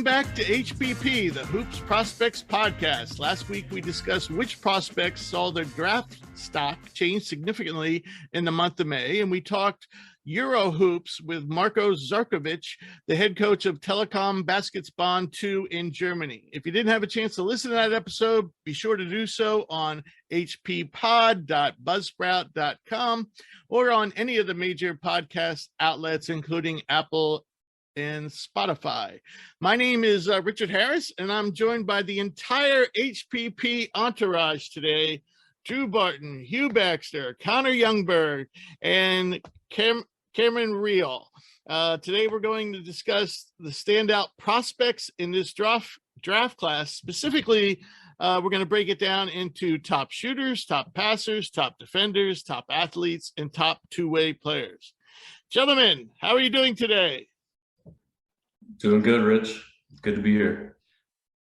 Back to HPP, the Hoops Prospects Podcast. Last week, we discussed which prospects saw their draft stock change significantly in the month of May, and we talked Euro hoops with Marko Zarkovic, the head coach of Telekom Basketball 2 in Germany. If you didn't have a chance to listen to that episode, be sure to do so on hppod.buzzsprout.com or on any of the major podcast outlets, including Apple and Spotify. My name is Richard Harris, and I'm joined by the entire HPP entourage today: Drew Barton, Hugh Baxter, Connor Youngberg, and Cameron Reel. Today we're going to discuss the standout prospects in this draft class. Specifically, we're going to break it down into top shooters, top passers, top defenders, top athletes, and top two-way players. Gentlemen, how are you doing today? Doing good, Rich. Good to be here.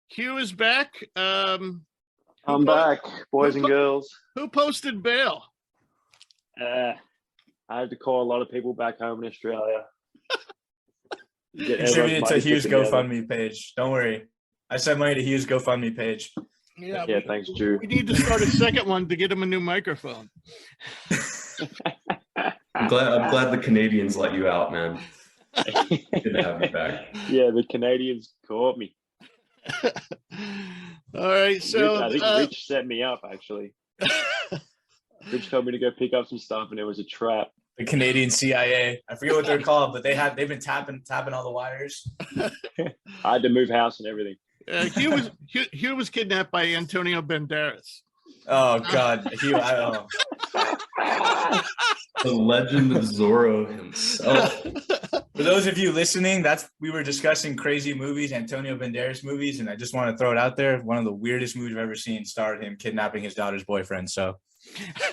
Hugh is back. I'm back, boys and girls. Who posted bail? I had to call a lot of people back home in Australia. Contributed to Hugh's GoFundMe page. Don't worry. I sent money to Hugh's GoFundMe page. Yeah, thanks, Drew. We need to start a second one to get him a new microphone. I'm glad the Canadians let you out, man. Good to have you back. Yeah, the Canadians caught me. All right, so I think Rich set me up, actually. Rich told me to go pick up some stuff, and it was a trap. The Canadian CIA. I forget what they're called, but they've been tapping all the wires. I had to move house and everything. Hugh was kidnapped by Antonio Banderas. Oh God, Hugh! I don't know. The legend of Zorro himself. For those of you listening, we were discussing crazy movies, Antonio Banderas movies, and I just want to throw it out there. One of the weirdest movies I've ever seen starred him kidnapping his daughter's boyfriend. So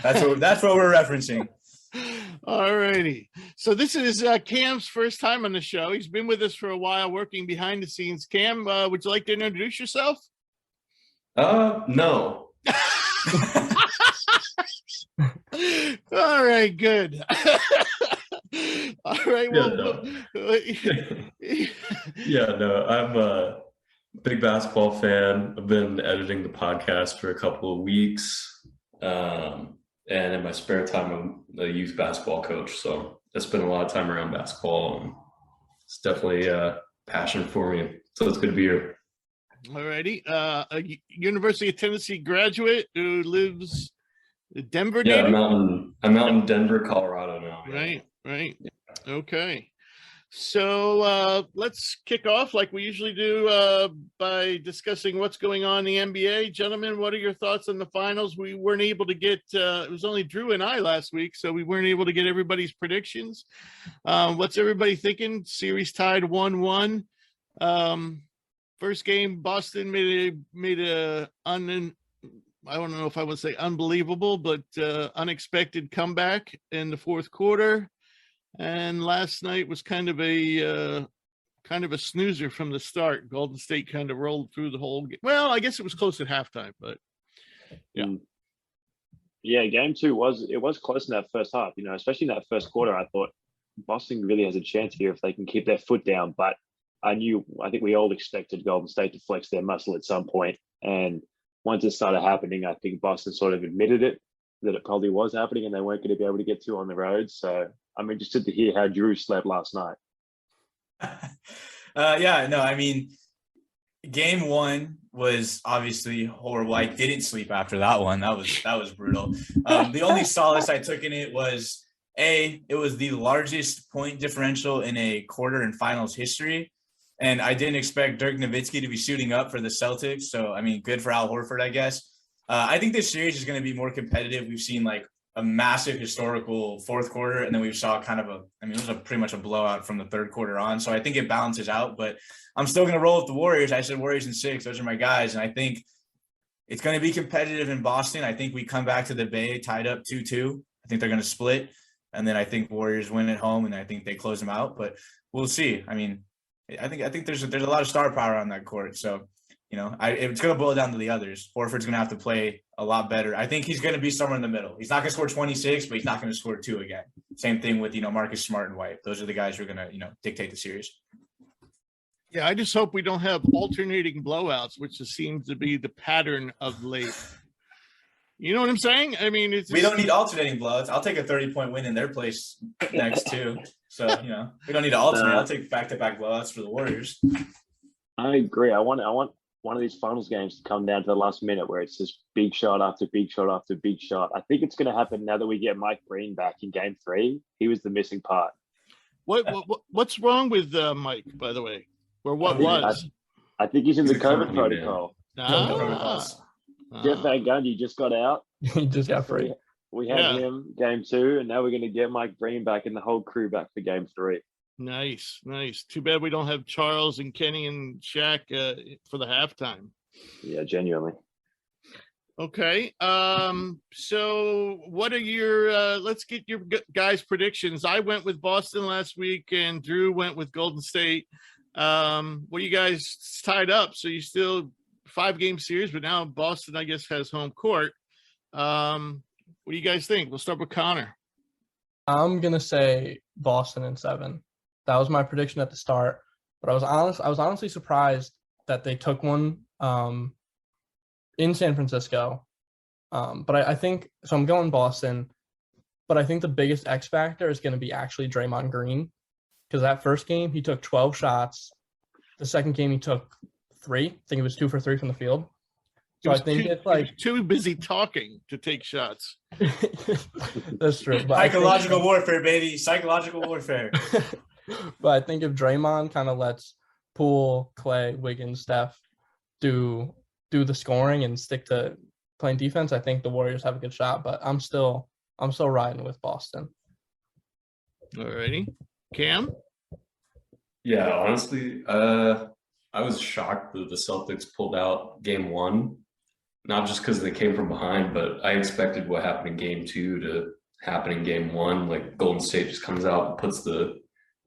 that's what we're referencing. All righty. So this is Cam's first time on the show. He's been with us for a while, working behind the scenes. Cam, would you like to introduce yourself? No. All right, good. All right. Well, I'm a big basketball fan. I've been editing the podcast for a couple of weeks. And in my spare time, I'm a youth basketball coach. So I spend a lot of time around basketball, and it's definitely a passion for me. So it's good to be here. All righty. A University of Tennessee graduate who lives in Denver. Yeah, I'm out in Denver, Colorado now. Right. Okay. So let's kick off like we usually do by discussing what's going on in the NBA. Gentlemen, what are your thoughts on the finals? We weren't able to get it was only Drew and I last week, so we weren't able to get everybody's predictions. What's everybody thinking? Series tied 1-1. First game, Boston made a I don't know if I would say unbelievable, but unexpected comeback in the fourth quarter. And last night was kind of a snoozer from the start. Golden State kind of rolled through the whole game. Well, I guess it was close at halftime, but yeah. Yeah, game two was close in that first half, especially in that first quarter. I thought Boston really has a chance here if they can keep their foot down. But I think we all expected Golden State to flex their muscle at some point. And once it started happening, I think Boston sort of admitted that it probably was happening and they weren't going to be able to get to on the road. So I'm interested to hear how Drew slept last night. Game one was obviously horrible. I didn't sleep after that one. That was brutal. The only solace I took in it was it was the largest point differential in a quarter in finals history. And I didn't expect Dirk Nowitzki to be shooting up for the Celtics. So, good for Al Horford, I guess. I think this series is going to be more competitive. We've seen like a massive historical fourth quarter, and then we saw kind of it was pretty much a blowout from the third quarter on. So I think it balances out, but I'm still going to roll with the Warriors. I said Warriors in 6. Those are my guys. And I think it's going to be competitive in Boston. I think we come back to the Bay tied up 2-2. I think they're going to split. And then I think Warriors win at home, and I think they close them out, but we'll see. I think there's a lot of star power on that court. So, it's going to boil down to the others. Horford's going to have to play a lot better. I think he's going to be somewhere in the middle. He's not going to score 26, but he's not going to score 2 again. Same thing with, Marcus Smart and White. Those are the guys who are going to, dictate the series. Yeah, I just hope we don't have alternating blowouts, which just seems to be the pattern of late. You know what I'm saying? I mean, We don't need alternating blowouts. I'll take a 30-point win in their place next too. So, we don't need to alternate. I'll take back-to-back blowouts for the Warriors. I agree. I want one of these finals games to come down to the last minute where it's just big shot after big shot after big shot. I think it's going to happen now that we get Mike Breen back in Game 3. He was the missing part. What's wrong with Mike, by the way? Or what was? I think he's in the He's a COVID company man. protocol. Ah. Jeff Van Gundy just got out. He just got free. We had him Game 2, and now we're going to get Mike Breen back and the whole crew back for Game 3. Nice. Too bad we don't have Charles and Kenny and Shaq for the halftime. Yeah, genuinely. Okay. So what are your let's get your guys' predictions. I went with Boston last week and Drew went with Golden State. What are you guys tied up? So you still 5-game series, but now Boston, I guess, has home court. What do you guys think? We'll start with Connor. I'm gonna say Boston in 7. That was my prediction at the start, but I was honestly surprised that they took one in San Francisco. But I think so. I'm going Boston, but I think the biggest X factor is going to be actually Draymond Green, because that first game he took 12 shots. The second game he took 3. I think it was 2 for 3 from the field. So I think it's like too busy talking to take shots. That's true. But Psychological warfare, baby. Psychological warfare. But I think if Draymond kind of lets Poole, Clay, Wiggins, Steph do the scoring and stick to playing defense, I think the Warriors have a good shot. But I'm still riding with Boston. All righty. Cam? Yeah, honestly, I was shocked that the Celtics pulled out Game 1, not just because they came from behind, but I expected what happened in Game 2 to happen in Game 1. Like Golden State just comes out and puts the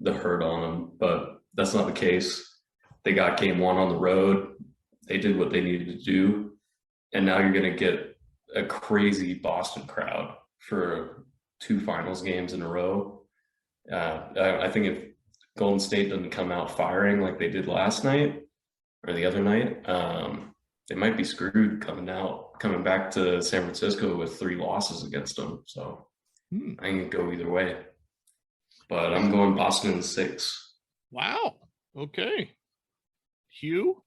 hurt on them, but that's not the case. They got Game 1 on the road. They did what they needed to do, and now you're going to get a crazy Boston crowd for 2 finals games in a row. I think if Golden State doesn't come out firing like they did last night or the other night, they might be screwed coming back to San Francisco with 3 losses against them. So I can go either way, but I'm going Boston in 6. Wow. Okay. Hugh?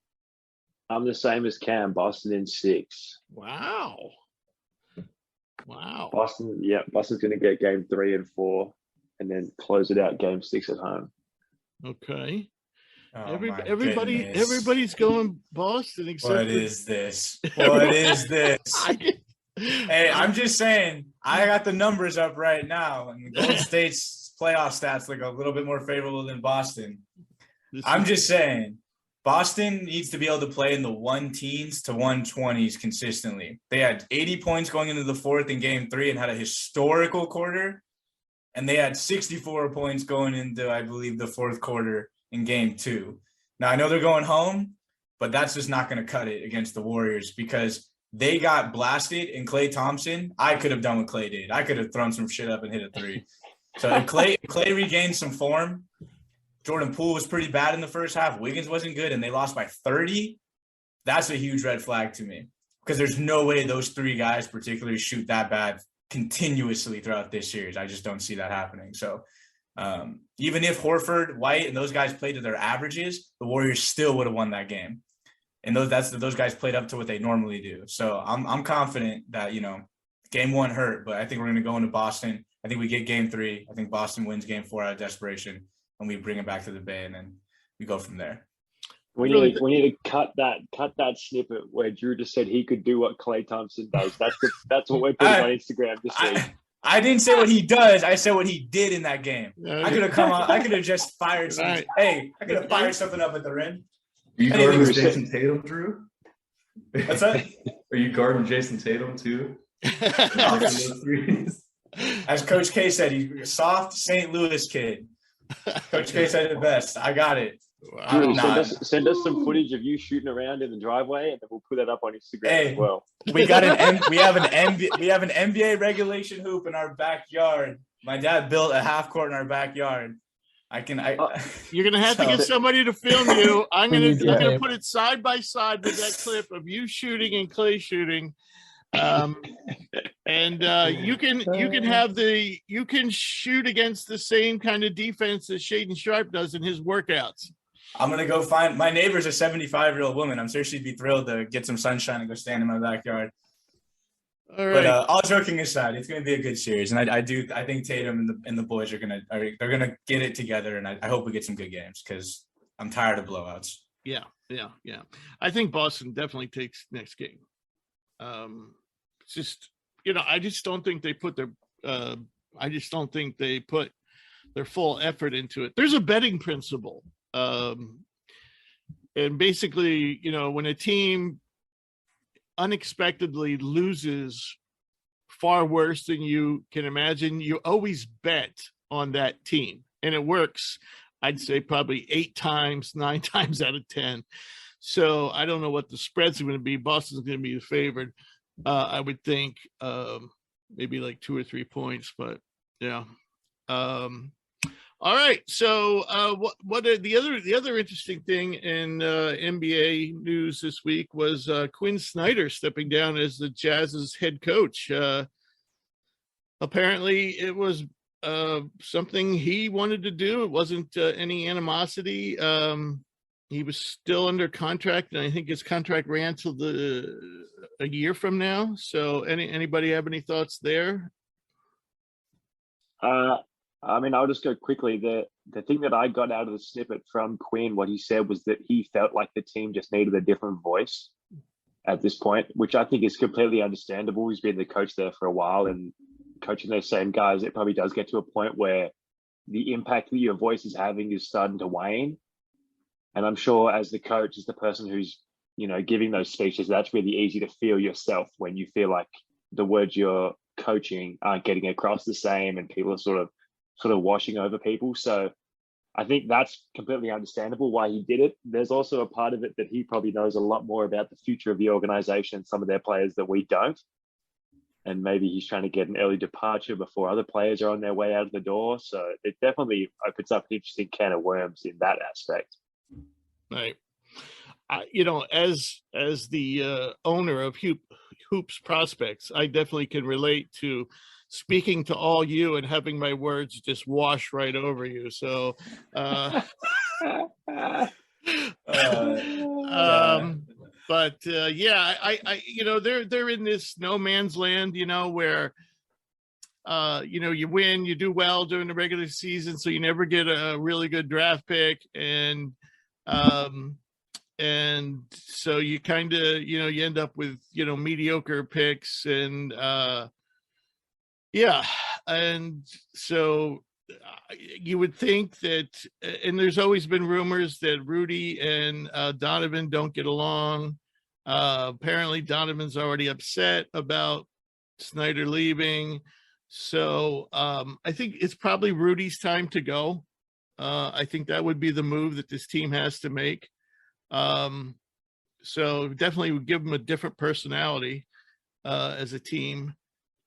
I'm the same as Cam. Boston in 6. Wow. Boston's going to get Game 3 and 4, and then close it out Game 6 at home. Okay. Oh, Everybody's going Boston except What is this? What is this? Hey, I'm just saying, I got the numbers up right now, and Golden State's playoff stats look a little bit more favorable than Boston. I'm just saying, Boston needs to be able to play in the 110s to 120s consistently. They had 80 points going into the 4th in Game 3 and had a historical quarter, and they had 64 points going into, I believe, the 4th quarter in Game 2. Now, I know they're going home, but that's just not going to cut it against the Warriors because they got blasted, and Klay Thompson, I could have done what Klay did. I could have thrown some shit up and hit a 3. So if Klay regained some form, Jordan Poole was pretty bad in the first half. Wiggins wasn't good, and they lost by 30. That's a huge red flag to me because there's no way those 3 guys particularly shoot that bad continuously throughout this series. I just don't see that happening. So even if Horford, White, and those guys played to their averages, the Warriors still would have won that game. And those guys played up to what they normally do. So I'm confident that, Game 1 hurt, but I think we're going to go into Boston. I think we get Game 3. I think Boston wins Game 4 out of desperation, and we bring it back to the Bay, and then we go from there. We need to cut that snippet where Drew just said he could do what Klay Thompson does. That's what we're putting on Instagram this week. I didn't say what he does. I said what he did in that game. I could have come out. I could have just fired some. Right. Hey, I could have fired something up at the rim. Are you guarding Jason Tatum, Drew? What's that? Are you guarding Jason Tatum too? As Coach K said, he's a soft St. Louis kid. Coach K said it best. I got it. Drew, send us some footage of you shooting around in the driveway, and then we'll put that up on Instagram as well. We got we have an NBA regulation hoop in our backyard. My dad built a half court in our backyard. You're gonna have to So- get somebody to film you. I'm We need gonna tape. put it side by side with that clip of you shooting and Clay shooting. And you can shoot against the same kind of defense that Shaden Sharp does in his workouts. I'm gonna go find my neighbor's a 75-year-old woman. I'm sure she'd be thrilled to get some sunshine and go stand in my backyard. All right. But all joking aside, it's gonna be a good series, and I think Tatum and the boys they're gonna get it together, and I hope we get some good games because I'm tired of blowouts. Yeah. I think Boston definitely takes next game. It's just, I just don't think they put their full effort into it. There's a betting principle. And basically, when a team unexpectedly loses far worse than you can imagine, you always bet on that team. And it works, I'd say probably 8 times, 9 times out of 10. So I don't know what the spreads are going to be. Boston's going to be the favorite. I would think maybe like 2 or 3 points, but yeah. All right. So what are the other interesting thing in NBA news this week was Quinn Snyder stepping down as the Jazz's head coach. Apparently it was something he wanted to do. It wasn't any animosity. He was still under contract, and I think his contract ran till a year from now. So anybody have any thoughts there? I'll just go quickly. The thing that I got out of the snippet from Quinn, what he said was that he felt like the team just needed a different voice at this point, which I think is completely understandable. He's been the coach there for a while and coaching those same guys. It probably does get to a point where the impact that your voice is having is starting to wane. And I'm sure as the coach, as the person who's, giving those speeches, that's really easy to feel yourself when you feel like the words you're coaching aren't getting across the same and people are sort of washing over people. So I think that's completely understandable why he did it. There's also a part of it that he probably knows a lot more about the future of the organization, some of their players that we don't. And maybe he's trying to get an early departure before other players are on their way out of the door. So it definitely opens up an interesting can of worms in that aspect. Right. As the owner of Hoops Prospects, I definitely can relate to speaking to all you and having my words just wash right over you. So, but they're in this no man's land, where, you win, you do well during the regular season, so you never get a really good draft pick. And so you kind of, you end up with, mediocre picks and, and so you would think that, and there's always been rumors that Rudy and Donovan don't get along. Apparently Donovan's already upset about Snyder leaving. So I think it's probably Rudy's time to go. I think that would be the move that this team has to make. So definitely would give them a different personality as a team.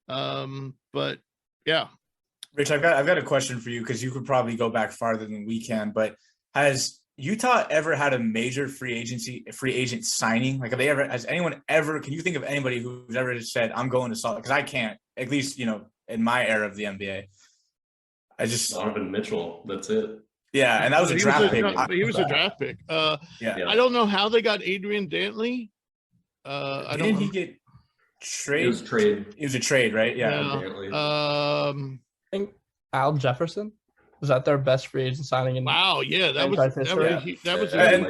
But yeah. Rich, I've got a question for you because you could probably go back farther than we can, but has Utah ever had a major free agent signing? Like, has anyone ever, can you think of anybody who's ever said, I'm going to Salt? Because I can't, at least, in my era of the NBA. Donovan Mitchell, that's it. Yeah, and that was a draft pick. He was a draft pick. Yeah. I don't know how they got Adrian Dantley. Didn't he get traded? It was trade. It was a trade, right? Yeah. I think Al Jefferson, was that their best free agent signing in wow, yeah, that was And,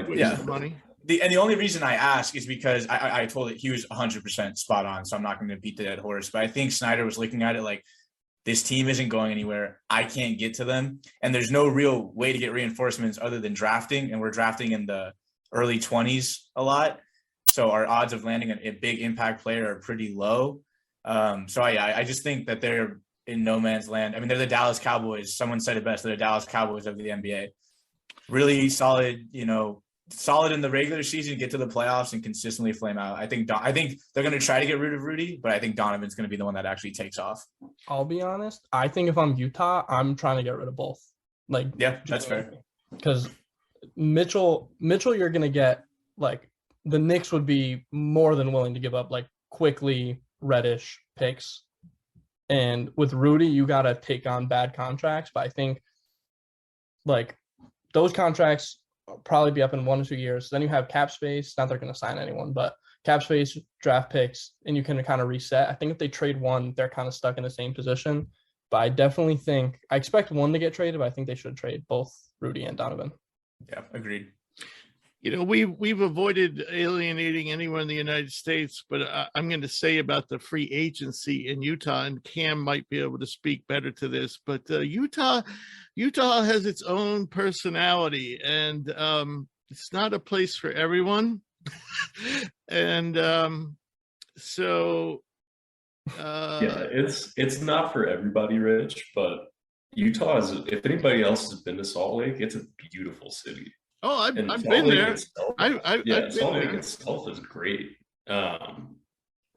waste of money. The only reason I ask is because I told it he was 100% spot on, so I'm not going to beat the dead horse. But I think Snyder was looking at it like, this team isn't going anywhere. I can't get to them. And there's no real way to get reinforcements other than drafting. And we're drafting in the early 20s a lot. So our odds of landing a big impact player are pretty low. So I just think that they're in no man's land. I mean, they're the Dallas Cowboys. Someone said it best. They're the Dallas Cowboys of the NBA. Really solid, solid in the regular season, get to the playoffs and consistently flame out. I think they're going to try to get rid of Rudy, but I think Donovan's going to be the one that actually takes off. I'll be honest. I think if I'm Utah, I'm trying to get rid of both. Like, Yeah, that's fair. because Mitchell, you're gonna get like the Knicks would be more than willing to give up like quickly Reddish picks, and with Rudy, you gotta take on bad contracts. But I think like those contracts will probably be up in 1 or 2 years. Then you have cap space. Not they're gonna sign anyone, but cap space, draft picks, and you can kind of reset. I think if they trade one, they're kind of stuck in the same position. But I definitely think I expect one to get traded, but I think they should trade both Rudy and Donovan. Yeah, agreed. We've avoided alienating anyone in the United States, but I'm going to say about the free agency in Utah, and Cam might be able to speak better to this, but Utah has its own personality, and it's not a place for everyone. And so it's not for everybody, Rich, but Utah is, if anybody else has been to Salt Lake, it's a beautiful city. Oh, I've been there. Salt Lake itself is great.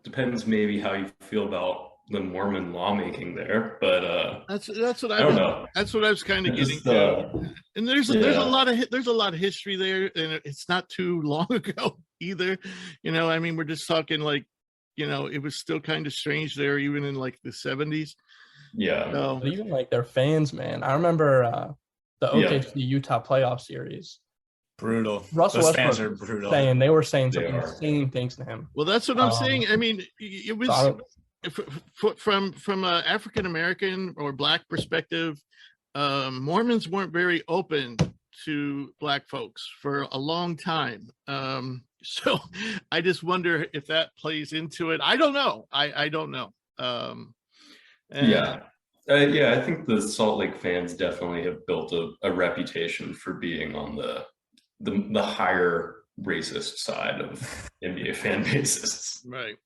Depends maybe how you feel about the Mormon lawmaking there, but that's what I don't know. That's what I was kind of getting to. And there's a lot of history there, and it's not too long ago either. I mean, we're just talking like, it was still kind of strange there, even in like the 70s. Yeah. But even like their fans, man. I remember the OKC Utah playoff series. Brutal. Russell Those fans Westbrook are brutal. they were saying some insane things to him. Well, that's what I'm saying. I mean, it was from an African American or Black perspective, Mormons weren't very open to Black folks for a long time. So I just wonder if that plays into it. I don't know. I don't know. I think the Salt Lake fans definitely have built a reputation for being on the higher racist side of NBA fan bases. Right.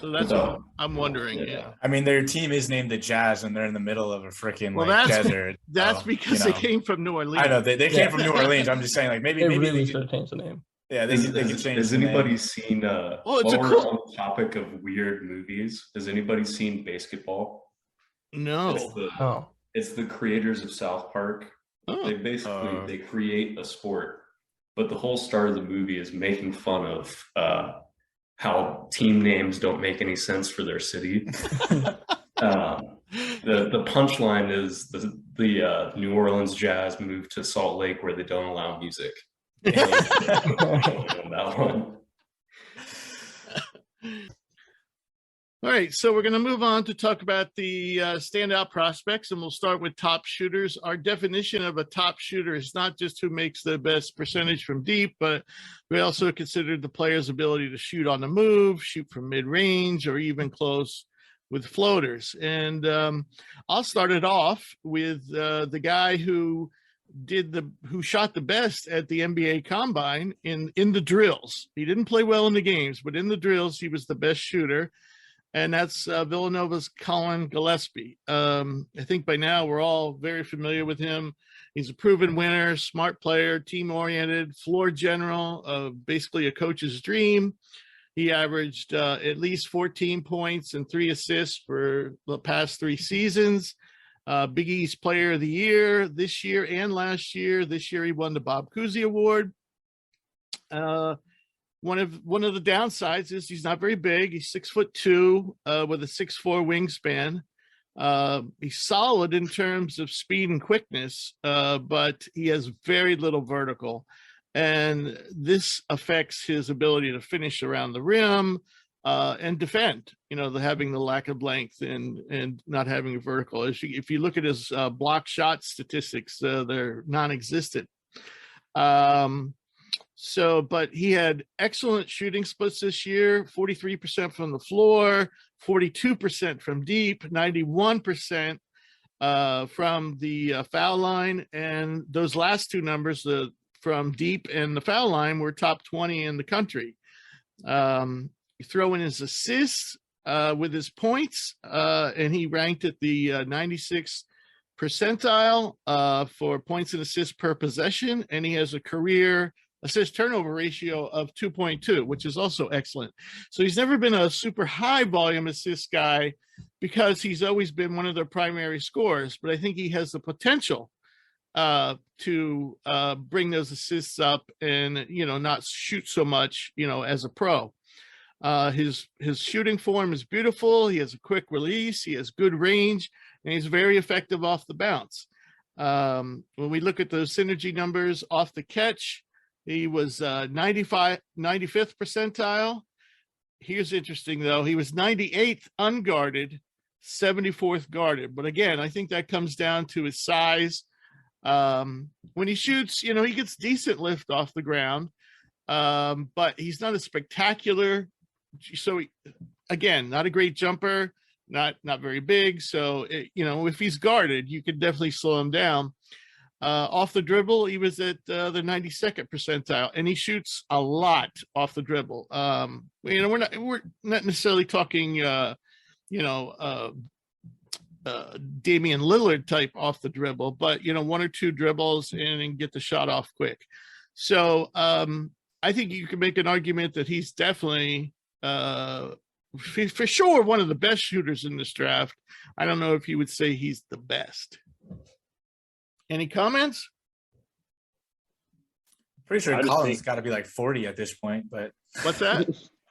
So that's what I'm wondering. Yeah. I mean, their team is named the Jazz, and they're in the middle of a freaking desert. That's because they came from New Orleans. I know they came from New Orleans. I'm just saying, like maybe they they should change the name. Yeah, they can change. Has anybody seen? It's while we're on the topic of weird movies, has anybody seen Basketball? No. It's the creators of South Park. Oh. They basically they create a sport, but the whole start of the movie is making fun of how team names don't make any sense for their city. The punchline is the New Orleans Jazz moved to Salt Lake where they don't allow music. That one. All right, so we're going to move on to talk about the standout prospects, and we'll start with top shooters. Our definition of a top shooter is not just who makes the best percentage from deep, but we also consider the player's ability to shoot on the move, shoot from mid-range, or even close with floaters. And I'll start it off with the guy who shot the best at the NBA Combine in the drills. He didn't play well in the games, but in the drills, he was the best shooter. And that's Villanova's Colin Gillespie. I think by now we're all very familiar with him. He's a proven winner, smart player, team-oriented, floor general, basically a coach's dream. He averaged at least 14 points and 3 assists for the past 3 seasons. Big East Player of the Year this year and last year. This year he won the Bob Cousy Award. One of the downsides is he's not very big. He's 6'2" with a 6'4" wingspan. He's solid in terms of speed and quickness, but he has very little vertical, and this affects his ability to finish around the rim and defend. Having the lack of length and not having a vertical. If you look at his block shot statistics, they're non-existent. But he had excellent shooting splits this year, 43% from the floor, 42% from deep, 91% from the foul line. And those last 2 numbers, from deep and the foul line, were top 20 in the country. You throw in his assists with his points, and he ranked at the 96th percentile for points and assists per possession. And he has a career assist turnover ratio of 2.2, which is also excellent. So he's never been a super high volume assist guy because he's always been one of their primary scorers, but I think he has the potential to bring those assists up and, not shoot so much, as a pro. His shooting form is beautiful. He has a quick release. He has good range, and he's very effective off the bounce. When we look at those synergy numbers off the catch, he was 95th percentile. Here's interesting, though. He was 98th unguarded, 74th guarded. But again, I think that comes down to his size. When he shoots, he gets decent lift off the ground, but he's not a spectacular. So, again, not a great jumper, not very big. So, if he's guarded, you could definitely slow him down. Off the dribble, he was at the 92nd percentile, and he shoots a lot off the dribble. We're not necessarily talking, Damian Lillard type off the dribble, but one or two dribbles and get the shot off quick. So I think you can make an argument that he's definitely for sure one of the best shooters in this draft. I don't know if you would say he's the best. Any comments? Pretty sure I just Colin's think- got to be like 40 at this point, but What's that?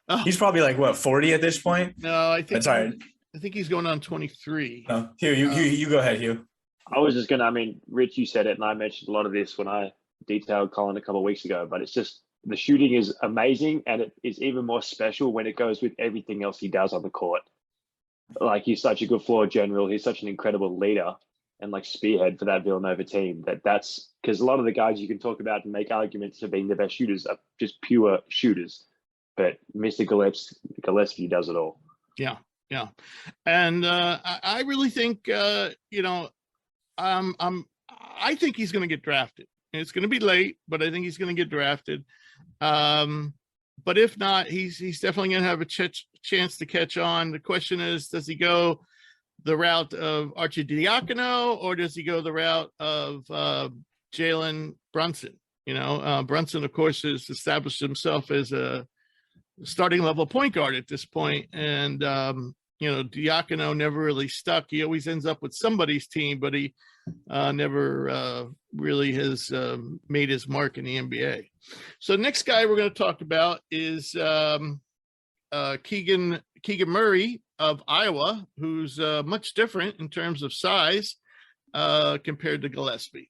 Oh, he's probably like what, 40 at this point? no, I think Sorry. I think he's going on 23. No, Hugh, you go ahead, Hugh. I was just gonna. I mean, Rich, you said it, and I mentioned a lot of this when I detailed Colin a couple of weeks ago. But it's just the shooting is amazing, and it is even more special when it goes with everything else he does on the court. Like, he's such a good floor general. He's such an incredible leader and like spearhead for that Villanova team. That's because a lot of the guys you can talk about and make arguments for being the best shooters are just pure shooters. But Mr. Gillespie does it all. Yeah. And I really think, I think he's going to get drafted. It's going to be late, but I think he's going to get drafted. But if not, he's definitely going to have a chance to catch on. The question is, does he go the route of Arcidiacono, or does he go the route of Jalen Brunson? Brunson, of course, has established himself as a starting level point guard at this point. And, Diacono never really stuck. He always ends up with somebody's team, but he never really has made his mark in the NBA. So next guy we're going to talk about is Keegan Murray of Iowa, who's much different in terms of size compared to Gillespie.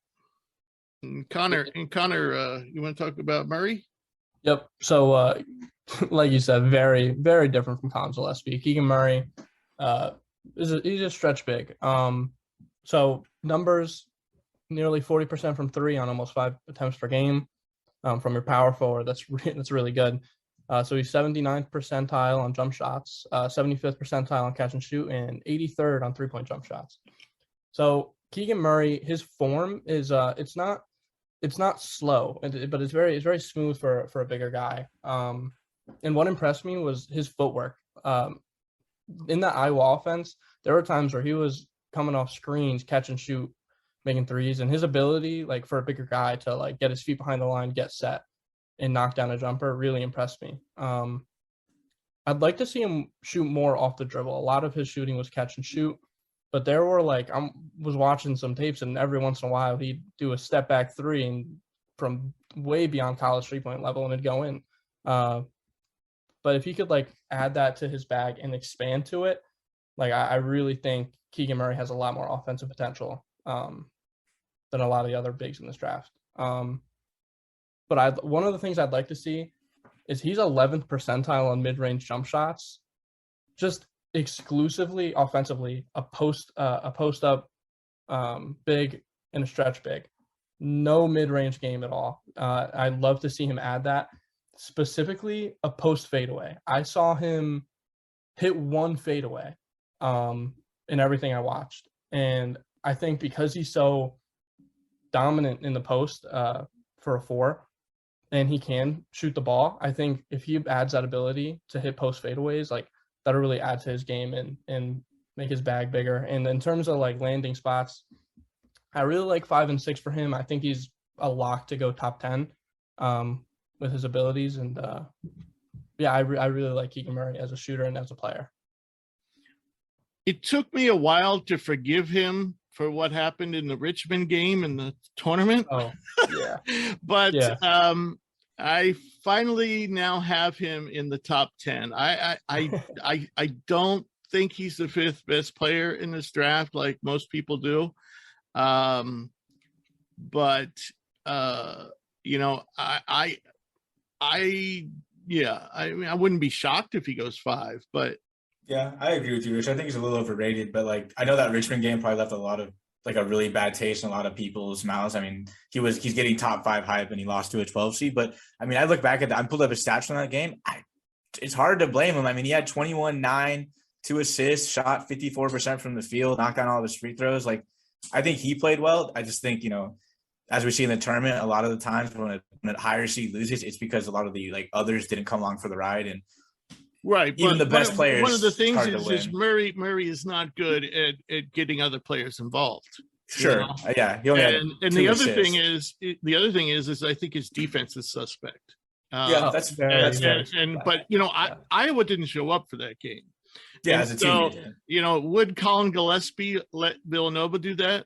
And Connor, you want to talk about Murray? Yep. So, like you said, very, very different from Colin Gillespie. Keegan Murray he's a stretch big. So numbers, nearly 40% from three on almost 5 attempts per game from your power forward. That's really good. So he's 79th percentile on jump shots, 75th percentile on catch and shoot, and 83rd on 3-point jump shots. So Keegan Murray, his form is it's not slow, but it's very smooth for a bigger guy. And what impressed me was his footwork. In that Iowa offense, there were times where he was coming off screens, catch and shoot, making threes, and his ability, like for a bigger guy, to like get his feet behind the line, get set, and knock down a jumper really impressed me. I'd like to see him shoot more off the dribble. A lot of his shooting was catch and shoot, but there were I was watching some tapes, and every once in a while he'd do a step back three and from way beyond college 3-point level, and it'd go in. But if he could add that to his bag and expand to it, I really think Keegan Murray has a lot more offensive potential than a lot of the other bigs in this draft. But one of the things I'd like to see is he's 11th percentile on mid-range jump shots, just exclusively offensively, a post up big and a stretch big. No mid-range game at all. I'd love to see him add that. Specifically a post fadeaway. I saw him hit one fadeaway in everything I watched. And I think because he's so dominant in the post for a 4, and he can shoot the ball, I think if he adds that ability to hit post fadeaways, that'll really add to his game and make his bag bigger. And in terms of landing spots, I really like 5 and 6 for him. I think he's a lock to go top 10. With his abilities, and I really like Keegan Murray as a shooter and as a player. it took me a while to forgive him for what happened in the Richmond game in the tournament. Oh, yeah. But Yeah. I finally now have him in the top 10. I don't think he's the 5th best player in this draft like most people do. But you know, I mean, I wouldn't be shocked if he goes 5, but Yeah, I agree with you, Rich. I think he's a little overrated, but like I know that Richmond game probably left a lot of like a really bad taste in a lot of people's mouths. I mean, he's getting top 5 hype and he lost to a 12 seed. But I mean, I look back at that, I pulled up his stats from that game. It's hard to blame him. I mean, he had 21-9, 2 assists, shot 54% from the field, knocked down all of his free throws. Like, I think he played well. I just think, you know, as we see in the tournament, a lot of the times when a higher seed loses, it's because a lot of the like others didn't come along for the ride. And right, even the best players, one of the it's things hard to is win. Murray is not good at getting other players involved. you Sure. know? Yeah. He only had And 2 the other assists. thing is I think his defense is suspect. Yeah, that's very, that's fair. But you know, Iowa didn't show up for that game. Yeah, And as a team. so, they did. you know, would Colin Gillespie let Villanova do that?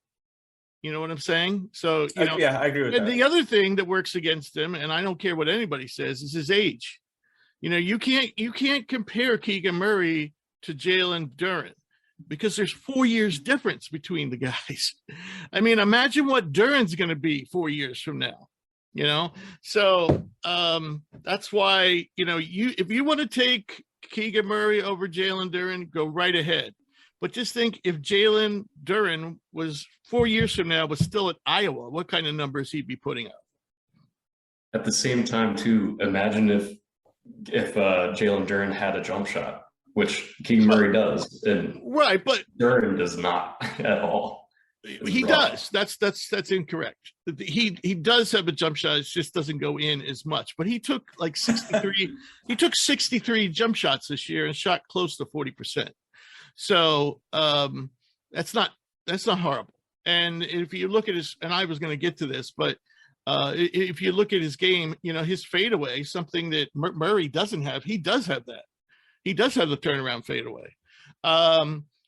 You know what I'm saying? So, you know, Yeah, I agree with and that. the other thing that works against him, and I don't care what anybody says, is his age. You know, you can't compare Keegan Murray to Jalen Duren because there's 4 years difference between the guys. I mean, imagine what Duren's going to be 4 years from now. You know, so that's why, you know, if you want to take Keegan Murray over Jalen Duren, go right ahead. But just think, if Jalen Duren was 4 years from now was still at Iowa, what kind of numbers he'd be putting up? At the same time, too, imagine if Jalen Duren had a jump shot, which Keegan Murray does, and Right, but Duren does not at all. he does. That's incorrect. He does have a jump shot. It just doesn't go in as much. But he took like 63. He took 63 jump shots this year and shot close to 40%. So that's not horrible. And if you look at his, and I was going to get to this, but if you look at his game, you know, his fadeaway, something that Murray doesn't have, he does have that. He does have the turnaround fadeaway.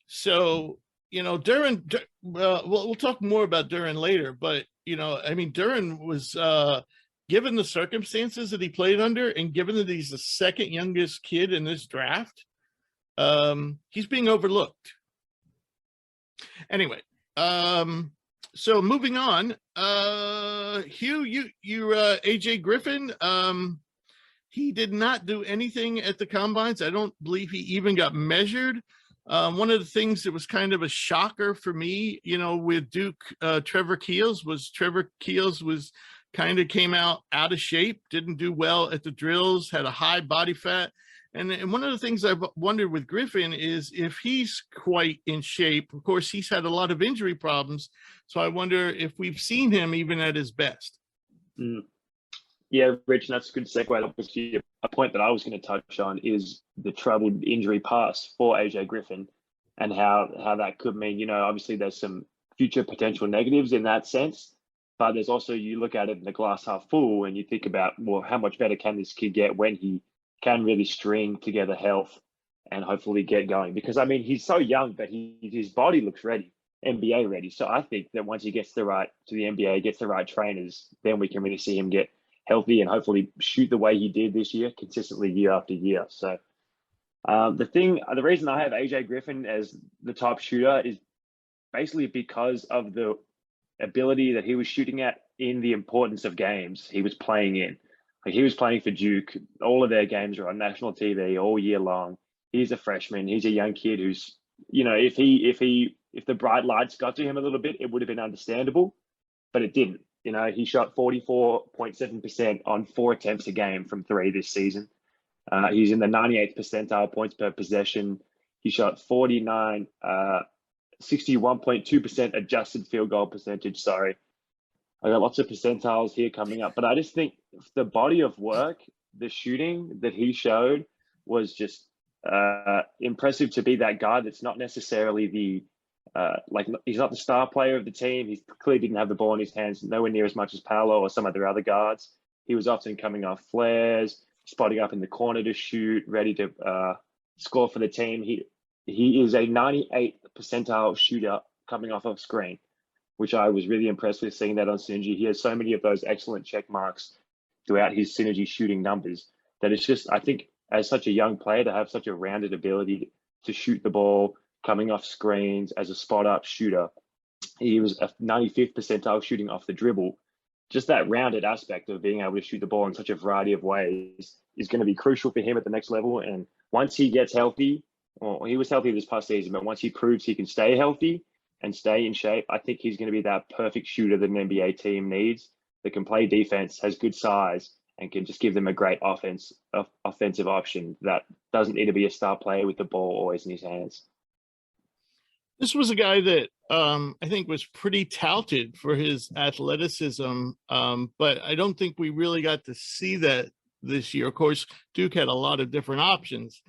So, you know, Duren, we'll talk more about Duren later, but, you know, I mean, Duren was, given the circumstances that he played under and given that he's the second youngest kid in this draft, he's being overlooked. Anyway, so moving on, Hugh, you AJ Griffin, he did not do anything at the combines. I don't believe he even got measured. One of the things that was kind of a shocker for me, you know, with Duke, Trevor Keels was kind of came out of shape, didn't do well at the drills, had a high body fat. And one of the things I've wondered with Griffin is if he's quite in shape. Of course, he's had a lot of injury problems. So I wonder if we've seen him even at his best. Yeah, Rich, and that's a good segue. Obviously, a point that I was going to touch on is the troubled injury past for AJ Griffin and how that could mean, you know, obviously there's some future potential negatives in that sense, but there's also, you look at it in the glass half full and you think about, well, how much better can this kid get when he can really string together health and hopefully get going? Because, I mean, he's so young, but his body looks ready, NBA ready. So I think that once he gets to the NBA, gets the right trainers, then we can really see him get healthy and hopefully shoot the way he did this year, consistently year after year. So the reason I have AJ Griffin as the top shooter is basically because of the ability that he was shooting at in the importance of games he was playing in. Like, he was playing for Duke. All of their games are on national TV all year long. He's a freshman. He's a young kid who's, you know, if the bright lights got to him a little bit, it would have been understandable, but it didn't. You know, he shot 44.7% on 4 attempts a game from 3 this season. He's in the 98th percentile points per possession. He shot 61.2% adjusted field goal percentage. Sorry. I got lots of percentiles here coming up, but I just think the body of work, the shooting that he showed was just impressive to be that guy that's not necessarily the he's not the star player of the team. He clearly didn't have the ball in his hands nowhere near as much as Paolo or some of their other guards. He was often coming off flares, spotting up in the corner to shoot, ready to score for the team. He he is a 98th percentile shooter coming off of screen, which I was really impressed with seeing that on Synergy. He has so many of those excellent check marks throughout his Synergy shooting numbers that it's just, I think, as such a young player to have such a rounded ability to shoot the ball coming off screens as a spot up shooter. He was a 95th percentile shooting off the dribble. Just that rounded aspect of being able to shoot the ball in such a variety of ways is going to be crucial for him at the next level. And once he gets healthy, well, he was healthy this past season, but once he proves he can stay healthy and stay in shape, I think he's going to be that perfect shooter that an NBA team needs, that can play defense, has good size, and can just give them a great offensive option that doesn't need to be a star player with the ball always in his hands. This was a guy that I think was pretty touted for his athleticism, but I don't think we really got to see that this year. Of course, Duke had a lot of different options.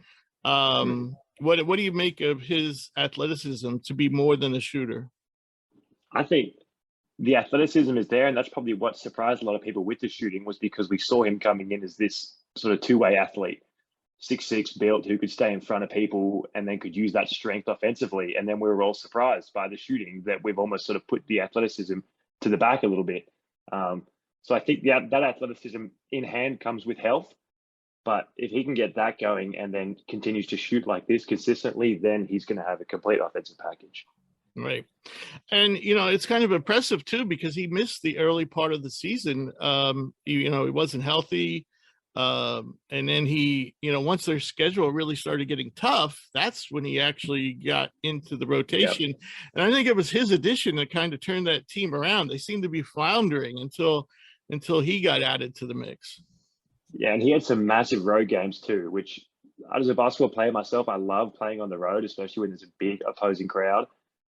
What do you make of his athleticism to be more than a shooter? I think the athleticism is there, and that's probably what surprised a lot of people with the shooting, was because we saw him coming in as this sort of two-way athlete, 6'6", built, who could stay in front of people and then could use that strength offensively. And then we were all surprised by the shooting, that we've almost sort of put the athleticism to the back a little bit. So I think that athleticism in hand comes with health. But if he can get that going and then continues to shoot like this consistently, then he's going to have a complete offensive package. Right. And, it's kind of impressive, too, because he missed the early part of the season. He wasn't healthy. And then he, once their schedule really started getting tough, that's when he actually got into the rotation. Yep. And I think it was his addition that kind of turned that team around. They seemed to be floundering until he got added to the mix. Yeah, and he had some massive road games too, which, as a basketball player myself, I love playing on the road, especially when there's a big opposing crowd.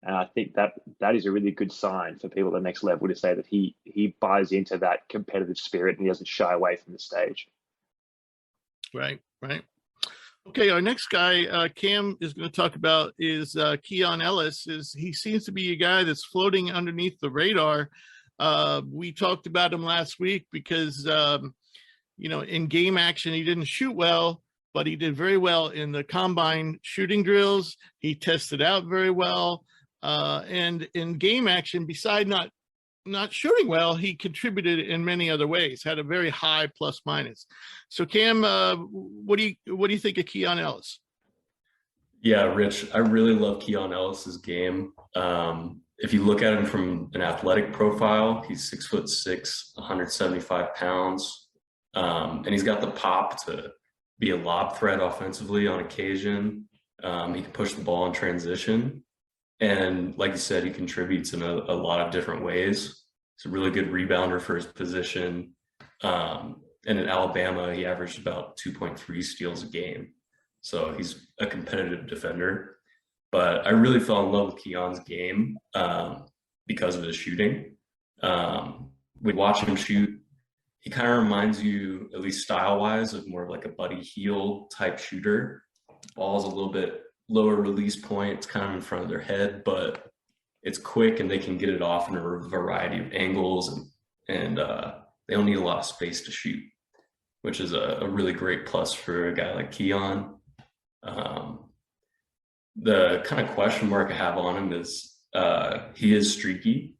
And I think that is a really good sign for people at the next level, to say that he buys into that competitive spirit and he doesn't shy away from the stage. Right. Okay, our next guy, Cam is going to talk about is Keon Ellis. He seems to be a guy that's floating underneath the radar. We talked about him last week because in game action, he didn't shoot well, but he did very well in the combine shooting drills. He tested out very well. And in game action, beside not shooting well, he contributed in many other ways, had a very high plus minus. So Cam, what do you think of Keon Ellis? Yeah, Rich, I really love Keon Ellis's game. If you look at him from an athletic profile, he's 6'6", 175 pounds. And he's got the pop to be a lob threat offensively on occasion. He can push the ball in transition. And like you said, he contributes in a lot of different ways. He's a really good rebounder for his position. And in Alabama, he averaged about 2.3 steals a game. So he's a competitive defender. But I really fell in love with Keon's game because of his shooting. We watch him shoot. He kind of reminds you, at least style-wise, of more of like a Buddy Hield type shooter. Ball's a little bit lower release point. It's kind of in front of their head, but it's quick and they can get it off in a variety of angles, and they don't need a lot of space to shoot, which is a really great plus for a guy like Keon. The kind of question mark I have on him is he is streaky.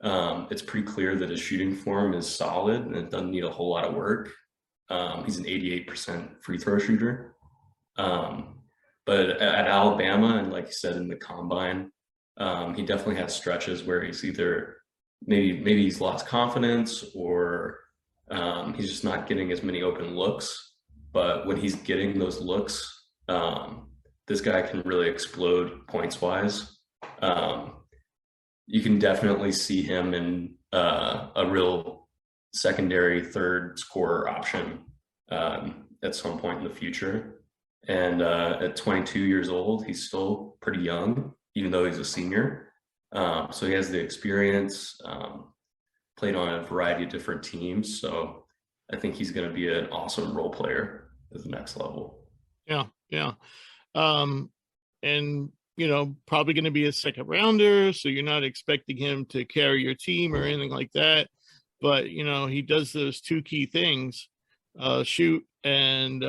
It's pretty clear that his shooting form is solid and it doesn't need a whole lot of work. He's an 88% free throw shooter. But at Alabama, and like you said, in the combine, he definitely has stretches where he's either maybe he's lost confidence, or he's just not getting as many open looks. But when he's getting those looks, this guy can really explode points wise. You can definitely see him in a real secondary third scorer option at some point in the future. And at 22 years old, he's still pretty young, even though he's a senior. So he has the experience, played on a variety of different teams. So I think he's going to be an awesome role player at the next level. Yeah. And probably going to be a second rounder, so you're not expecting him to carry your team or anything like that. But, he does those two key things, shoot and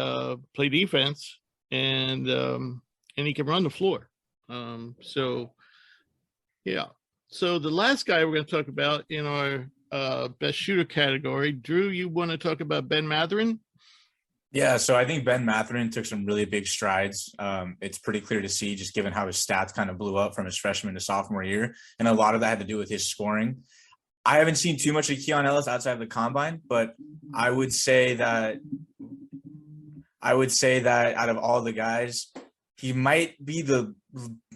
play defense, and he can run the floor. So yeah. So the last guy we're going to talk about in our best shooter category, Drew, you want to talk about Ben Matherin? Yeah, so I think Ben Matherin took some really big strides. It's pretty clear to see, just given how his stats kind of blew up from his freshman to sophomore year, and a lot of that had to do with his scoring. I haven't seen too much of Keon Ellis outside of the combine, but I would say that out of all the guys, he might be the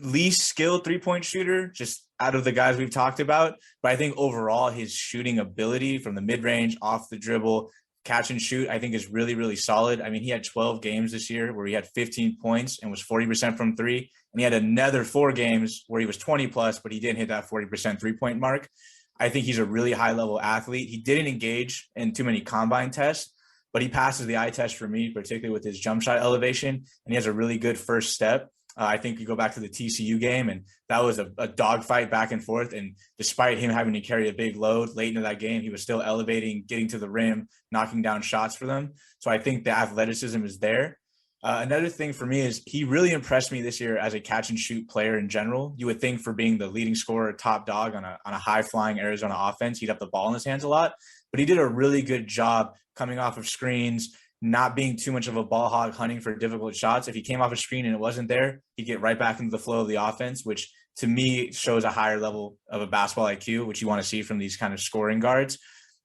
least skilled three-point shooter, just out of the guys we've talked about. But I think overall his shooting ability from the mid-range, off the dribble, catch and shoot, I think is really, really solid. I mean, he had 12 games this year where he had 15 points and was 40% from three. And he had another 4 games where he was 20 plus, but he didn't hit that 40% three-point mark. I think he's a really high-level athlete. He didn't engage in too many combine tests, but he passes the eye test for me, particularly with his jump shot elevation, and he has a really good first step. I think you go back to the TCU game, and that was a dogfight back and forth. And despite him having to carry a big load late into that game, he was still elevating, getting to the rim, knocking down shots for them. So I think the athleticism is there. Another thing for me is he really impressed me this year as a catch and shoot player in general. You would think for being the leading scorer, top dog on a high flying Arizona offense, he'd have the ball in his hands a lot, but he did a really good job coming off of screens, not being too much of a ball hog, hunting for difficult shots. If he came off a screen and it wasn't there, he'd get right back into the flow of the offense, which to me shows a higher level of a basketball IQ, which you want to see from these kind of scoring guards.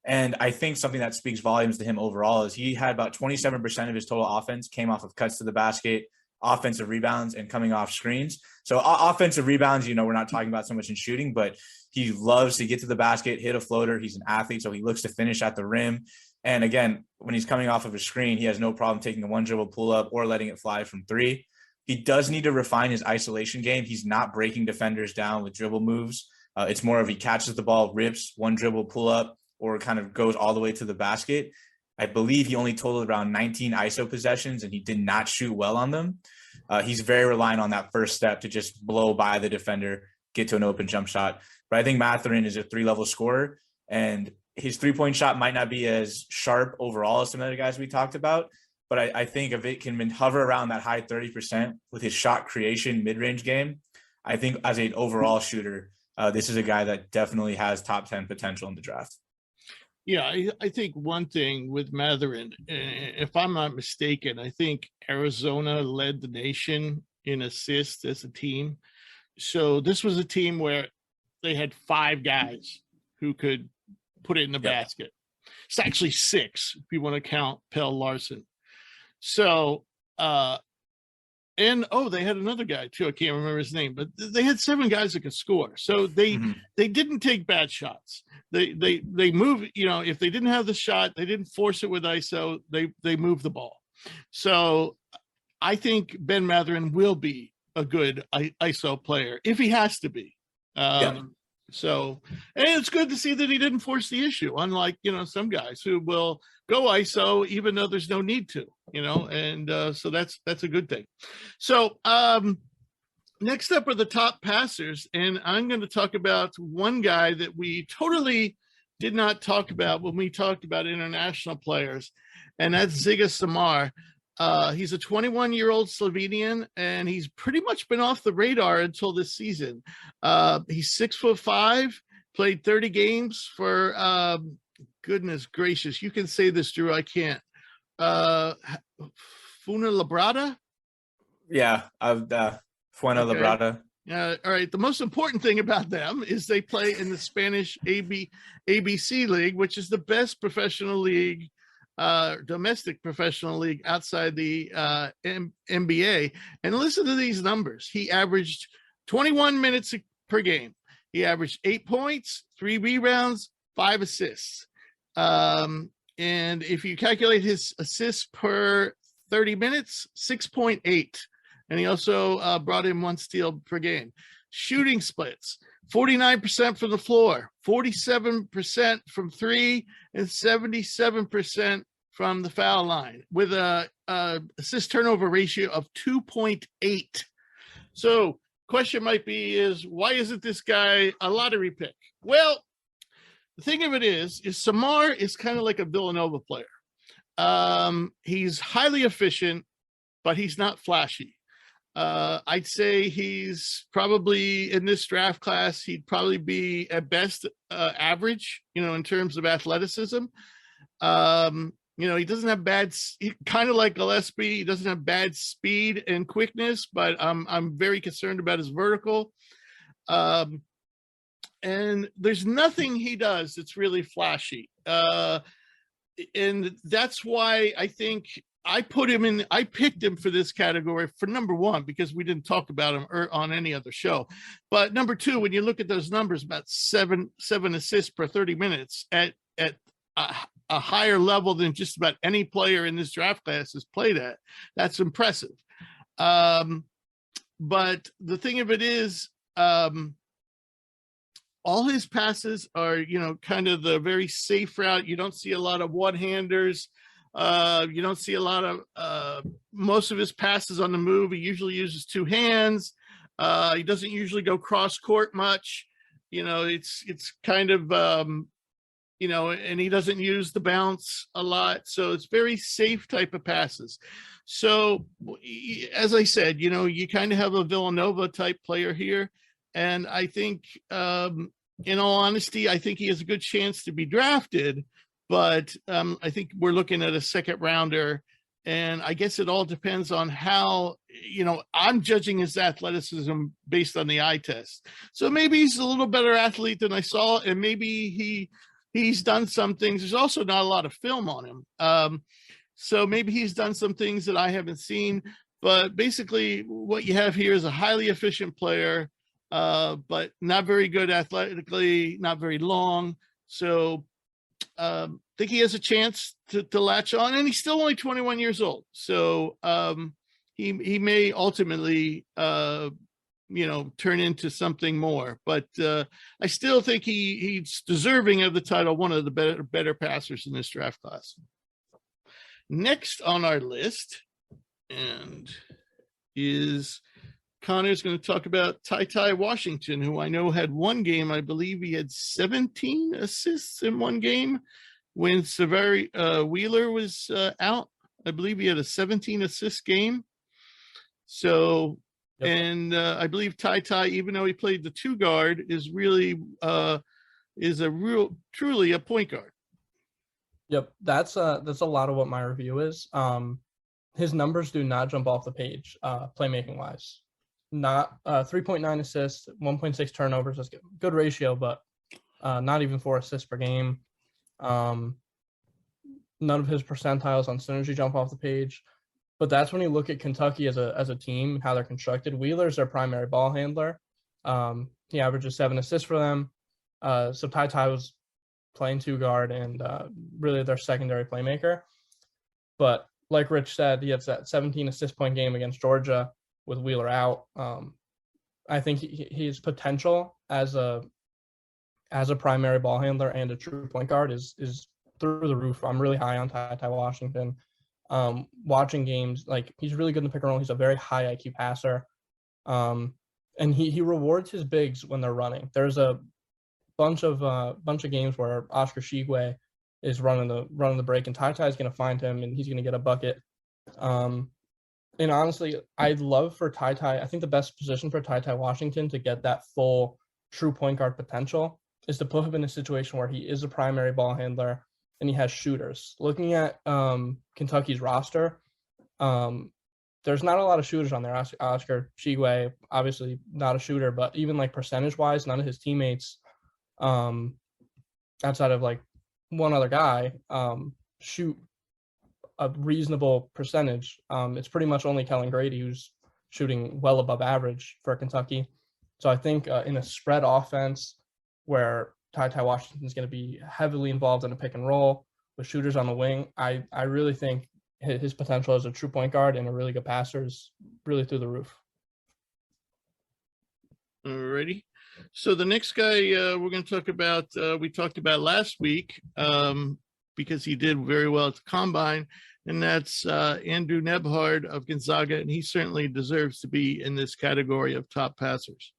And I think something that speaks volumes to him overall is he had about 27% of his total offense came off of cuts to the basket, offensive rebounds, and coming off screens. So offensive rebounds, we're not talking about so much in shooting, but he loves to get to the basket, hit a floater. He's an athlete, so he looks to finish at the rim. And again, when he's coming off of a screen, he has no problem taking a one dribble pull up or letting it fly from three. He does need to refine his isolation game. He's not breaking defenders down with dribble moves. It's more of he catches the ball, rips, one dribble pull up, or kind of goes all the way to the basket. I believe he only totaled around 19 ISO possessions, and he did not shoot well on them. He's very reliant on that first step to just blow by the defender, get to an open jump shot. But I think Matherin is a 3-level scorer, and his three-point shot might not be as sharp overall as some other guys we talked about, but I think if it can hover around that high 30% with his shot creation mid-range game, I think as an overall shooter, this is a guy that definitely has top 10 potential in the draft. Yeah, I think one thing with Matherin, if I'm not mistaken, I think Arizona led the nation in assists as a team. So this was a team where they had 5 guys who could put it in the basket. It's actually 6 if you want to count Pell Larson. So, they had another guy too. I can't remember his name, but they had 7 guys that could score. So they didn't take bad shots. They move, if they didn't have the shot, they didn't force it with ISO, they moved the ball. So I think Ben Matherin will be a good ISO player if he has to be. So, and it's good to see that he didn't force the issue, unlike, some guys who will go ISO even though there's no need to, and so that's a good thing. So next up are the top passers, and I'm going to talk about one guy that we totally did not talk about when we talked about international players, and that's Ziga Samar. He's a 21-year-old Slovenian, and he's pretty much been off the radar until this season. He's 6'5", played 30 games for, goodness gracious, you can say this, Drew, I can't. Fuenlabrada? Yeah, Fuenlabrada. All right. The most important thing about them is they play in the Spanish ABC League, which is the best professional league, domestic professional league outside the NBA. And listen to these numbers. He averaged 21 minutes per game. He averaged 8 points, 3 rebounds, 5 assists. And if you calculate his assists per 30 minutes, 6.8. And he also brought in 1 steal per game. Shooting splits, 49% from the floor, 47% from 3, and 77% from the foul line, with a assist turnover ratio of 2.8. So question might be is, why isn't this guy a lottery pick? Well, the thing of it is Samar is kind of like a Villanova player. He's highly efficient, but he's not flashy. I'd say he's probably in this draft class, he'd probably be at best average, in terms of athleticism. He doesn't have kind of like Gillespie, he doesn't have bad speed and quickness, but I'm very concerned about his vertical. And there's nothing he does that's really flashy. And that's why I think I picked him for this category for number one, because we didn't talk about him on any other show. But number two, when you look at those numbers, about seven assists per 30 minutes at a higher level than just about any player in this draft class has played at, that's impressive. But the thing of it is, all his passes are, kind of the very safe route. You don't see a lot of one-handers. You don't see a lot of most of his passes on the move. He usually uses two hands. He doesn't usually go cross court much. It's kind of, and he doesn't use the bounce a lot. So it's very safe type of passes. So as I said, you kind of have a Villanova type player here. And I think, in all honesty, I think he has a good chance to be drafted, but I think we're looking at a second rounder. And I guess it all depends on how, I'm judging his athleticism based on the eye test. So maybe he's a little better athlete than I saw, and maybe he's done some things. There's also not a lot of film on him. So maybe he's done some things that I haven't seen, but basically what you have here is a highly efficient player, but not very good athletically, not very long. So I think he has a chance to latch on, and he's still only 21 years old. So he may ultimately, turn into something more, but I still think he's deserving of the title, one of the better passers in this draft class. Next on our list is Connor's going to talk about Ty Washington, who I know had one game. I believe he had 17 assists in one game when Severi Wheeler was out. I believe he had a 17 assist game. So, yep. And I believe Ty, even though he played the two guard, is really truly a point guard. Yep, that's a lot of what my review is. His numbers do not jump off the page, playmaking wise. Not 3.9 assists, 1.6 turnovers. That's good ratio, but not even 4 assists per game. None of his percentiles on synergy jump off the page. But that's when you look at Kentucky as a team and how they're constructed. Wheeler's their primary ball handler. He averages 7 assists for them. So Ty was playing two guard and really their secondary playmaker. But like Rich said, he has that 17 assist point game against Georgia with Wheeler out. I think his potential as a primary ball handler and a true point guard is through the roof. I'm really high on Ty Washington. Watching games, like, he's really good in the pick and roll. He's a very high IQ passer. And he rewards his bigs when they're running. There's a bunch of games where Oscar Shigwe is running the break, and Ty is going to find him, and he's going to get a bucket. And honestly, I'd love for Ty. I think the best position for Ty Washington to get that full true point guard potential is to put him in a situation where he is a primary ball handler and he has shooters. Looking at Kentucky's roster, there's not a lot of shooters on there. Oscar Shigwe, obviously not a shooter, but even like percentage-wise, none of his teammates, outside of like one other guy, shoot a reasonable percentage. It's pretty much only Kellen Grady who's shooting well above average for Kentucky. So I think in a spread offense where Ty Washington is going to be heavily involved in a pick and roll with shooters on the wing, I really think his potential as a true point guard and a really good passer is really through the roof. Alrighty. So the next guy we're going to talk about, we talked about last week because he did very well at the Combine, and that's Andrew Nebhard of Gonzaga, and he certainly deserves to be in this category of top passers.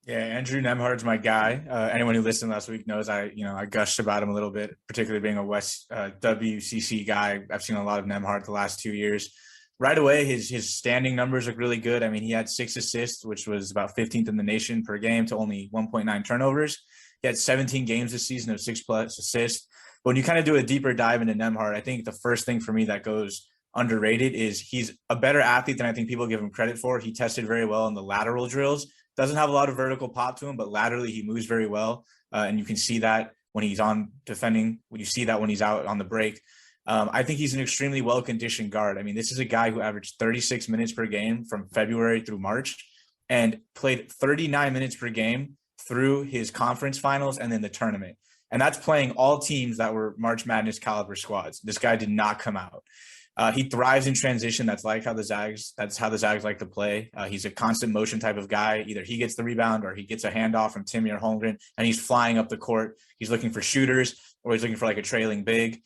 Yeah, Andrew Nemhard's my guy. Anyone who listened last week knows I gushed about him a little bit, particularly being a West WCC guy. I've seen a lot of Nemhard the last 2 years. right away, his standing numbers look really good. I mean, he had 6 assists, which was about 15th in the nation per game to only 1.9 turnovers. He had 17 games this season of 6+ assists. But when you kind of do a deeper dive into Nembhard, I think the first thing for me that goes underrated is he's a better athlete than I think people give him credit for. He tested very well in the lateral drills. Doesn't have a lot of vertical pop to him, but laterally he moves very well. And you can see that when he's on defending, when you see that when he's out on the break. I think he's an extremely well-conditioned guard. I mean, this is a guy who averaged 36 minutes per game from February through March and played 39 minutes per game through his conference finals and then the tournament. And that's playing all teams that were March Madness caliber squads. This guy did not come out. He thrives in transition. That's how the Zags like to play. He's a constant motion type of guy. Either he gets the rebound or he gets a handoff from Timmy or Holmgren, and he's flying up the court. He's looking for shooters, or he's looking for like a trailing big.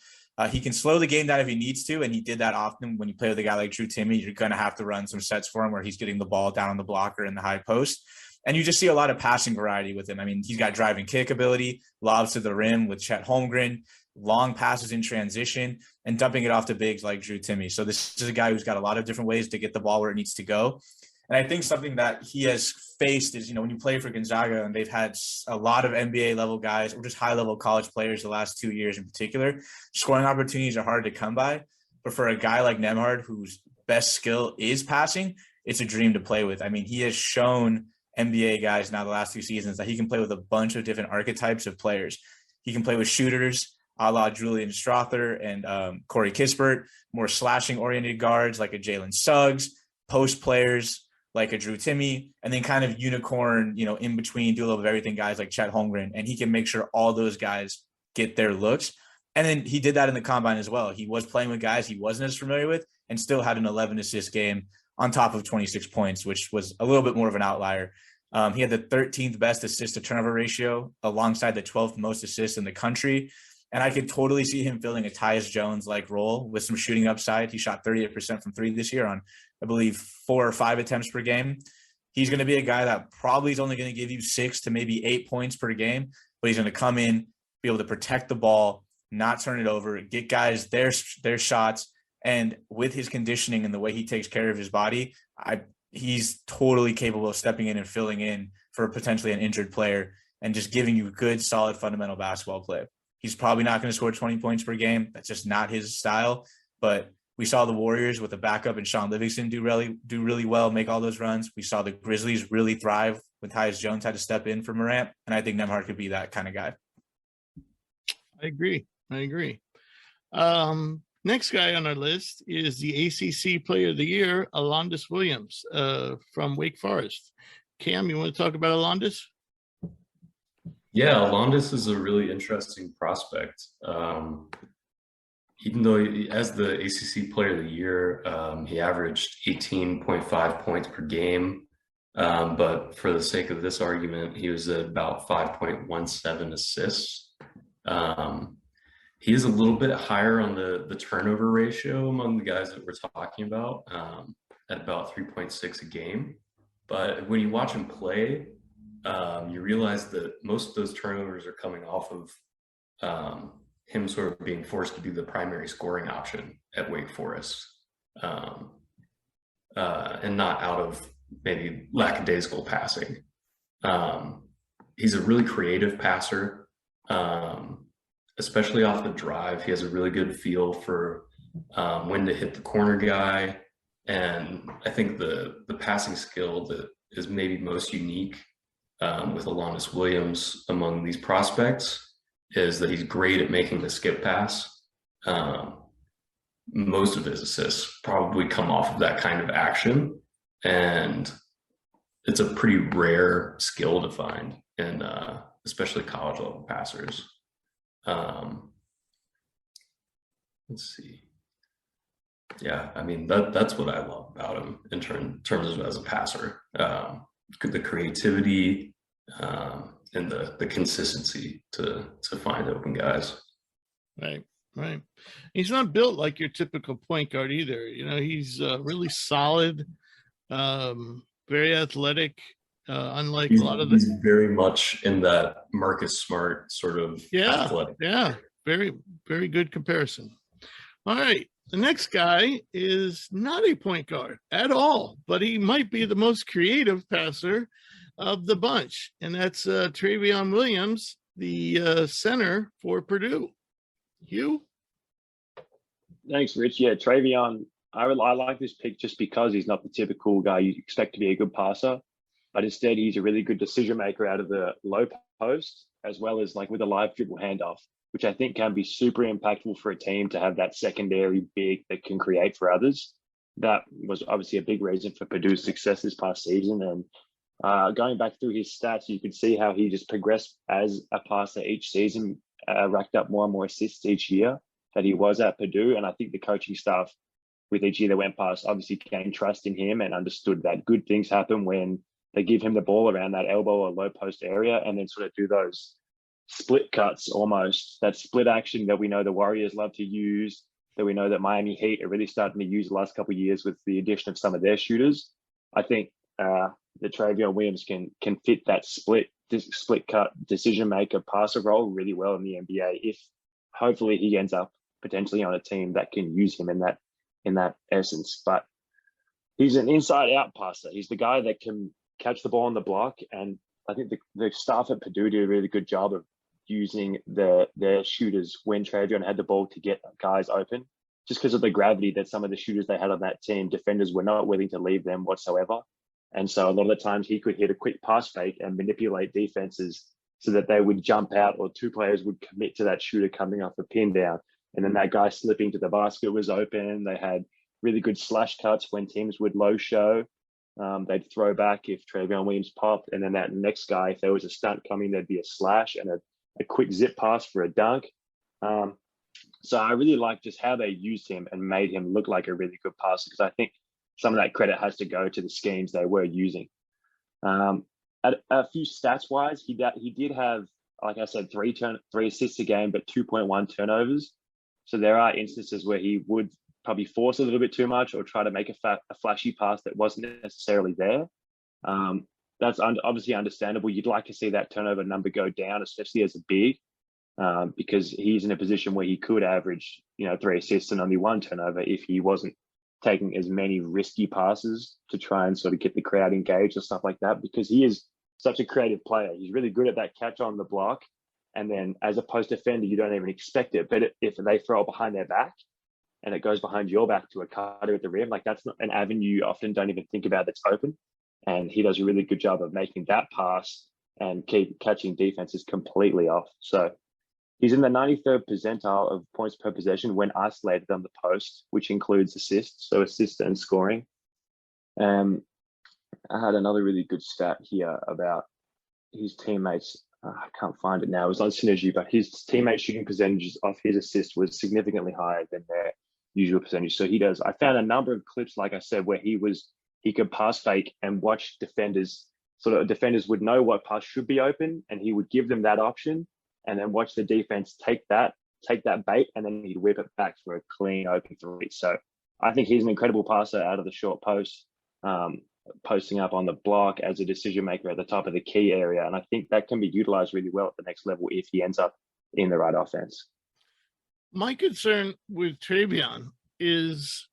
He can slow the game down if he needs to, and he did that often. When you play with a guy like Drew Timme, you're going to have to run some sets for him where he's getting the ball down on the blocker in the high post. And you just see a lot of passing variety with him. I mean, he's got driving kick ability, lobs to the rim with Chet Holmgren, long passes in transition, and dumping it off to bigs like Drew Timme. So this is a guy who's got a lot of different ways to get the ball where it needs to go. And I think something that he has faced is, when you play for Gonzaga and they've had a lot of NBA level guys or just high level college players the last 2 years in particular, scoring opportunities are hard to come by. But for a guy like Nembhard, whose best skill is passing, it's a dream to play with. I mean, he has shown NBA guys now the last 2 seasons that he can play with a bunch of different archetypes of players. He can play with shooters, a la Julian Strother and Corey Kispert, more slashing-oriented guards like a Jalen Suggs, post players like a Drew Timme, and then kind of unicorn, in between, do a little bit of everything guys like Chet Holmgren, and he can make sure all those guys get their looks. And then he did that in the combine as well. He was playing with guys he wasn't as familiar with and still had an 11-assist game on top of 26 points, which was a little bit more of an outlier. He had the 13th best assist-to-turnover ratio alongside the 12th most assists in the country. And I could totally see him filling a Tyus Jones-like role with some shooting upside. He shot 38% from 3 this year on, I believe, 4 or 5 attempts per game. He's going to be a guy that probably is only going to give you 6 to maybe 8 points per game, but he's going to come in, be able to protect the ball, not turn it over, get guys their shots. And with his conditioning and the way he takes care of his body, he's totally capable of stepping in and filling in for potentially an injured player and just giving you good, solid, fundamental basketball play. He's probably not going to score 20 points per game. That's just not his style. But we saw the Warriors with a backup and Sean Livingston do really well, make all those runs. We saw the Grizzlies really thrive when Tyus Jones had to step in for Morant. And I think Nembhard could be that kind of guy. I agree. Next guy on our list is the ACC Player of the Year, Alondes Williams from Wake Forest. Cam, you want to talk about Alondes? Yeah, Alondes is a really interesting prospect. Even though as the ACC Player of the Year, he averaged 18.5 points per game. But for the sake of this argument, he was at about 5.17 assists. He is a little bit higher on the turnover ratio among the guys that we're talking about, at about 3.6 a game. But when you watch him play, you realize that most of those turnovers are coming off of him sort of being forced to be the primary scoring option at Wake Forest, and not out of maybe lackadaisical passing. He's a really creative passer, especially off the drive. He has a really good feel for when to hit the corner guy. And I think the passing skill that is maybe most unique with Alondes Williams among these prospects is that he's great at making the skip pass. Most of his assists probably come off of that kind of action, and it's a pretty rare skill to find in especially college level passers. Let's see. Yeah, I mean, that's what I love about him in terms of as a passer. The creativity and the consistency to find open guys. Right. He's not built like your typical point guard either. He's really solid, very athletic, unlike a lot of he's very much in that Marcus Smart sort of athletic. Yeah, very, very good comparison. All right. The next guy is not a point guard at all, but he might be the most creative passer of the bunch. And that's Travion Williams, the center for Purdue. Hugh? Thanks, Rich. Yeah, Travion, I like this pick just because he's not the typical guy you expect to be a good passer, but instead he's a really good decision maker out of the low post, as well as like with a live dribble handoff, which I think can be super impactful for a team to have that secondary big that can create for others. That was obviously a big reason for Purdue's success this past season. And going back through his stats, you could see how he just progressed as a passer each season, racked up more and more assists each year that he was at Purdue. And I think the coaching staff with each year that went past obviously gained trust in him and understood that good things happen when they give him the ball around that elbow or low post area and then sort of do those split cuts almost, that split action that we know the Warriors love to use, that we know that Miami Heat are really starting to use the last couple of years with the addition of some of their shooters. I think that Travion Williams can fit that split cut decision maker passer role really well in the NBA if hopefully he ends up potentially on a team that can use him in that essence. But he's an inside out passer. He's the guy that can catch the ball on the block, and I think the staff at Purdue did a really good job of using their shooters when Travion had the ball to get guys open. Just because of the gravity that some of the shooters they had on that team, defenders were not willing to leave them whatsoever. And so a lot of the times he could hit a quick pass fake and manipulate defenses so that they would jump out or two players would commit to that shooter coming off a pin down. And then that guy slipping to the basket was open. They had really good slash cuts when teams would low show. They'd throw back if Travion Williams popped. And then that next guy, if there was a stunt coming, there'd be a slash and a quick zip pass for a dunk. So I really like just how they used him and made him look like a really good passer, because I think some of that credit has to go to the schemes they were using. At a few stats wise, he did have, like I said, three assists a game, but 2.1 turnovers. So there are instances where he would probably force a little bit too much or try to make a flashy pass that wasn't necessarily there. That's obviously understandable. You'd like to see that turnover number go down, especially as a big, because he's in a position where he could average, 3 assists and only 1 turnover if he wasn't taking as many risky passes to try and sort of get the crowd engaged or stuff like that, because he is such a creative player. He's really good at that catch on the block. And then as a post defender, you don't even expect it. But if they throw it behind their back and it goes behind your back to a cutter at the rim, like that's not an avenue you often don't even think about that's open. And he does a really good job of making that pass and keep catching defenses completely off. So he's in the 93rd percentile of points per possession when isolated on the post, which includes assists, so assists and scoring. I had another really good stat here about his teammates. I can't find it now. It was on Synergy, but his teammate shooting percentages off his assist was significantly higher than their usual percentage. So I found a number of clips, like I said, where he could pass fake and watch defenders. Defenders would know what pass should be open, and he would give them that option, and then watch the defense take that bait, and then he'd whip it back for a clean open 3. So I think he's an incredible passer out of the short post, posting up on the block as a decision maker at the top of the key area. And I think that can be utilized really well at the next level if he ends up in the right offense. My concern with Travion is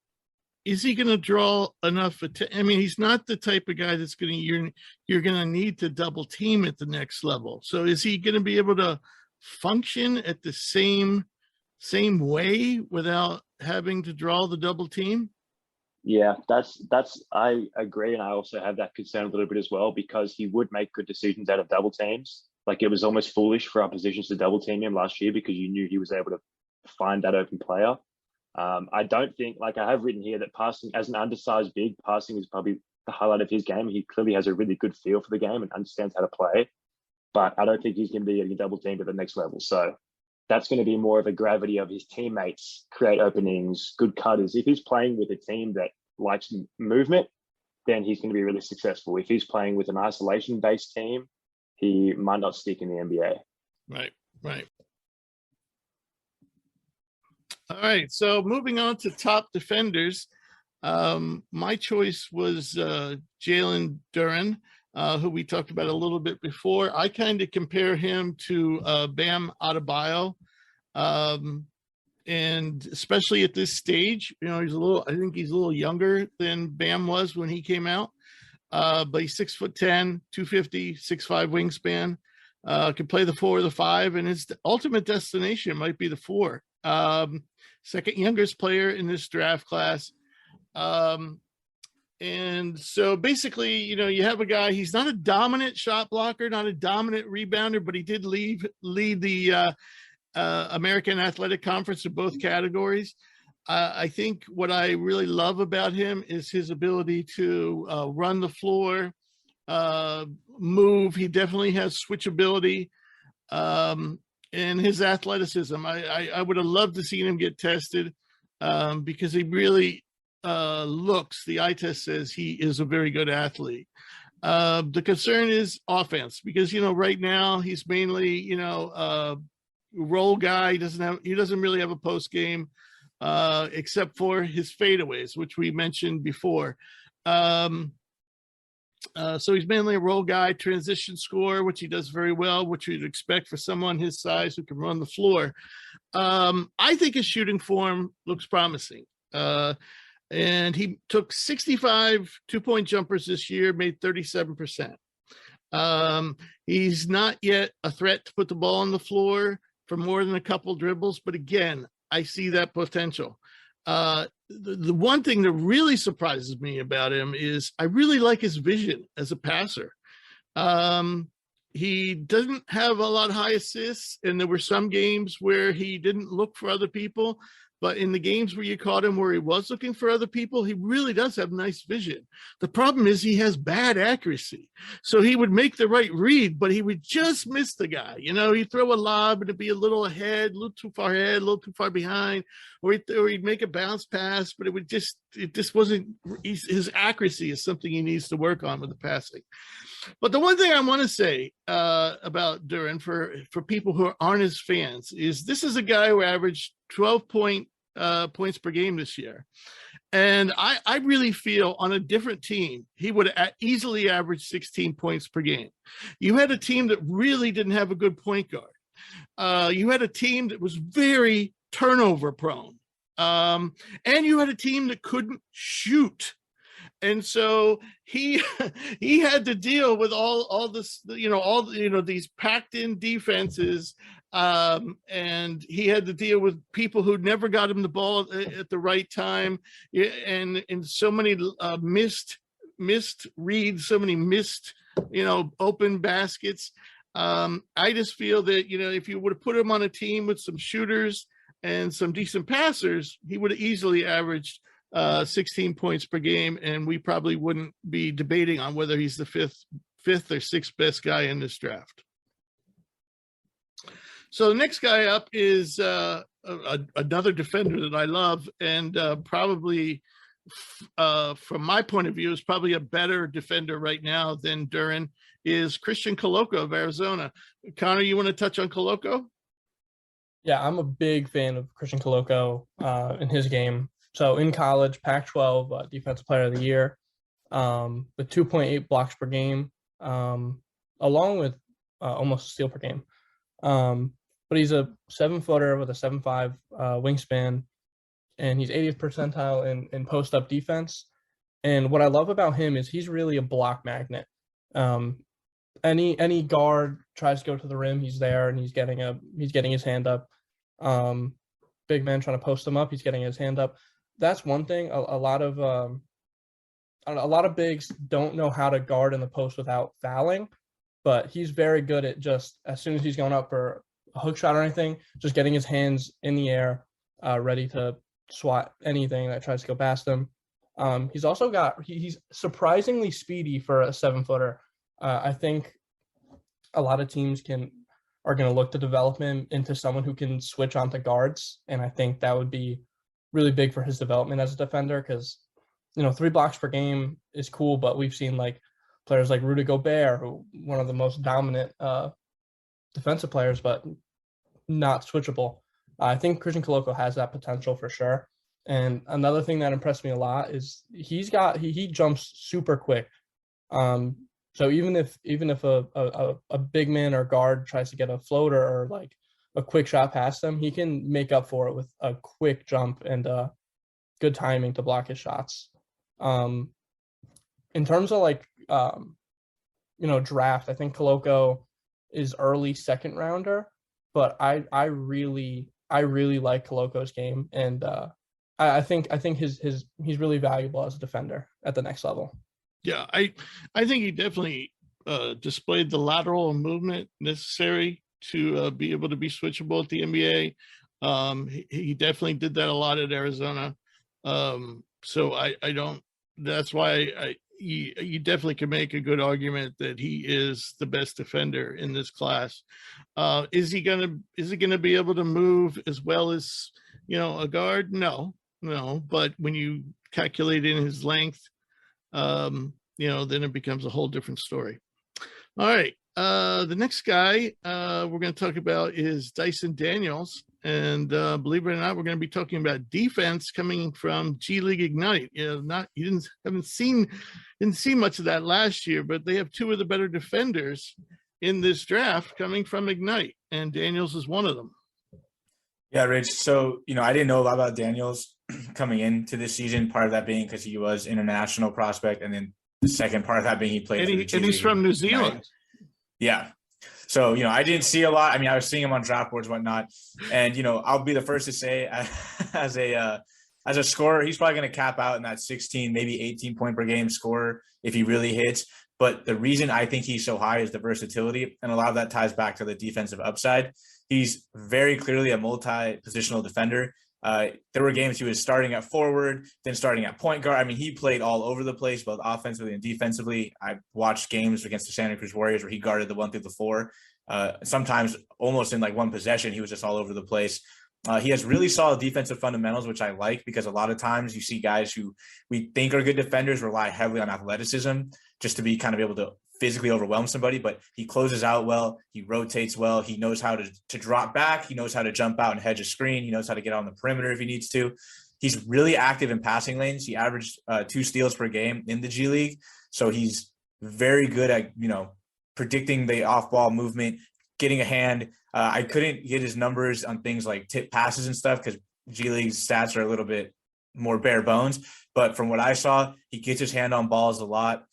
he going to draw enough attention? I mean, he's not the type of guy that's you're going to need to double team at the next level. So is he going to be able to function at the same way without having to draw the double team? Yeah, I agree. And I also have that concern a little bit as well, because he would make good decisions out of double teams. Like it was almost foolish for oppositions to double team him last year because you knew he was able to find that open player. I don't think, like I have written here, that passing as an undersized big, passing is probably the highlight of his game. He clearly has a really good feel for the game and understands how to play, but I don't think he's going to be getting double teamed at the next level. So that's going to be more of a gravity of his teammates create openings, good cutters. If he's playing with a team that likes movement, then he's going to be really successful. If he's playing with an isolation-based team, he might not stick in the NBA. Right. All right, so moving on to top defenders, my choice was Jalen Duren, who we talked about a little bit before. I kind of compare him to Bam Adebayo. and especially at this stage, I think he's a little younger than Bam was when he came out. But he's 6'10", 250, 6'5" wingspan. Can play the 4 or the 5, and his ultimate destination might be the 4. Second youngest player in this draft class. And so basically, you have a guy, he's not a dominant shot blocker, not a dominant rebounder, but he did lead the American Athletic Conference in both categories. I think what I really love about him is his ability to run the floor, move. He definitely has switchability, and his athleticism. I would have loved to see him get tested because he really the eye test says he is a very good athlete. The concern is offense because, right now he's mainly, role guy. He doesn't really have a post game except for his fadeaways, which we mentioned before. So he's mainly a role guy, transition scorer, which he does very well, which you'd expect for someone his size who can run the floor. I think his shooting form looks promising. And he took 65 2-point jumpers this year, made 37%. He's not yet a threat to put the ball on the floor for more than a couple dribbles, but again, I see that potential. The one thing that really surprises me about him is I really like his vision as a passer. He doesn't have a lot of high assists, and there were some games where he didn't look for other people. But in the games where you caught him where he was looking for other people, he really does have nice vision. The problem is he has bad accuracy. So he would make the right read, but he would just miss the guy. He'd throw a lob and it'd be a little ahead, a little too far ahead, a little too far behind, or he'd make a bounce pass, but it just wasn't, his accuracy is something he needs to work on with the passing. But the one thing I want to say about Duren for people who aren't his fans is this is a guy who averaged 12 points per game this year. And I really feel on a different team, he would easily average 16 points per game. You had a team that really didn't have a good point guard. You had a team that was very turnover prone. And you had a team that couldn't shoot. And so he had to deal with all this, these packed in defenses. And he had to deal with people who never got him the ball at the right time. And so many missed reads, so many missed, open baskets. I just feel that, if you would have put him on a team with some shooters and some decent passers, he would have easily averaged 16 points per game, and we probably wouldn't be debating on whether he's the fifth or sixth best guy in this draft. So the next guy up is another defender that I love, and probably from my point of view is probably a better defender right now than Duren, is Christian Coloco of Arizona. Connor, you want to touch on Coloco? Yeah, I'm a big fan of Christian Coloco in his game. So in college, Pac-12 Defensive Player of the Year, with 2.8 blocks per game, along with almost a steal per game. But he's a 7-footer with a 7'5" wingspan, and he's 80th percentile in post-up defense. And what I love about him is he's really a block magnet. Any guard tries to go to the rim, he's there and he's getting his hand up. Big man trying to post him up, he's getting his hand up. That's one thing. A lot of bigs don't know how to guard in the post without fouling, but he's very good at just as soon as he's going up for a hook shot or anything, just getting his hands in the air, ready to swat anything that tries to go past him. He's also he's surprisingly speedy for a 7-footer. I think a lot of teams are going to look to develop him into someone who can switch onto guards, and I think that would be really big for his development as a defender because, 3 blocks per game is cool, but we've seen players like Rudy Gobert, who one of the most dominant defensive players, but not switchable. I think Christian Coloco has that potential for sure. And another thing that impressed me a lot is he jumps super quick. So even if a big man or guard tries to get a floater or a quick shot past him, he can make up for it with a quick jump and good timing to block his shots. In terms of like draft, I think Koloko is early second rounder, but I really like Koloko's game, and I think he's really valuable as a defender at the next level. Yeah, I think he definitely displayed the lateral movement necessary to be able to be switchable at the NBA. He definitely did that a lot at Arizona. So I don't. That's why you definitely can make a good argument that he is the best defender in this class. Is he gonna be able to move as well as a guard? No. But when you calculate in his length, then it becomes a whole different story. All right. The next guy we're going to talk about is Dyson Daniels. And believe it or not, we're going to be talking about defense coming from G League Ignite. Didn't see much of that last year, but they have two of the better defenders in this draft coming from Ignite, and Daniels is one of them. Yeah, Rich. So, I didn't know a lot about Daniels coming into this season. Part of that being because he was international prospect, and then the second part of that being he played. And he's from New Zealand. Yeah. So, I didn't see a lot. I mean, I was seeing him on draft boards, whatnot. And, I'll be the first to say as a scorer, he's probably going to cap out in that 16, maybe 18 point per game scorer if he really hits. But the reason I think he's so high is the versatility. And a lot of that ties back to the defensive upside. He's very clearly a multi-positional defender. There were games he was starting at forward, then starting at point guard. I mean, he played all over the place, both offensively and defensively. I watched games against the Santa Cruz Warriors where he guarded the 1 through the 4. Sometimes almost in like one possession, he was just all over the place. He has really solid defensive fundamentals, which I like because a lot of times you see guys who we think are good defenders rely heavily on athleticism just to be kind of able to physically overwhelm somebody, but he closes out well, he rotates well, he knows how to drop back, he knows how to jump out and hedge a screen, he knows how to get on the perimeter if he needs to. He's really active in passing lanes. He averaged 2 steals per game in the G League, so he's very good at predicting the off-ball movement, getting a hand. I couldn't get his numbers on things like tip passes and stuff because G League's stats are a little bit more bare bones, but from what I saw, he gets his hand on balls a lot.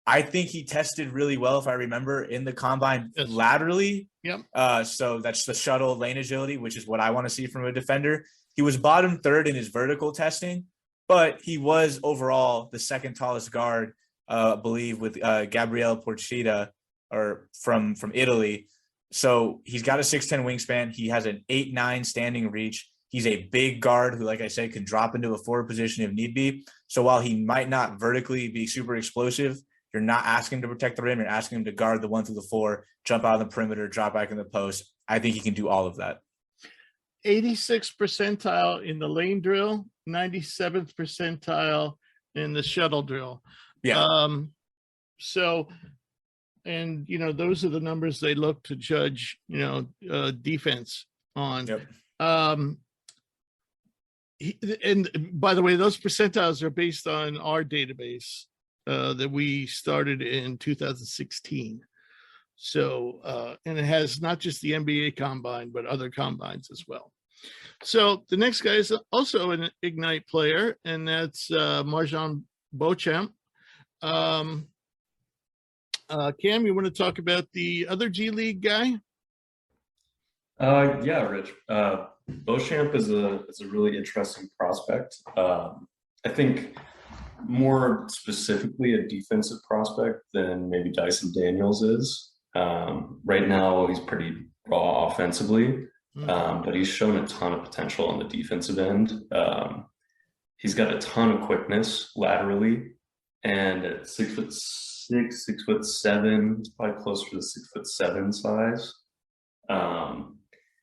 I think he tested really well, if I remember, in the combine laterally. Yep. So that's the shuttle lane agility, which is what I want to see from a defender. He was bottom third in his vertical testing, but he was overall the second tallest guard, I believe, with Gabriele Porchita from Italy. So he's got a 6'10" wingspan. He has an 8'9" standing reach. He's a big guard who, like I said, can drop into a forward position if need be. So while he might not vertically be super explosive, you're not asking him to protect the rim. You're asking him to guard the 1 through the 4, jump out of the perimeter, drop back in the post. I think he can do all of that. 86th percentile in the lane drill, 97th percentile in the shuttle drill. Yeah. And those are the numbers they look to judge, defense on. Yep. And by the way, those percentiles are based on our database that we started in 2016. So, and it has not just the NBA combine, but other combines as well. So the next guy is also an Ignite player, and that's Marjan Beauchamp. Cam, you want to talk about the other G League guy? Yeah, Rich. Beauchamp is a really interesting prospect. I think more specifically a defensive prospect than maybe Dyson Daniels is. Right now, he's pretty raw offensively, but he's shown a ton of potential on the defensive end. He's got a ton of quickness laterally, and at 6'6", 6'7", he's probably closer to the 6'7" size.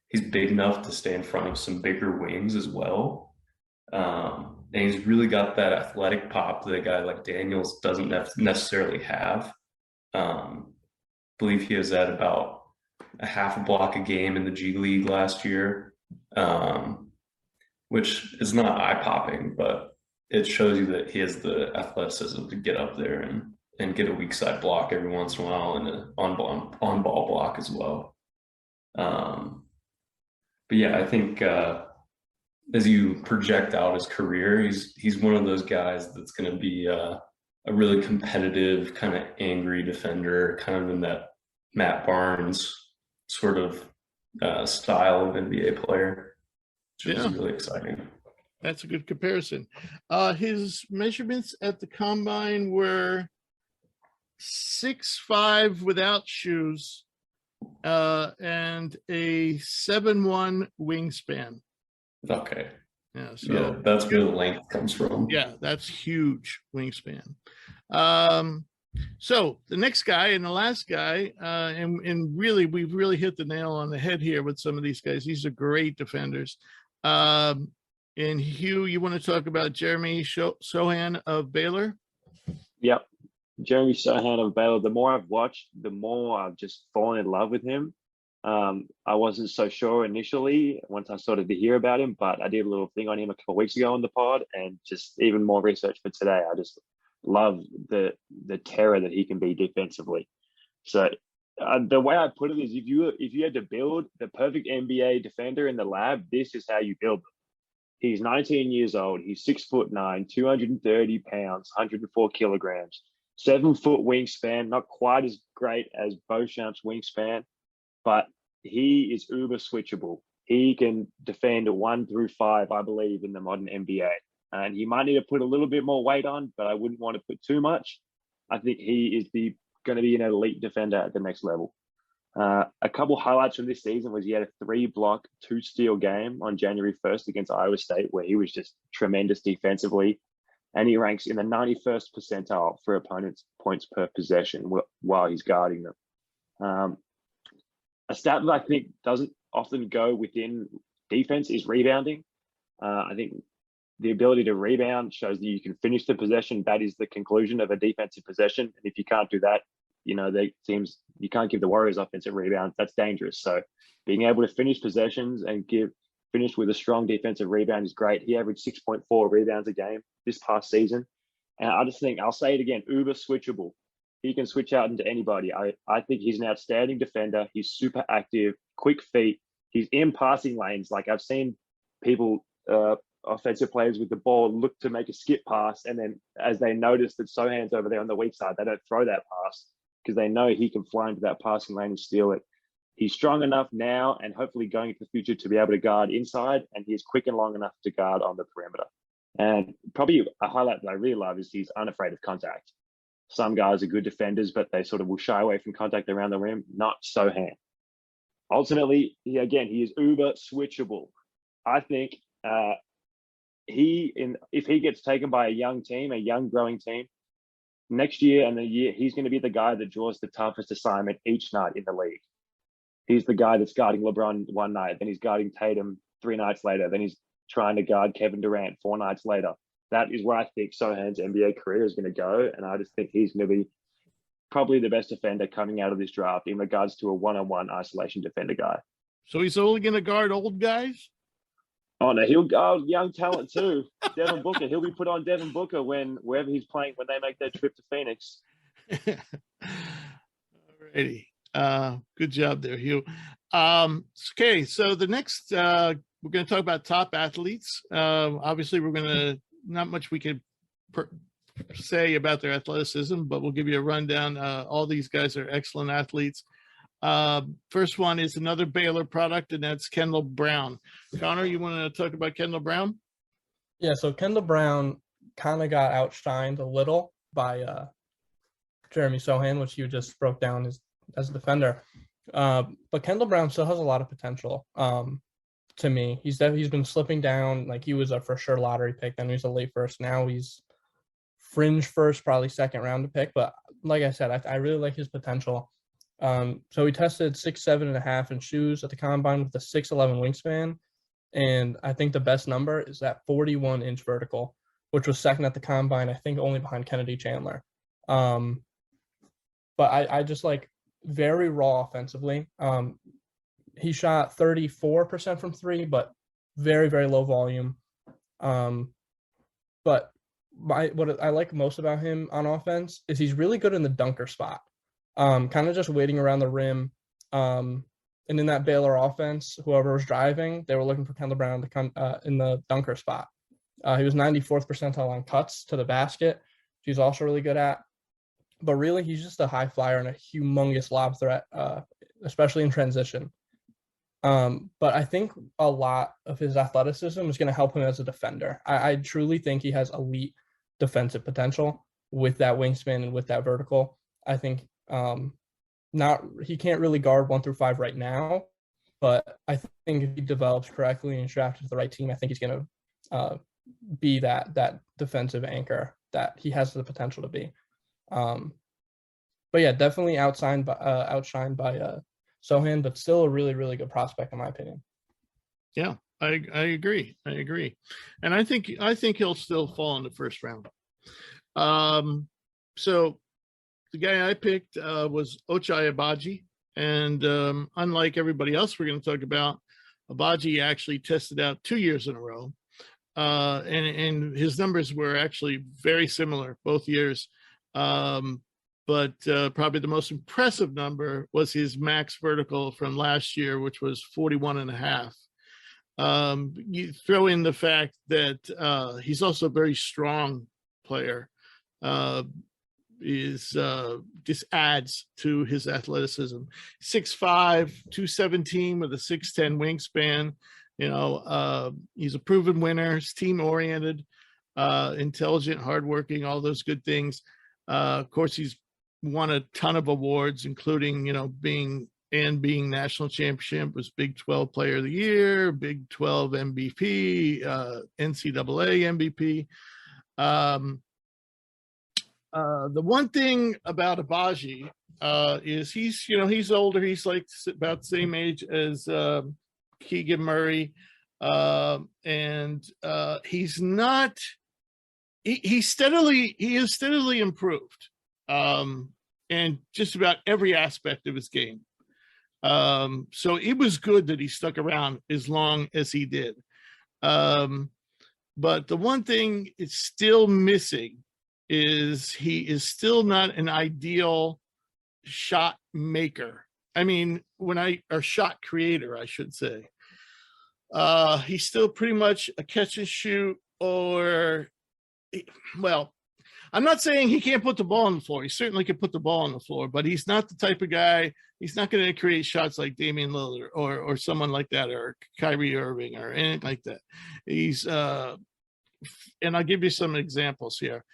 He's big enough to stay in front of some bigger wings as well. And he's really got that athletic pop that a guy like Daniels doesn't necessarily have. Believe he was at about a half a block a game in the G League last year, which is not eye-popping, but it shows you that he has the athleticism to get up there and get a weak side block every once in a while and an on-ball block as well. but yeah, I think as you project out his career, he's one of those guys that's going to be a really competitive, kind of angry defender, kind of in that Matt Barnes sort of style of NBA player, which is really exciting. That's a good comparison. His measurements at the combine were 6'5" without shoes, and a 7'1" wingspan. Okay. Yeah, so yeah, that's where the length comes from. yeah, that's huge wingspan. So the next guy and the last guy, and really, we've really hit the nail on the head here with some of these guys. These are great defenders. And Hugh, you want to talk about Jeremy Sohan of Baylor? Yep. Jeremy Sohan of Baylor. The more I've watched, the more I've just fallen in love with him. I wasn't so sure initially once I started to hear about him, but I did a little thing on him a couple of weeks ago on the pod, and just even more research for today. I just love the terror that he can be defensively. So the way I put it is, if you had to build the perfect NBA defender in the lab, this is how you build them. He's 19 years old. He's 6'9", 230 pounds, 104 kilograms, 7-foot wingspan. Not quite as great as Beauchamp's wingspan, but he is uber switchable. He can defend a 1 through 5, I believe, in the modern NBA. And he might need to put a little bit more weight on, but I wouldn't want to put too much. I think he is going to be an elite defender at the next level. A couple highlights from this season was he had a 3-block, 2-steal game on January 1st against Iowa State, where he was just tremendous defensively. And he ranks in the 91st percentile for opponents' points per possession while he's guarding them. A stat that I think doesn't often go within defense is rebounding. I think the ability to rebound shows that you can finish the possession. That is the conclusion of a defensive possession. And if you can't do that, you can't give the Warriors offensive rebounds. That's dangerous. So being able to finish possessions and finish with a strong defensive rebound is great. He averaged 6.4 rebounds a game this past season. And I just think, I'll say it again, uber switchable. He can switch out into anybody. I think he's an outstanding defender. He's super active, quick feet. He's in passing lanes. Like, I've seen people, offensive players with the ball, look to make a skip pass, and then as they notice that Sohan's over there on the weak side, they don't throw that pass because they know he can fly into that passing lane and steal it. He's strong enough now and hopefully going into the future to be able to guard inside, and he's quick and long enough to guard on the perimeter. And probably a highlight that I really love is he's unafraid of contact. Some guys are good defenders, but they sort of will shy away from contact around the rim. Not Sohan. Ultimately, he is uber switchable. I think if he gets taken by a young team, a young growing team, next year and the year, he's going to be the guy that draws the toughest assignment each night in the league. He's the guy that's guarding LeBron one night, then he's guarding Tatum 3 nights later, then he's trying to guard Kevin Durant 4 nights later. That is where I think Sohan's NBA career is going to go, and I just think he's going to be probably the best defender coming out of this draft in regards to a one-on-one isolation defender guy. So he's only going to guard old guys? Oh, no, he'll guard young talent too. Devin Booker, he'll be put on Devin Booker wherever he's playing when they make their trip to Phoenix. Alrighty. Good job there, Hugh. Okay, so the next, we're going to talk about top athletes. Obviously, not much we could say about their athleticism, but we'll give you a rundown. All these guys are excellent athletes. First one is another Baylor product, and that's Kendall Brown. Connor, you want to talk about Kendall Brown? Yeah, so Kendall Brown kind of got outshined a little by Jeremy Sohan, which you just broke down as a defender. But Kendall Brown still has a lot of potential. To me, he's been slipping down. Like, he was a for sure lottery pick, then he was a late first. Now he's fringe first, probably second round to pick. But like I said, I really like his potential. So he tested 6'7.5" in shoes at the combine with a 6'11" wingspan, and I think the best number is that 41-inch vertical, which was second at the combine, I think only behind Kennedy Chandler. But I just like very raw offensively. He shot 34% from 3, but very, very low volume. But what I like most about him on offense is he's really good in the dunker spot. Kind of just waiting around the rim, And in that Baylor offense, whoever was driving, they were looking for Kendall Brown to come in the dunker spot. He was 94th percentile on cuts to the basket. He's also really good at. But really, he's just a high flyer and a humongous lob threat, especially in transition. But I think a lot of his athleticism is going to help him as a defender. I truly think he has elite defensive potential with that wingspan and with that vertical. I think he can't really guard 1 through 5 right now, but I think if he develops correctly and drafted to the right team, I think he's going to be that defensive anchor that he has the potential to be. But yeah, definitely outshined by Sohan, but still a really, really good prospect in my opinion. Yeah, I agree. And I think he'll still fall in the first round. So the guy I picked was Ochai Agbaji. And unlike everybody else we're going to talk about, Agbaji actually tested out 2 years in a row. And his numbers were actually very similar both years. But probably the most impressive number was his max vertical from last year, which was 41.5. You throw in the fact that he's also a very strong player. This adds to his athleticism. 6'5", 217 with a 6'10" wingspan. He's a proven winner. He's team-oriented, intelligent, hardworking, all those good things. Of course, he's won a ton of awards, including, being national championship, was Big 12 Player of the Year, Big 12 MVP, NCAA MVP. The one thing about Agbaji is he's older. He's like about the same age as Keegan Murray, and he's not. He is steadily improved, and just about every aspect of his game. So it was good that he stuck around as long as he did. But the one thing it's still missing is he is still not an ideal shot maker. I mean, or shot creator, I should say. He's still pretty much a catch and shoot, or, well, I'm not saying he can't put the ball on the floor. He certainly can put the ball on the floor, but he's not the type of guy. He's not going to create shots like Damian Lillard or someone like that, or Kyrie Irving or anything like that. He's, and I'll give you some examples here.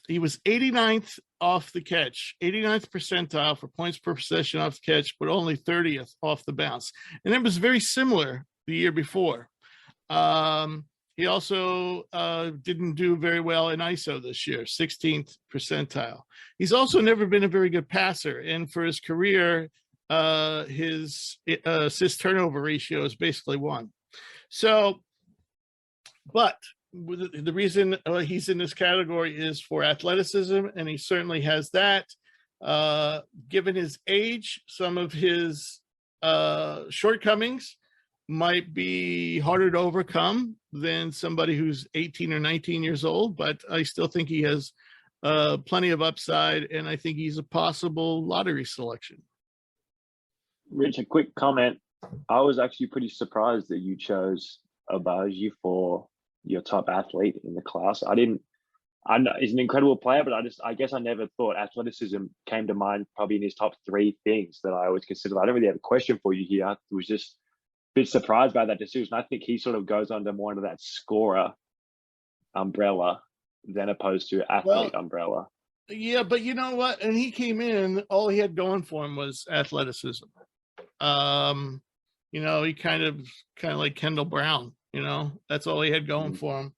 He was 89th off the catch, 89th percentile for points per possession off the catch, but only 30th off the bounce. And it was very similar the year before. He also didn't do very well in ISO this year, 16th percentile. He's also never been a very good passer. And for his career, his assist turnover ratio is basically 1. So, but the reason he's in this category is for athleticism, and he certainly has that. Given his age, some of his shortcomings might be harder to overcome than somebody who's 18 or 19 years old, but I still think he has plenty of upside, and I think he's a possible lottery selection. Rich, a quick comment. I was actually pretty surprised that you chose Agbaji for your top athlete in the class. I know he's an incredible player, but I guess I never thought athleticism came to mind probably in his top 3 things that I always consider. I don't really have a question for you here. I was just a bit surprised by that decision. I think he sort of goes under more of that scorer umbrella than opposed to athlete umbrella. Yeah, but you know what? And he came in, all he had going for him was athleticism. He kind of like Kendall Brown. That's all he had going for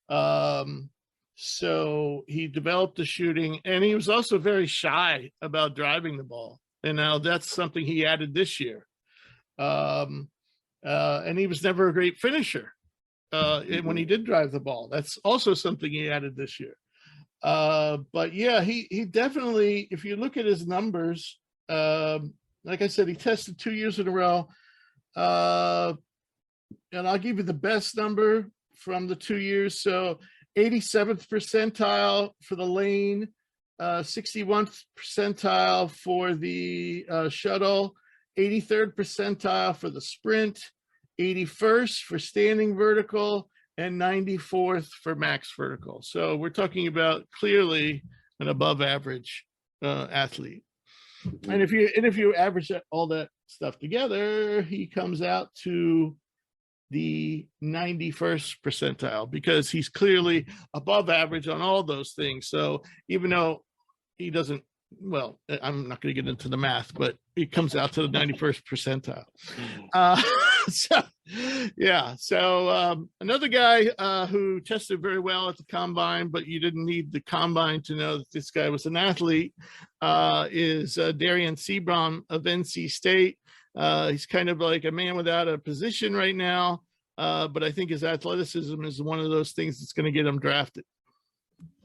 him. So he developed the shooting, and he was also very shy about driving the ball. And now that's something he added this year. And he was never a great finisher when he did drive the ball. That's also something he added this year. But yeah, he definitely, if you look at his numbers, like I said, he tested 2 years in a row. And I'll give you the best number from the 2 years. So 87th percentile for the lane, 61st percentile for the shuttle, 83rd percentile for the sprint, 81st for standing vertical, and 94th for max vertical. So we're talking about clearly an above average athlete. And if you average all that stuff together, he comes out to the 91st percentile, because he's clearly above average on all those things. So even though he doesn't, well, I'm not going to get into the math, but it comes out to the 91st percentile. So another guy who tested very well at the combine, but you didn't need the combine to know that this guy was an athlete, is Darian Sebron of NC State. He's kind of like a man without a position right now, but I think his athleticism is one of those things that's going to get him drafted.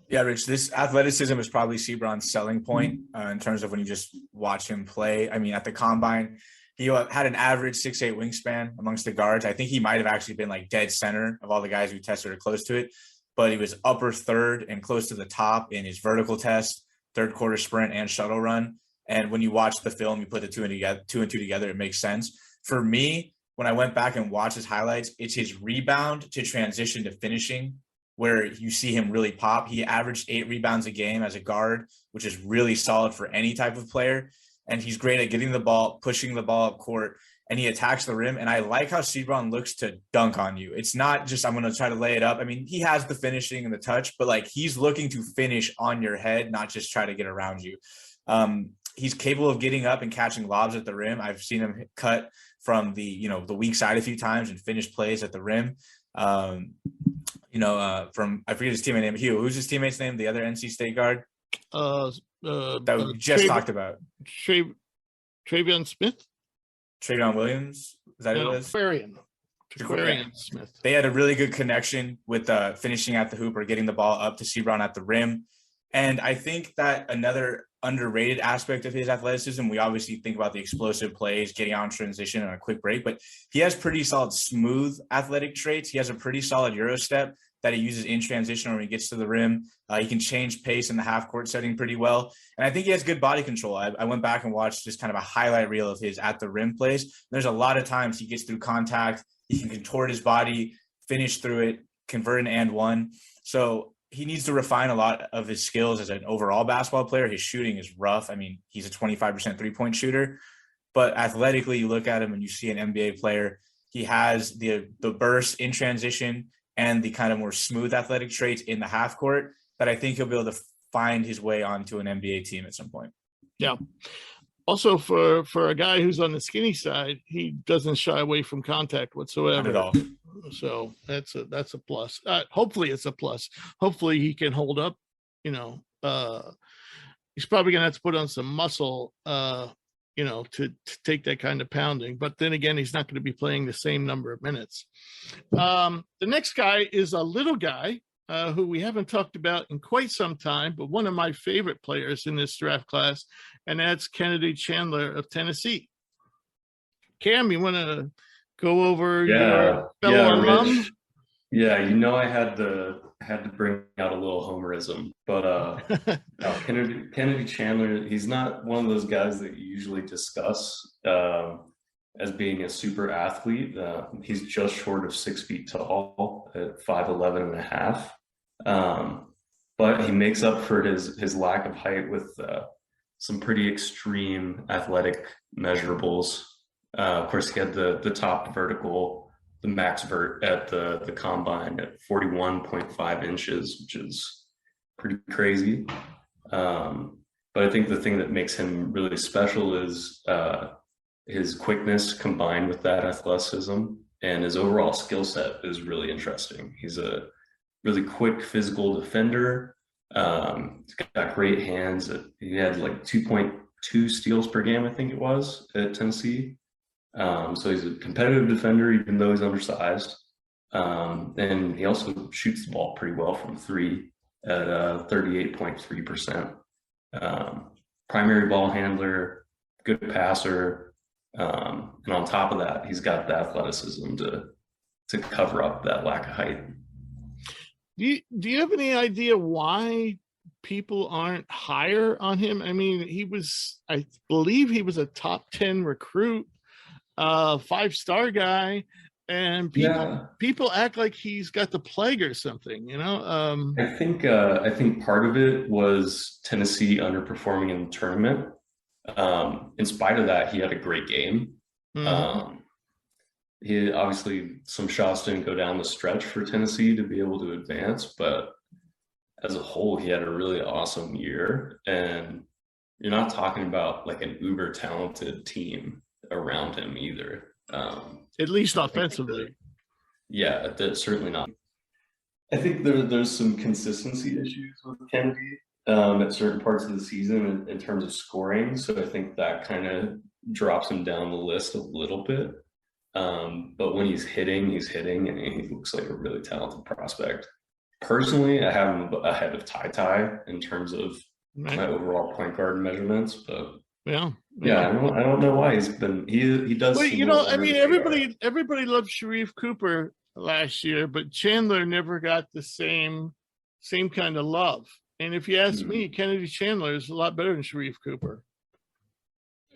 Yeah, Rich, this athleticism is probably Sebron's selling point in terms of when you just watch him play. I mean, at the combine, he had an average 6'8" wingspan amongst the guards. I think he might have actually been like dead center of all the guys who tested or close to it, but he was upper third and close to the top in his vertical test, third quarter sprint, and shuttle run. And when you watch the film, you put the two and two together, it makes sense. For me, when I went back and watched his highlights, it's his rebound to transition to finishing where you see him really pop. He averaged 8 rebounds a game as a guard, which is really solid for any type of player. And he's great at getting the ball, pushing the ball up court, and he attacks the rim. And I like how Sebron looks to dunk on you. It's not just, I'm going to try to lay it up. I mean, he has the finishing and the touch, but like he's looking to finish on your head, not just try to get around you. He's capable of getting up and catching lobs at the rim. I've seen him cut from the weak side a few times and finish plays at the rim. From, I forget his teammate name. Hugh, who's his teammate's name? The other NC State guard that we just talked about. Travion Smith? Travion Williams? Is that who it was? Traquarian Smith. They had a really good connection with finishing at the hoop or getting the ball up to Sebron at the rim. And I think that another underrated aspect of his athleticism, we obviously think about the explosive plays, getting out in transition and a quick break, but he has pretty solid smooth athletic traits. He has a pretty solid Euro step that he uses in transition when he gets to the rim. He can change pace in the half court setting pretty well. And I think he has good body control. I went back and watched just kind of a highlight reel of his at the rim plays. There's a lot of times he gets through contact. He can contort his body, finish through it, convert an and one. So he needs to refine a lot of his skills as an overall basketball player. His shooting is rough. I mean, he's a 25% three-point shooter, but athletically, you look at him and you see an NBA player. He has the burst in transition and the kind of more smooth athletic traits in the half court that I think he'll be able to find his way onto an NBA team at some point. Yeah. Also, for a guy who's on the skinny side, he doesn't shy away from contact whatsoever. Not at all. So that's a plus. Hopefully it's a plus. Hopefully he can hold up. He's probably gonna have to put on some muscle, to take that kind of pounding. But then again, he's not going to be playing the same number of minutes. The next guy is a little guy who we haven't talked about in quite some time, but one of my favorite players in this draft class, and that's Kennedy Chandler of Tennessee. Cam, you want to go over your fellow alum? Rich. Yeah, I had to bring out a little homerism, but Kennedy Chandler, he's not one of those guys that you usually discuss as being a super athlete. He's just short of 6 feet tall at 5'11" and a half. But he makes up for his lack of height with some pretty extreme athletic measurables. Of course, he had the top vertical, the max vert at the combine at 41.5 inches, which is pretty crazy. But I think the thing that makes him really special is his quickness combined with that athleticism, and his overall skill set is really interesting. He's a really quick physical defender. He's got great hands. He had like 2.2 steals per game, I think it was, at Tennessee. So he's a competitive defender, even though he's undersized. And he also shoots the ball pretty well from 3 at 38.3%. Primary ball handler, good passer. And on top of that, he's got the athleticism to cover up that lack of height. Do you have any idea why people aren't higher on him. I mean, I believe he was a top 10 recruit, 5-star guy, and people act like he's got the plague or something, you know? I think part of it was Tennessee underperforming in the tournament. In spite of that, he had a great game. He obviously, some shots didn't go down the stretch for Tennessee to be able to advance, but as a whole, he had a really awesome year. And you're not talking about like an uber talented team around him either. At least offensively. That's certainly not. I think there's some consistency issues with Kennedy at certain parts of the season in terms of scoring. So I think that kind of drops him down the list a little bit. But when he's hitting, and he looks like a really talented prospect. Personally, I have him ahead of Ty in terms of my overall point guard measurements, but I don't know why he does. Well, you know, I mean, everybody loved Sharif Cooper last year, but Chandler never got the same kind of love. And if you ask me, Kennedy Chandler is a lot better than Sharif Cooper.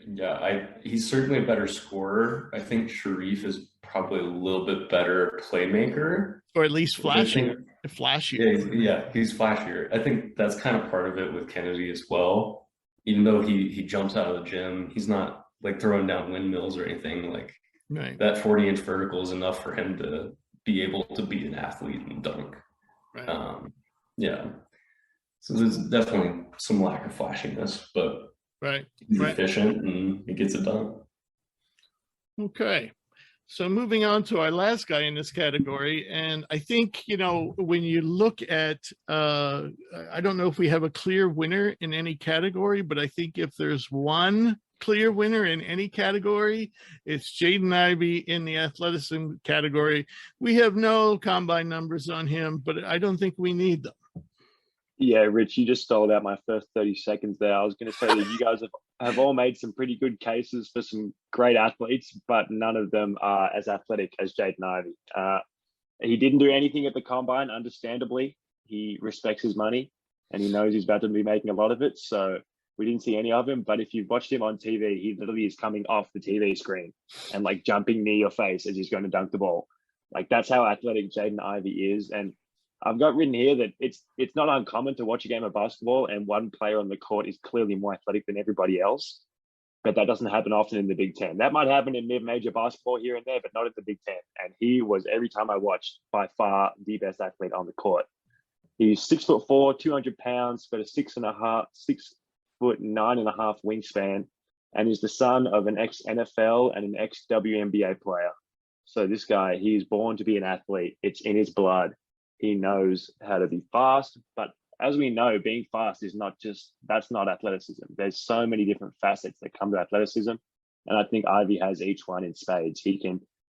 Yeah, he's certainly a better scorer. I think Sharif is probably a little bit better playmaker, or at least flashier. Yeah, he's flashier. I think that's kind of part of it with Kennedy as well. Even though he jumps out of the gym, he's not like throwing down windmills or anything. Like that 40-inch vertical is enough for him to be able to be an athlete and dunk. So there's definitely some lack of flashiness, but he's efficient and he gets it done. Okay. So moving on to our last guy in this category. And I think, you know, when you look at, I don't know if we have a clear winner in any category, but I think if there's one clear winner in any category, it's Jaden Ivey in the athleticism category. We have no combine numbers on him, but I don't think we need them. Yeah, Rich, you just stole out my first 30 seconds there. I was going to say that you guys have all made some pretty good cases for some great athletes, but none of them are as athletic as Jaden Ivey. He didn't do anything at the combine, understandably. He respects his money and he knows he's about to be making a lot of it. So we didn't see any of him. But if you've watched him on TV, he literally is coming off the TV screen and like jumping near your face as he's going to dunk the ball. Like that's how athletic Jaden Ivey is. And I've got written here that it's not uncommon to watch a game of basketball and one player on the court is clearly more athletic than everybody else, but that doesn't happen often in the Big Ten. That might happen in mid-major basketball here and there, but not in the Big Ten. And he was, every time I watched, by far the best athlete on the court. He's 6'4", 200 pounds, but a 6'9.5" wingspan, and he's the son of an ex-NFL and an ex-WNBA player. So this guy, he's born to be an athlete. It's in his blood. He knows how to be fast, but as we know, being fast is that's not athleticism. There's so many different facets that come to athleticism. And I think Ivey has each one in spades. He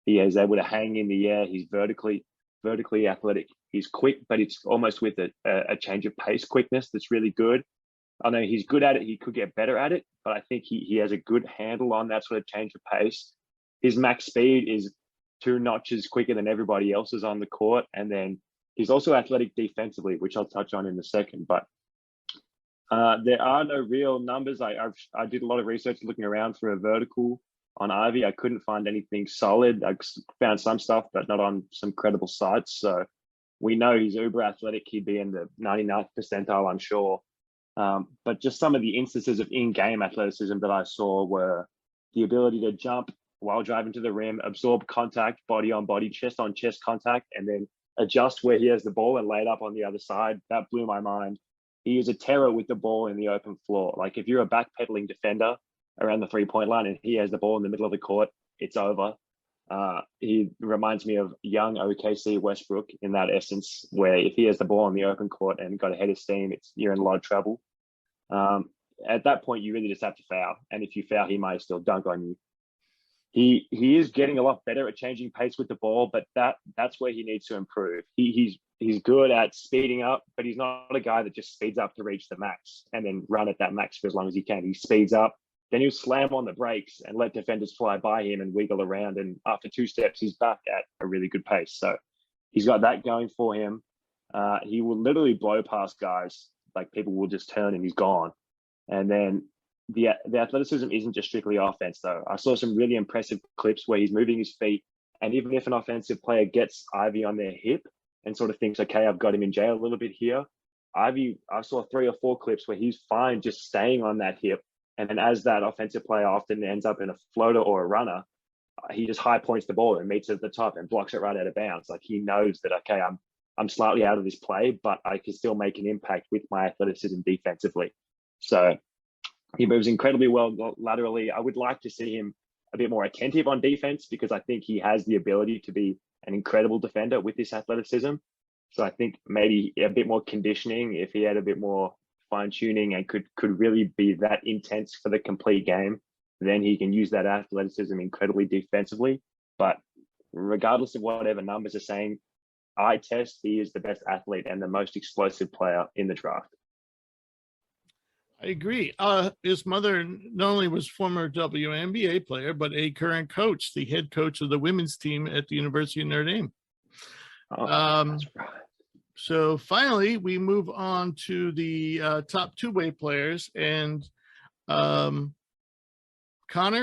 is able to hang in the air. He's vertically athletic. He's quick, but it's almost with a change of pace quickness that's really good. I know he's good at it. He could get better at it, but I think he has a good handle on that sort of change of pace. His max speed is 2 notches quicker than everybody else's on the court. And then he's also athletic defensively, which I'll touch on in a second. But there are no real numbers. I did a lot of research looking around for a vertical on Ivey. I couldn't find anything solid. I found some stuff, but not on some credible sites. So we know he's uber athletic. He'd be in the 99th percentile, I'm sure. But just some of the instances of in-game athleticism that I saw were the ability to jump while driving to the rim, absorb contact, body on body, chest on chest contact, and then adjust where he has the ball and lay it up on the other side. That blew my mind. He is a terror with the ball in the open floor. Like if you're a backpedaling defender around the 3-point line and he has the ball in the middle of the court, it's over. He reminds me of young OKC Westbrook in that essence, where if he has the ball in the open court and got a head of steam, you're in a lot of trouble. At that point, you really just have to foul. And if you foul, he might still dunk on you. He is getting a lot better at changing pace with the ball, but that's where he needs to improve. He's good at speeding up, but he's not a guy that just speeds up to reach the max and then run at that max for as long as he can. He speeds up, then he'll slam on the brakes and let defenders fly by him and wiggle around. And after 2 steps, he's back at a really good pace. So he's got that going for him. He will literally blow past guys like people will just turn and he's gone. And then the athleticism isn't just strictly offense though. I saw some really impressive clips where he's moving his feet, and even if an offensive player gets Ivy on their hip and sort of thinks, okay, I've got him in jail a little bit here, Ivy, I saw 3 or 4 clips where he's fine just staying on that hip. And then as that offensive player often ends up in a floater or a runner, he just high points the ball and meets at the top and blocks it right out of bounds. Like he knows that, okay, I'm slightly out of this play, but I can still make an impact with my athleticism defensively. So he moves incredibly well laterally. I would like to see him a bit more attentive on defense, because I think he has the ability to be an incredible defender with this athleticism. So I think maybe a bit more conditioning, if he had a bit more fine tuning and could really be that intense for the complete game, then he can use that athleticism incredibly defensively. But regardless of whatever numbers are saying, eye test, he is the best athlete and the most explosive player in the draft. I agree. His mother not only was former WNBA player, but a current coach, the head coach of the women's team at the University of Notre Dame. That's right. So finally, we move on to the top two-way players. And Connor,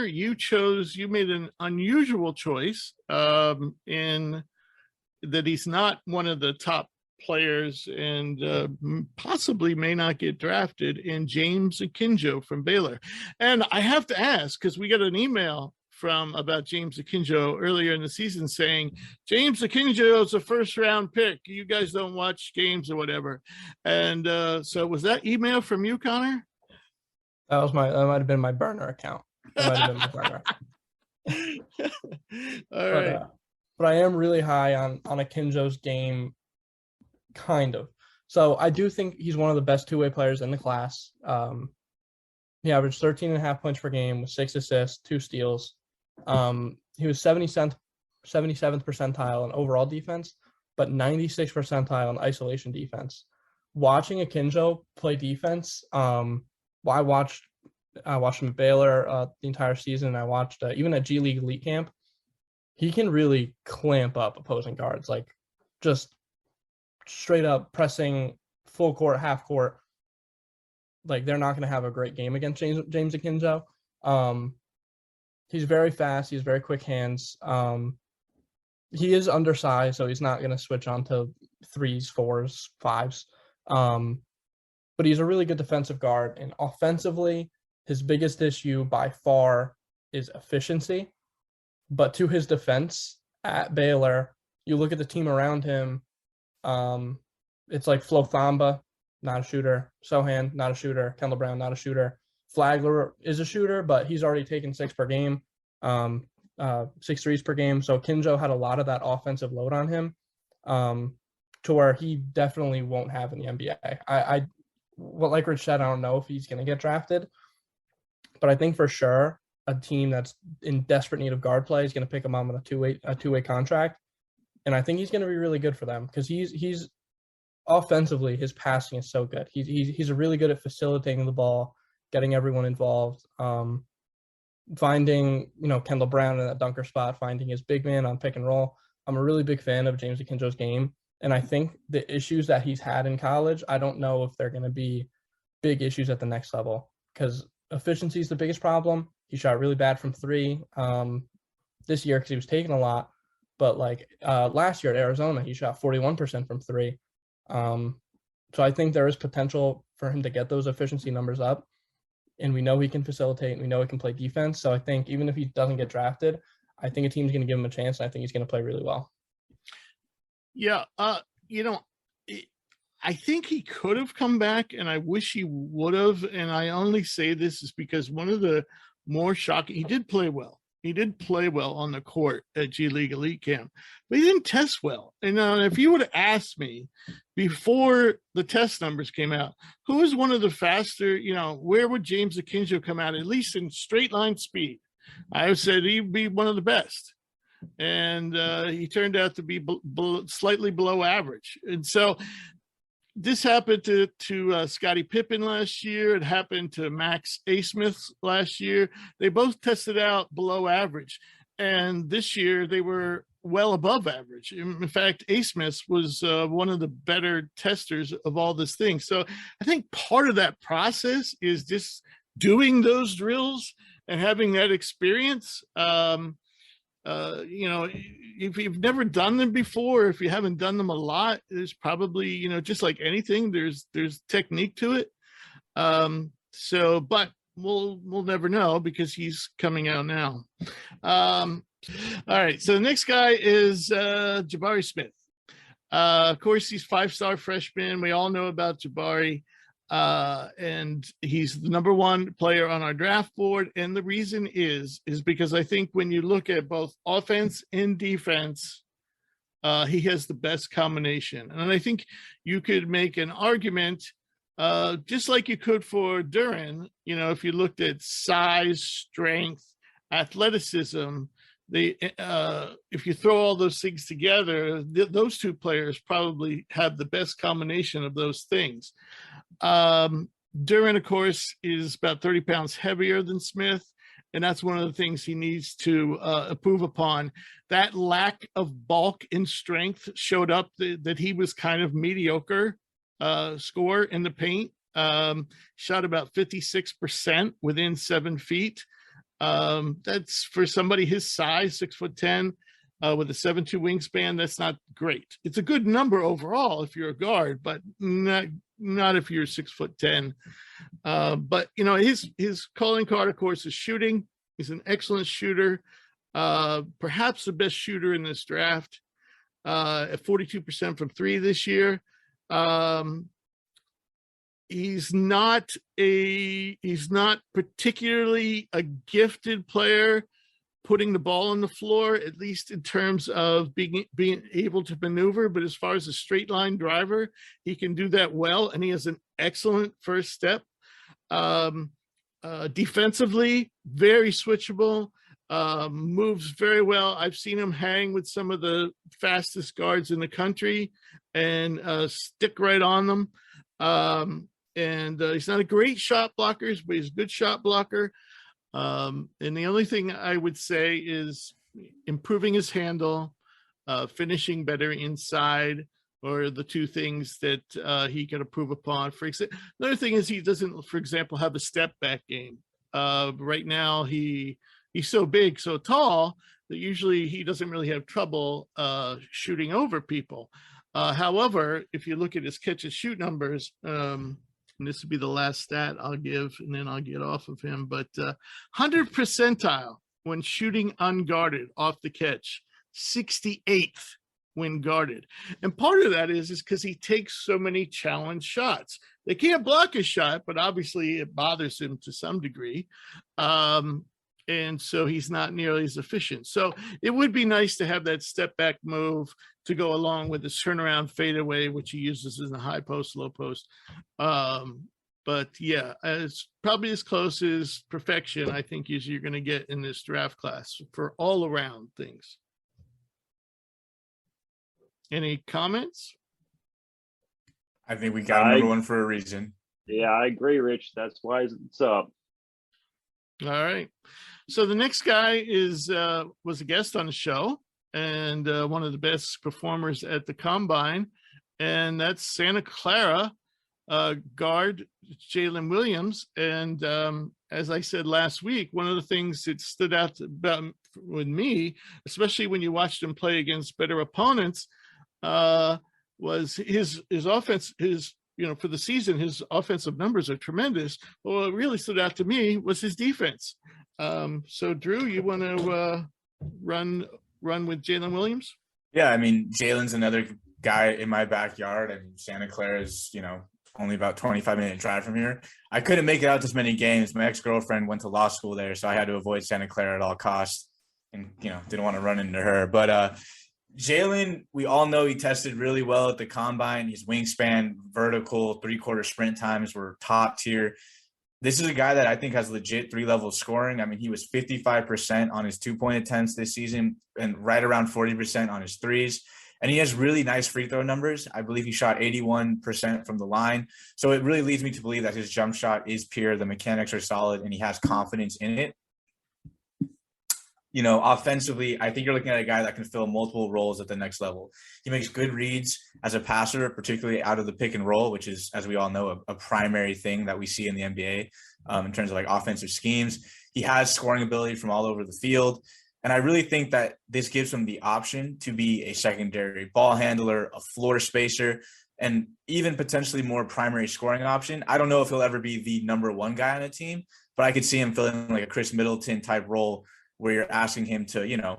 you made an unusual choice in that he's not one of the top players and possibly may not get drafted, in James Akinjo from Baylor. And I have to ask, because we got an email about James Akinjo earlier in the season saying James Akinjo is a first-round pick. You guys don't watch games or whatever. And so was that email from you, Connor? That might have been my burner account. That might have been my burner. All right. But I am really high on Akinjo's game, kind of. So I do think he's one of the best two-way players in the class. He averaged 13.5 points per game with 6 assists, 2 steals. He was 77th percentile in overall defense, but 96th percentile in isolation defense. Watching Akinjo play defense, I watched him at Baylor the entire season. I watched even at G League Elite Camp. He can really clamp up opposing guards, like just straight up pressing full court, half court. Like they're not going to have a great game against James Akinjo. He's very fast. He has very quick hands. He is undersized, so he's not going to switch onto 3s, 4s, 5s. But he's a really good defensive guard. And offensively, his biggest issue by far is efficiency. But to his defense at Baylor, you look at the team around him, it's like Flo Thamba, not a shooter. Sohan, not a shooter. Kendall Brown, not a shooter. Flagler is a shooter, but he's already taken 6 per game, 6 threes per game. So Akinjo had a lot of that offensive load on him, to where he definitely won't have in the NBA. Like Rich said, I don't know if he's going to get drafted, but I think for sure a team that's in desperate need of guard play is going to pick him up on a two-way contract, and I think he's going to be really good for them because he's offensively, his passing is so good. He's really good at facilitating the ball, getting everyone involved, finding, Kendall Brown in that dunker spot, finding his big man on pick and roll. I'm a really big fan of James Akinjo's game. And I think the issues that he's had in college, I don't know if they're going to be big issues at the next level, because efficiency is the biggest problem. He shot really bad from 3 this year because he was taking a lot. But last year at Arizona, he shot 41% from 3. So I think there is potential for him to get those efficiency numbers up. And we know he can facilitate, and we know he can play defense. So I think even if he doesn't get drafted, I think a team's going to give him a chance, and I think he's going to play really well. Yeah. I think he could have come back, and I wish he would have. And I only say this is because one of the more shocking, he did play well. He did play well on the court at G League Elite Camp, but he didn't test well. And if you would have asked me before the test numbers came out, who is one of the faster, where would James Akinjo come out, at least in straight line speed? I said he'd be one of the best. And he turned out to be slightly below average. And so this happened to Scottie Pippen last year. It happened to Max Asmith last year. They both tested out below average. And this year they were well above average. In fact, A. Smith was one of the better testers of all this thing. So I think part of that process is just doing those drills and having that experience. You know, if you've never done them before, if you haven't done them a lot, there's probably, you know, just like anything, there's technique to it. So, but we'll never know because he's coming out now. All right, so the next guy is Jabari Smith. Of course, he's 5-star freshman. We all know about Jabari, and he's the number 1 player on our draft board. And the reason is because I think when you look at both offense and defense, he has the best combination. And I think you could make an argument, just like you could for Duran, you know, if you looked at size, strength, athleticism, if you throw all those things together, those 2 players probably have the best combination of those things. Duran, of course, is about 30 pounds heavier than Smith, and that's one of the things he needs to improve upon. That lack of bulk and strength showed up that he was kind of mediocre scorer in the paint. Shot about 56% within 7 feet. That's for somebody his size, 6'10", with a 7'2" wingspan. That's not great. It's a good number overall if you're a guard, but not if you're 6'10". But you know, his calling card, of course, is shooting. He's an excellent shooter, perhaps the best shooter in this draft, at 42% from 3 this year. He's not particularly a gifted player putting the ball on the floor, at least in terms of being able to maneuver. But as far as a straight line driver, he can do that well, and he has an excellent first step. Defensively, very switchable, moves very well. I've seen him hang with some of the fastest guards in the country and stick right on them. And he's not a great shot blocker, but he's a good shot blocker. And the only thing I would say is improving his handle, finishing better inside, or the 2 things that he can improve upon. For example, another thing is he doesn't, for example, have a step back game. Right now, he's so big, so tall that usually he doesn't really have trouble shooting over people. However, if you look at his catch and shoot numbers, and this would be the last stat I'll give, and then I'll get off of him, but 100th percentile when shooting unguarded off the catch, 68th when guarded. And part of that is because he takes so many challenge shots. They can't block his shot, but obviously it bothers him to some degree. And so he's not nearly as efficient. So it would be nice to have that step back move to go along with his turnaround fadeaway, which he uses in the high post, low post. But yeah, it's probably as close as perfection, I think, as you're going to get in this draft class for all around things. Any comments? I think we got number 1 for a reason. Yeah, I agree, Rich. That's why it's up. All right. So the next guy was a guest on the show and one of the best performers at the Combine, and that's Santa Clara guard Jalen Williams. And as I said last week, one of the things that stood out with me, especially when you watched him play against better opponents, was his offense. For the season, his offensive numbers are tremendous. But what really stood out to me was his defense. So Drew, you want to run with Jalen Williams? Yeah, I mean, Jalen's another guy in my backyard, and Santa Clara is, only about 25-minute drive from here. I couldn't make it out to as many games. My ex-girlfriend went to law school there, so I had to avoid Santa Clara at all costs, and didn't want to run into her. But Jalen, we all know he tested really well at the Combine. His wingspan, vertical, 3/4 sprint times were top tier. This is a guy that I think has legit 3-level scoring. I mean, he was 55% on his 2-point attempts this season and right around 40% on his threes. And he has really nice free throw numbers. I believe he shot 81% from the line. So it really leads me to believe that his jump shot is pure. The mechanics are solid and he has confidence in it. offensively, I think you're looking at a guy that can fill multiple roles at the next level. He makes good reads as a passer, particularly out of the pick and roll, which is, as we all know, a primary thing that we see in the NBA in terms of like offensive schemes. He has scoring ability from all over the field. And I really think that this gives him the option to be a secondary ball handler, a floor spacer, and even potentially more primary scoring option. I don't know if he'll ever be the number one guy on a team, but I could see him filling like a Chris Middleton type role where you're asking him to,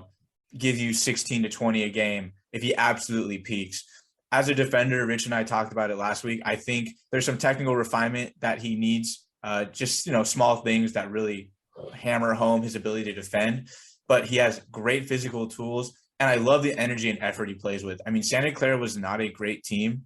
give you 16 to 20 a game if he absolutely peaks. As a defender, Rich and I talked about it last week. I think there's some technical refinement that he needs, just small things that really hammer home his ability to defend. But he has great physical tools, and I love the energy and effort he plays with. I mean, Santa Clara was not a great team,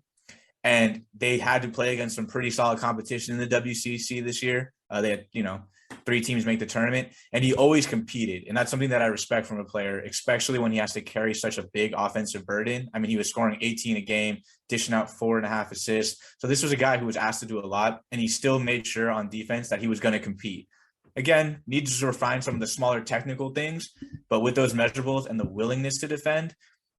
and they had to play against some pretty solid competition in the WCC this year. They had, 3 teams make the tournament, and he always competed. And that's something that I respect from a player, especially when he has to carry such a big offensive burden. I mean, he was scoring 18 a game, dishing out 4.5 assists. So this was a guy who was asked to do a lot, and he still made sure on defense that he was going to compete. Again, needs to refine some of the smaller technical things, but with those measurables and the willingness to defend,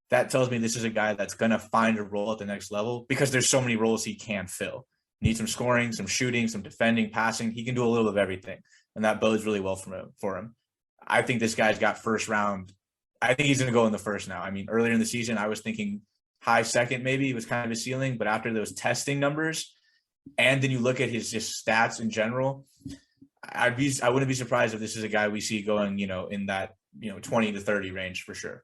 that tells me this is a guy that's going to find a role at the next level because there's so many roles he can fill. Needs some scoring, some shooting, some defending, passing. He can do a little of everything, and that bodes really well for him. I think this guy's got first round. I think he's going to go in the first now. I mean, earlier in the season, I was thinking high second maybe was kind of his ceiling, but after those testing numbers, and then you look at his just stats in general, I wouldn't be surprised if this is a guy we see going, in that, 20 to 30 range for sure.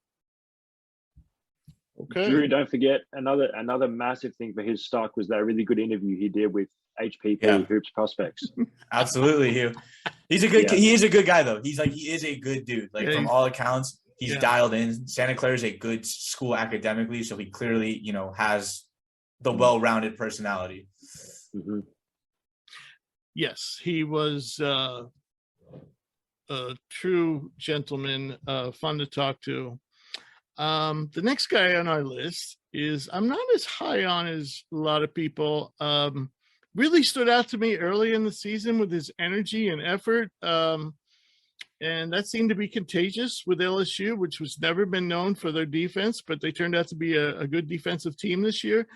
Okay. Drew, don't forget another massive thing for his stock was that really good interview he did with HPP Hoops Prospects. Absolutely. He is a good guy though. He is a good dude. From all accounts, he's dialed in. Santa Clara is a good school academically, so he clearly, has the well-rounded personality. Mm-hmm. Yes, he was a true gentleman, fun to talk to. The next guy on our list is, I'm not as high on as a lot of people. Really stood out to me early in the season with his energy and effort. And that seemed to be contagious with LSU, which was never been known for their defense, but they turned out to be a good defensive team this year.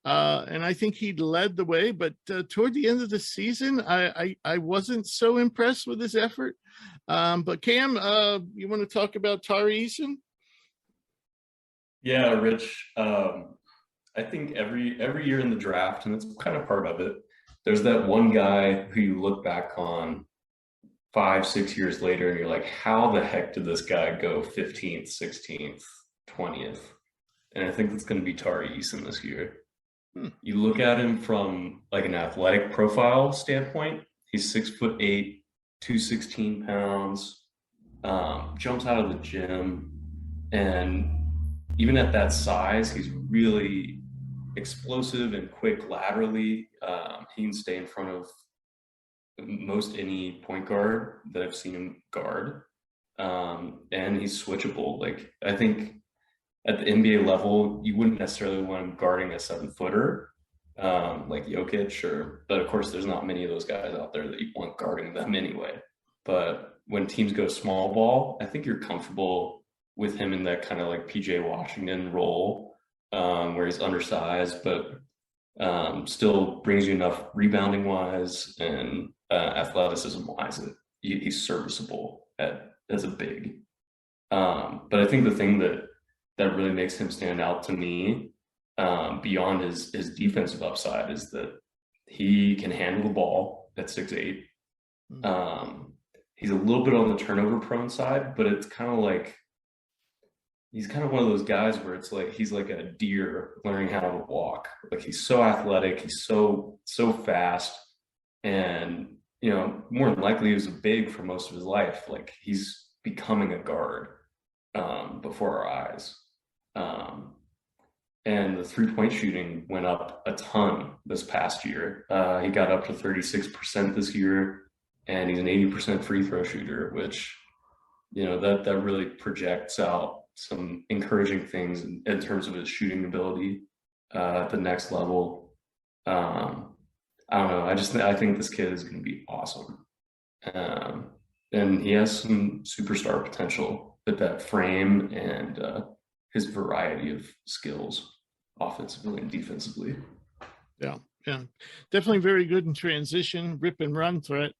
And I think he led the way, but toward the end of the season, I wasn't so impressed with his effort. But Cam, you want to talk about Tari Eason? Yeah, Rich. I think every year in the draft, and it's kind of part of it, there's that one guy who you look back on 5-6 years later, and you're like, how the heck did this guy go 15th, 16th, 20th? And I think that's going to be Tari Eason this year. You look at him from like an athletic profile standpoint, he's 6'8", 216 pounds, jumps out of the gym, and even at that size, he's really explosive and quick laterally. He can stay in front of most any point guard that I've seen him guard, and he's switchable. Like, I think at the NBA level, you wouldn't necessarily want him guarding a 7-footer like Jokic, sure. But of course, there's not many of those guys out there that you want guarding them anyway. But when teams go small ball, I think you're comfortable with him in that kind of like PJ Washington role, where he's undersized, but still brings you enough rebounding wise and athleticism wise that he's serviceable as a big. But I think the thing that really makes him stand out to me, beyond his defensive upside, is that he can handle the ball at 6'8". He's a little bit on the turnover prone side, but it's kind of like he's kind of one of those guys where it's like he's like a deer learning how to walk. Like, he's so athletic, he's so fast, and more than likely he was a big for most of his life. Like, he's becoming a guard before our eyes. And the 3-point shooting went up a ton this past year. He got up to 36% this year, and he's an 80% free throw shooter, which, that really projects out some encouraging things in terms of his shooting ability at the next level. I don't know. I think this kid is going to be awesome. And he has some superstar potential. that frame and his variety of skills, offensively and defensively. Yeah, definitely very good in transition, rip and run threat.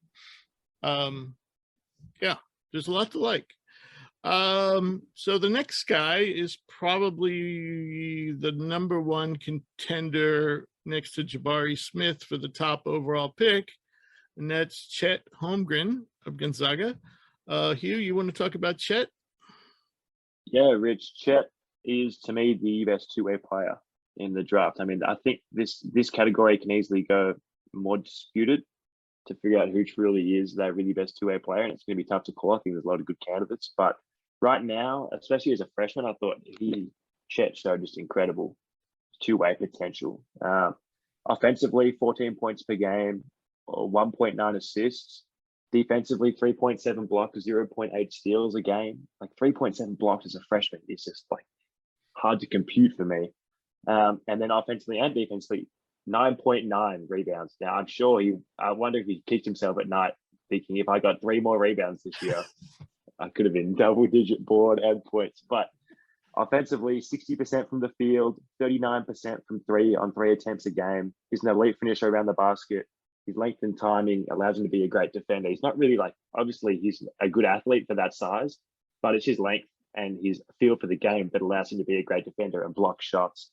Yeah, there's a lot to like. So the next guy is probably the number one contender next to Jabari Smith for the top overall pick, and that's Chet Holmgren of Gonzaga. Hugh, you want to talk about Chet? Yeah, Rich, Chet is to me the best two-way player in the draft. I mean, I think this category can easily go more disputed to figure out who truly is that really best two-way player, and it's going to be tough to call. I think there's a lot of good candidates, but right now, especially as a freshman, I thought Chet showed just incredible two-way potential. Offensively, 14 points per game, 1.9 assists. Defensively, 3.7 blocks, 0.8 steals a game. Like 3.7 blocks as a freshman is just like hard to compute for me. And then offensively and defensively, 9.9 rebounds. Now, I'm sure I wonder if he kicked himself at night thinking, if I got 3 more rebounds this year, I could have been double-digit board and points. But offensively, 60% from the field, 39% from three on 3 attempts a game. He's an elite finisher around the basket. His length and timing allows him to be a great defender. He's not really obviously he's a good athlete for that size, but it's his length and his feel for the game that allows him to be a great defender and block shots.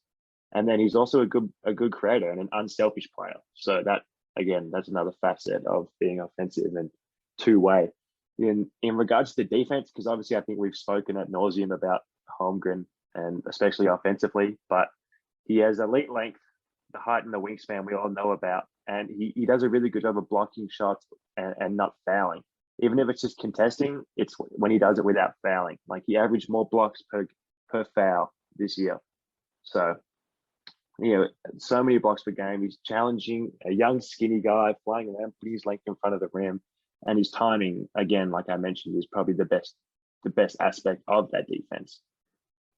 And then he's also a good creator and an unselfish player. So that, again, that's another facet of being offensive and two-way. In regards to defense, because obviously I think we've spoken ad nauseum about Holmgren and especially offensively, but he has elite length, the height and the wingspan we all know about. And he does a really good job of blocking shots and not fouling. Even if it's just contesting, it's when he does it without fouling. Like he averaged more blocks per foul this year. So, so many blocks per game. He's challenging a young, skinny guy, flying around, putting his length in front of the rim. And his timing, again, like I mentioned, is probably the best aspect of that defense.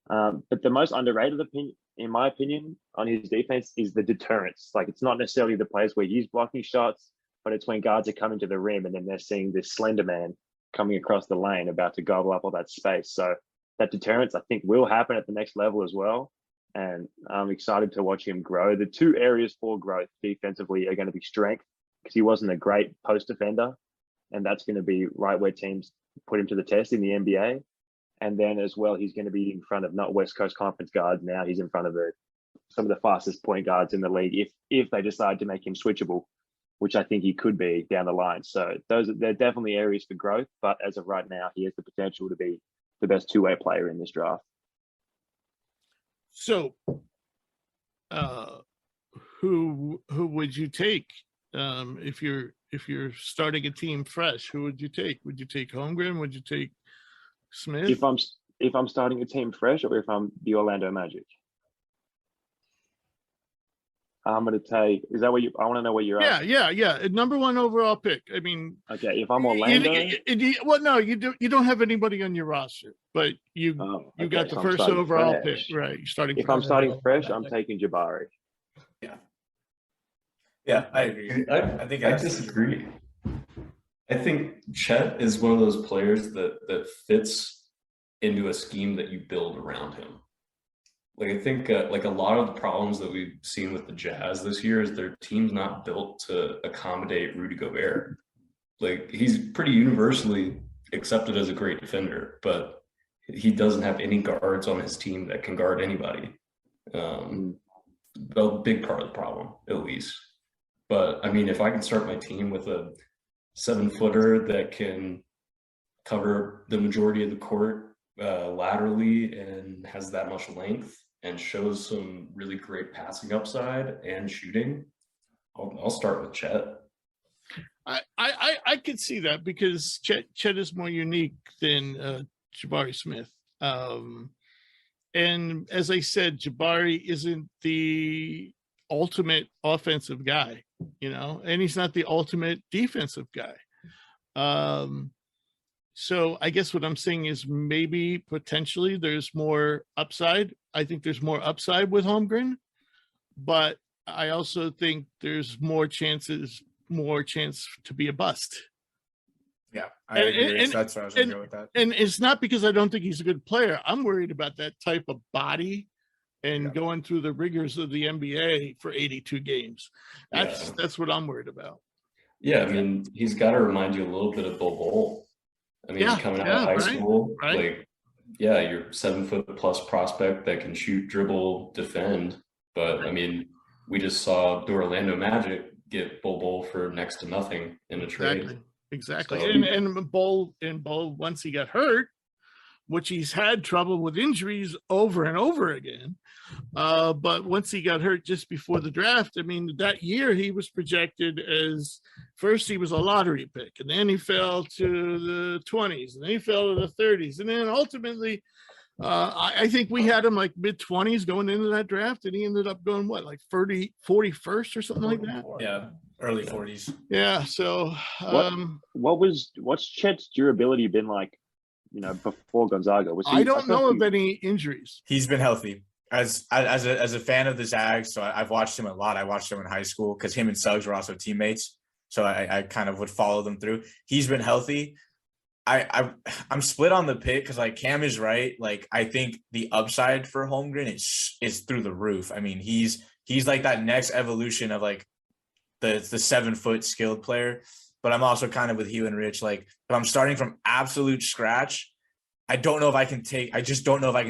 But the most underrated opinion, in my opinion, on his defense is the deterrence. Like it's not necessarily the plays where he's blocking shots, but it's when guards are coming to the rim and then they're seeing this slender man coming across the lane about to gobble up all that space. So that deterrence, I think, will happen at the next level as well. And I'm excited to watch him grow. The 2 areas for growth defensively are going to be strength, because he wasn't a great post defender. And that's going to be right where teams put him to the test in the NBA. And then as well, he's going to be in front of not West Coast Conference guards now. He's in front of some of the fastest point guards in the league if they decide to make him switchable, which I think he could be down the line. So they're definitely areas for growth. But as of right now, he has the potential to be the best two-way player in this draft. So, who would you take if you're starting a team fresh? Who would you take? Would you take Holmgren? Would you take Smith? If I'm starting a team fresh, or if I'm the Orlando Magic? I'm going to take. Is that what you? I want to know where you're at. Yeah. Number 1 overall pick. I mean, okay. If I'm Orlando, no, you don't have anybody on your roster, but you got the first overall pick, right? You're starting. If I'm starting fresh, I'm taking Jabari. Yeah, I agree. I disagree. I think Chet is one of those players that fits into a scheme that you build around him. Like I think like a lot of the problems that we've seen with the Jazz this year is their team's not built to accommodate Rudy Gobert. Like he's pretty universally accepted as a great defender, but he doesn't have any guards on his team that can guard anybody. A big part of the problem, at least. But I mean, if I can start my team with a 7-footer that can cover the majority of the court laterally and has that much length and shows some really great passing upside and shooting, I'll start with Chet. I could see that because Chet is more unique than Jabari Smith. And as I said, Jabari isn't the ultimate offensive guy, and he's not the ultimate defensive guy. So I guess what I'm saying is maybe potentially there's more upside. I think there's more upside with Holmgren, but I also think there's more chance to be a bust. Yeah, I And- agree. and- That's where I was going to go with that. And it's not because I don't think he's a good player. I'm worried about that type of body and going through the rigors of the NBA for 82 games. That's what I'm worried about. Yeah, I mean, he's got to remind you a little bit of Bol Bol. I mean, coming out of high school, like, you're 7-foot plus prospect that can shoot, dribble, defend. But I mean, we just saw the Orlando Magic get Bol Bol for next to nothing in a trade. Exactly. So- And Bol, once he got hurt, which he's had trouble with injuries over and over again. But once he got hurt just before the draft, I mean, that year he was projected as, first he was a lottery pick, and then he fell to the 20s, and then he fell to the 30s. And then ultimately, I think we had him like mid-20s going into that draft, and he ended up going, what, like 41st or something like that? Yeah, early 40s. Yeah, so What's Chet's durability been like, before Gonzaga? I don't know of any injuries. He's been healthy. As a fan of the Zags, so I've watched him a lot. I watched him in high school because him and Suggs were also teammates. So I kind of would follow them through. He's been healthy. I'm split on the pick because like Cam is right. Like I think the upside for Holmgren is through the roof. I mean, he's like that next evolution of like the 7-foot skilled player. But I'm also kind of with Hugh and Rich. Like if I'm starting from absolute scratch, I just don't know if I can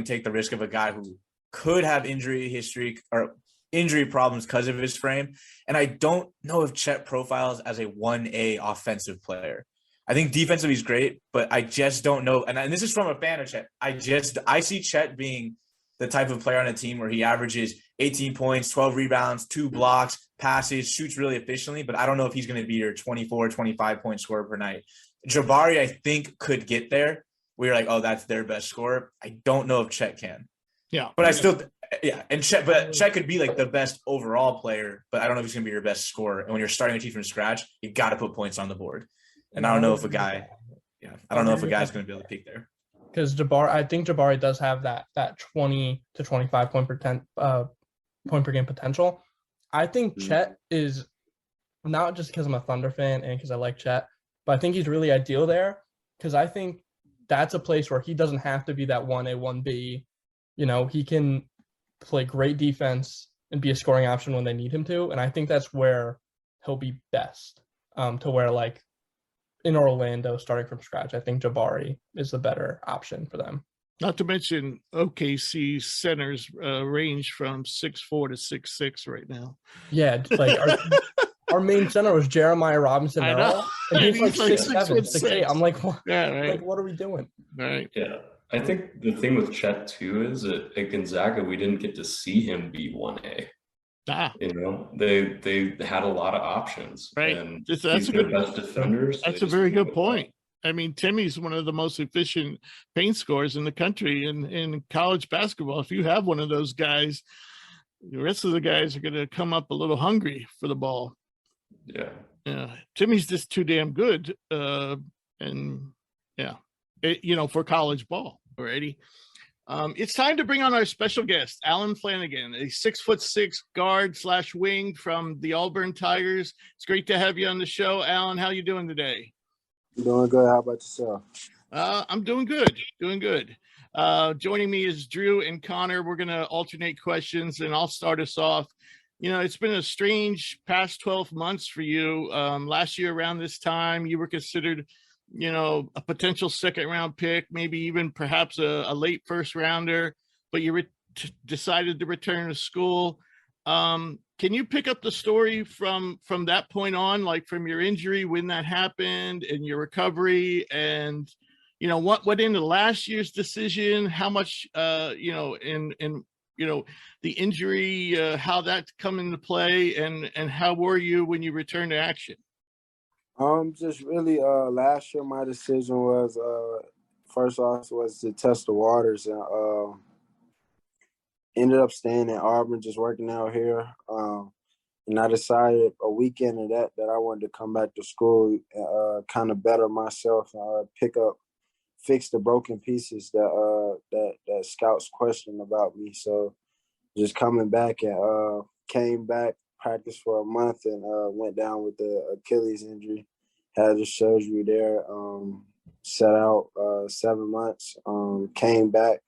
take the risk of a guy who could have injury history or injury problems because of his frame. And I don't know if Chet profiles as a 1A offensive player. I think defensively he's great, but I just don't know. And this is from a fan of Chet. I see Chet being the type of player on a team where he averages 18 points, 12 rebounds, 2 blocks, passes, shoots really efficiently, but I don't know if he's going to be your 24, 25-point scorer per night. Jabari, I think, could get there. We're like, oh, that's their best scorer. I don't know if Chet can. Yeah. But Chet could be like the best overall player, but I don't know if he's going to be your best scorer. And when you're starting a team from scratch, you got to put points on the board. And I don't know if a guy's going to be able to peak there. Because I think Jabari does have that 20 to 25 point per game potential. I think Chet is, not just because I'm a Thunder fan and because I like Chet, but I think he's really ideal there because I think that's a place where he doesn't have to be that 1A, 1B. He can play great defense and be a scoring option when they need him to. And I think that's where he'll be best, to where like in Orlando starting from scratch, I think Jabari is the better option for them. Not to mention OKC centers range from 6'4" to 6'6" right now. Yeah, like our main center was Jeremiah Robinson Earl, and he's like 6'7", 6'8". I'm like, what? Yeah, right. Like, what are we doing? Right. Yeah. I think the thing with Chet too is that at Gonzaga we didn't get to see him be 1A. They had a lot of options. Right. And That's the best defenders. That's a very good point. I mean, Timmy's one of the most efficient paint scorers in the country in college basketball. If you have one of those guys, the rest of the guys are going to come up a little hungry for the ball. Yeah. Yeah. Timmy's just too damn good. For college ball already. It's time to bring on our special guest, Allen Flanigan, a 6'6" guard/wing from the Auburn Tigers. It's great to have you on the show, Allen. How you doing today? Doing good. How about yourself? I'm doing good. Joining me is Drew and Connor. We're going to alternate questions, and I'll start us off. It's been a strange past 12 months for you. Last year around this time, you were considered, a potential second-round pick, maybe even perhaps a late first-rounder, but you decided to return to school. Can you pick up the story from that point on, like from your injury, when that happened and your recovery, and what went into last year's decision, how much the injury, how that come into play, and how were you when you returned to action? Just really last year my decision was first off was to test the waters, and ended up staying in Auburn, just working out here. And I decided a weekend of that I wanted to come back to school, kind of better myself, fix the broken pieces that scouts questioned about me. So just coming back and came back, practiced for a month, and went down with the Achilles injury. had the surgery there, set out 7 months, came back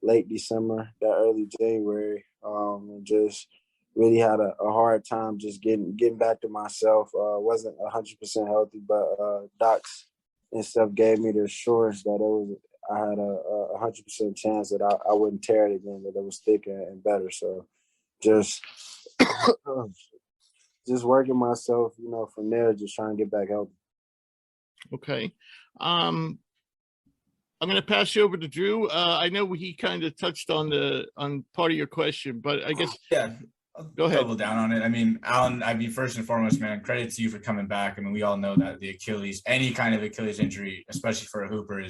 late December, that early January, and just really had a hard time just getting back to myself. Wasn't 100% healthy, but docs and stuff gave me the assurance that I had a 100% chance that I wouldn't tear it again, that it was thicker and better. So just just working myself, from there, just trying to get back healthy. Okay. I'm going to pass you over to Drew. I know he kind of touched on part of your question, but I guess Yeah, I'll go ahead. double down on it. I mean, Allen, first and foremost, man, credit to you for coming back. I mean, we all know that the Achilles, any kind of Achilles injury, especially for a hooper,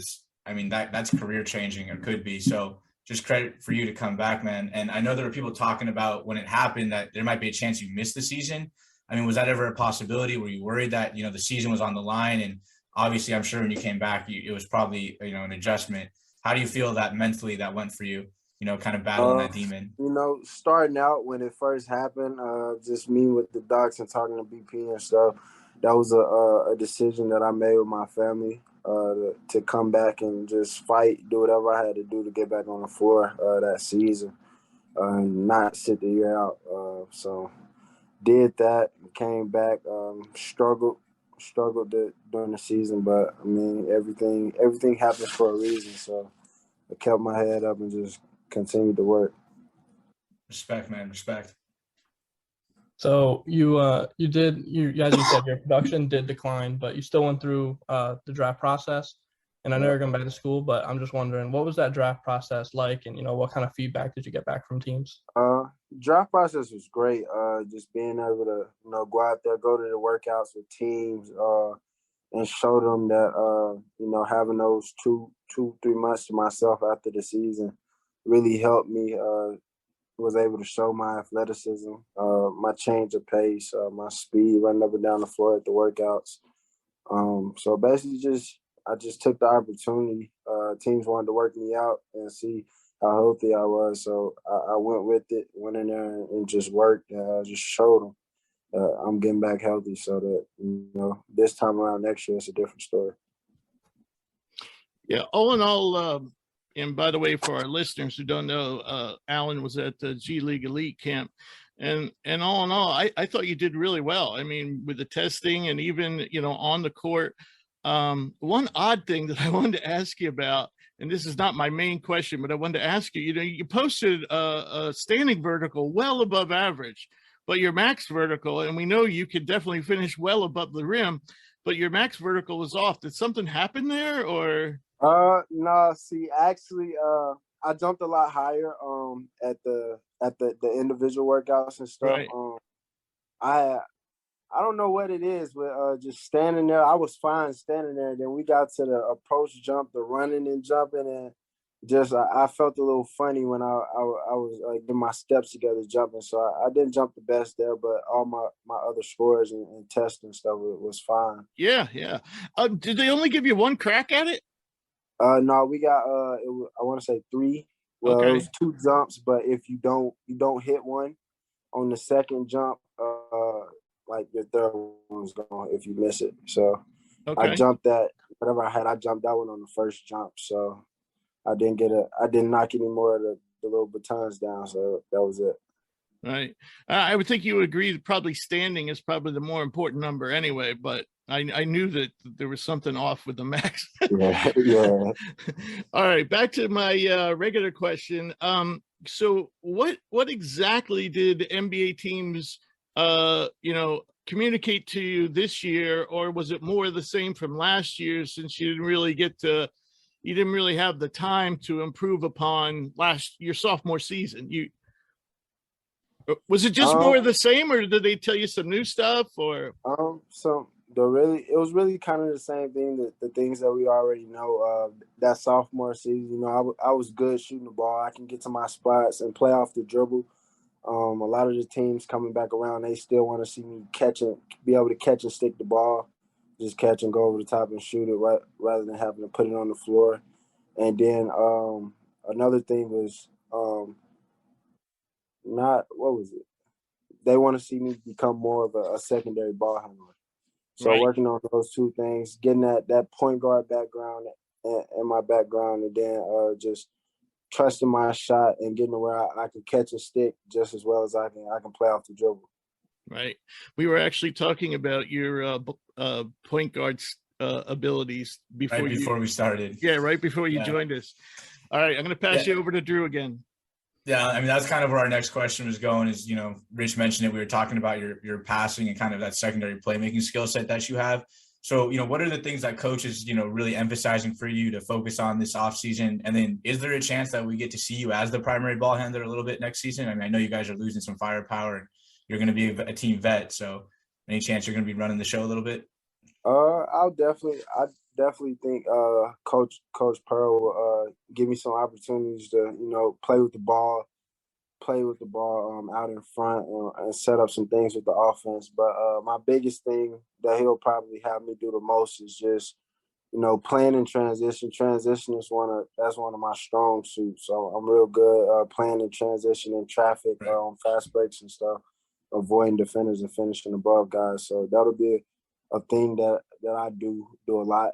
that's career changing, or could be. So just credit for you to come back, man. And I know there were people talking about when it happened that there might be a chance you missed the season. I mean, was that ever a possibility? Were you worried that, the season was on the line? And obviously, I'm sure when you came back, it was probably, an adjustment. How do you feel that mentally that went for you, kind of battling that demon? Starting out when it first happened, just me with the docs and talking to BP and stuff, that was a decision that I made with my family to come back and just fight, do whatever I had to do to get back on the floor that season, and not sit the year out. So did that, came back, struggled during the season, but I mean everything happens for a reason. So I kept my head up and just continued to work. Respect, man. Respect. So as you said, your production did decline, but you still went through the draft process. And I know you're going back to school, but I'm just wondering, what was that draft process like, and what kind of feedback did you get back from teams? Draft process was great. Just being able to go out there, go to the workouts with teams, and show them that having those 2-3 months to myself after the season really helped me. Was able to show my athleticism, my change of pace, my speed, running up and down the floor at the workouts. So basically, I just took the opportunity. Teams wanted to work me out and see how healthy I was, so I went with it. Went in there and just worked. Just showed them I'm getting back healthy, so that this time around next year it's a different story. Yeah, all in all, and by the way, for our listeners who don't know, Allen was at the G League Elite Camp, and all in all, I thought you did really well. I mean, with the testing and even on the court. One odd thing that I wanted to ask you about, and this is not my main question, but I wanted to ask you. You posted a standing vertical well above average, but your max vertical, and we know you could definitely finish well above the rim, but your max vertical was off. Did something happen there, or? No. See, actually, I jumped a lot higher at the individual workouts and stuff. Right. I don't know what it is, but just standing there, I was fine standing there. Then we got to the approach jump, the running and jumping, and just I felt a little funny when I was getting my steps together jumping. So I didn't jump the best there, but all my other scores and tests and stuff was fine. Yeah. Did they only give you one crack at it? No, we got I want to say 3. Well, okay. It was 2 jumps, but if you don't hit one on the second jump, like your third one's gone if you miss it. So okay. I jumped that, whatever I had, I jumped that one on the first jump. So I didn't knock any more of the little batons down. So that was it. Right. I would think you would agree that probably standing is probably the more important number anyway, but I knew that there was something off with the max. Yeah. All right. Back to my regular question. So what exactly did NBA teams communicate to you this year, or was it more the same from last year, since you didn't really have the time to improve upon your sophomore season? Was it just more of the same, or did they tell you some new stuff, or? It was really kind of the same thing, the things that we already know. That sophomore season, I was good shooting the ball. I can get to my spots and play off the dribble. A lot of the teams coming back around, they still want to see me be able to catch and stick the ball, just catch and go over the top and shoot it rather than having to put it on the floor. And then another thing was what was it? They want to see me become more of a secondary ball handler. So Right. working on those two things, getting that point guard background and my background, and then just trusting my shot and getting to where I can catch a stick just as well as I can play off the dribble. Right. We were actually talking about your point guard's abilities before Right before we started. Yeah, right before you Yeah. joined us. All right, I'm going to pass Yeah. you over to Drew again. Yeah, I mean, that's kind of where our next question was going is, Rich mentioned it. We were talking about your passing and kind of that secondary playmaking skill set that you have. So, what are the things that coaches, really emphasizing for you to focus on this offseason? And then is there a chance that we get to see you as the primary ball handler a little bit next season? I mean, I know you guys are losing some firepower and you're going to be a team vet. So any chance you're going to be running the show a little bit? I definitely think Coach Pearl will give me some opportunities to play with the ball out in front and set up some things with the offense. But my biggest thing that he'll probably have me do the most is just playing in transition. Transition is that's one of my strong suits. So I'm real good playing in transition in traffic on fast breaks and stuff, avoiding defenders and finishing above guys. So that'll be a thing that I do a lot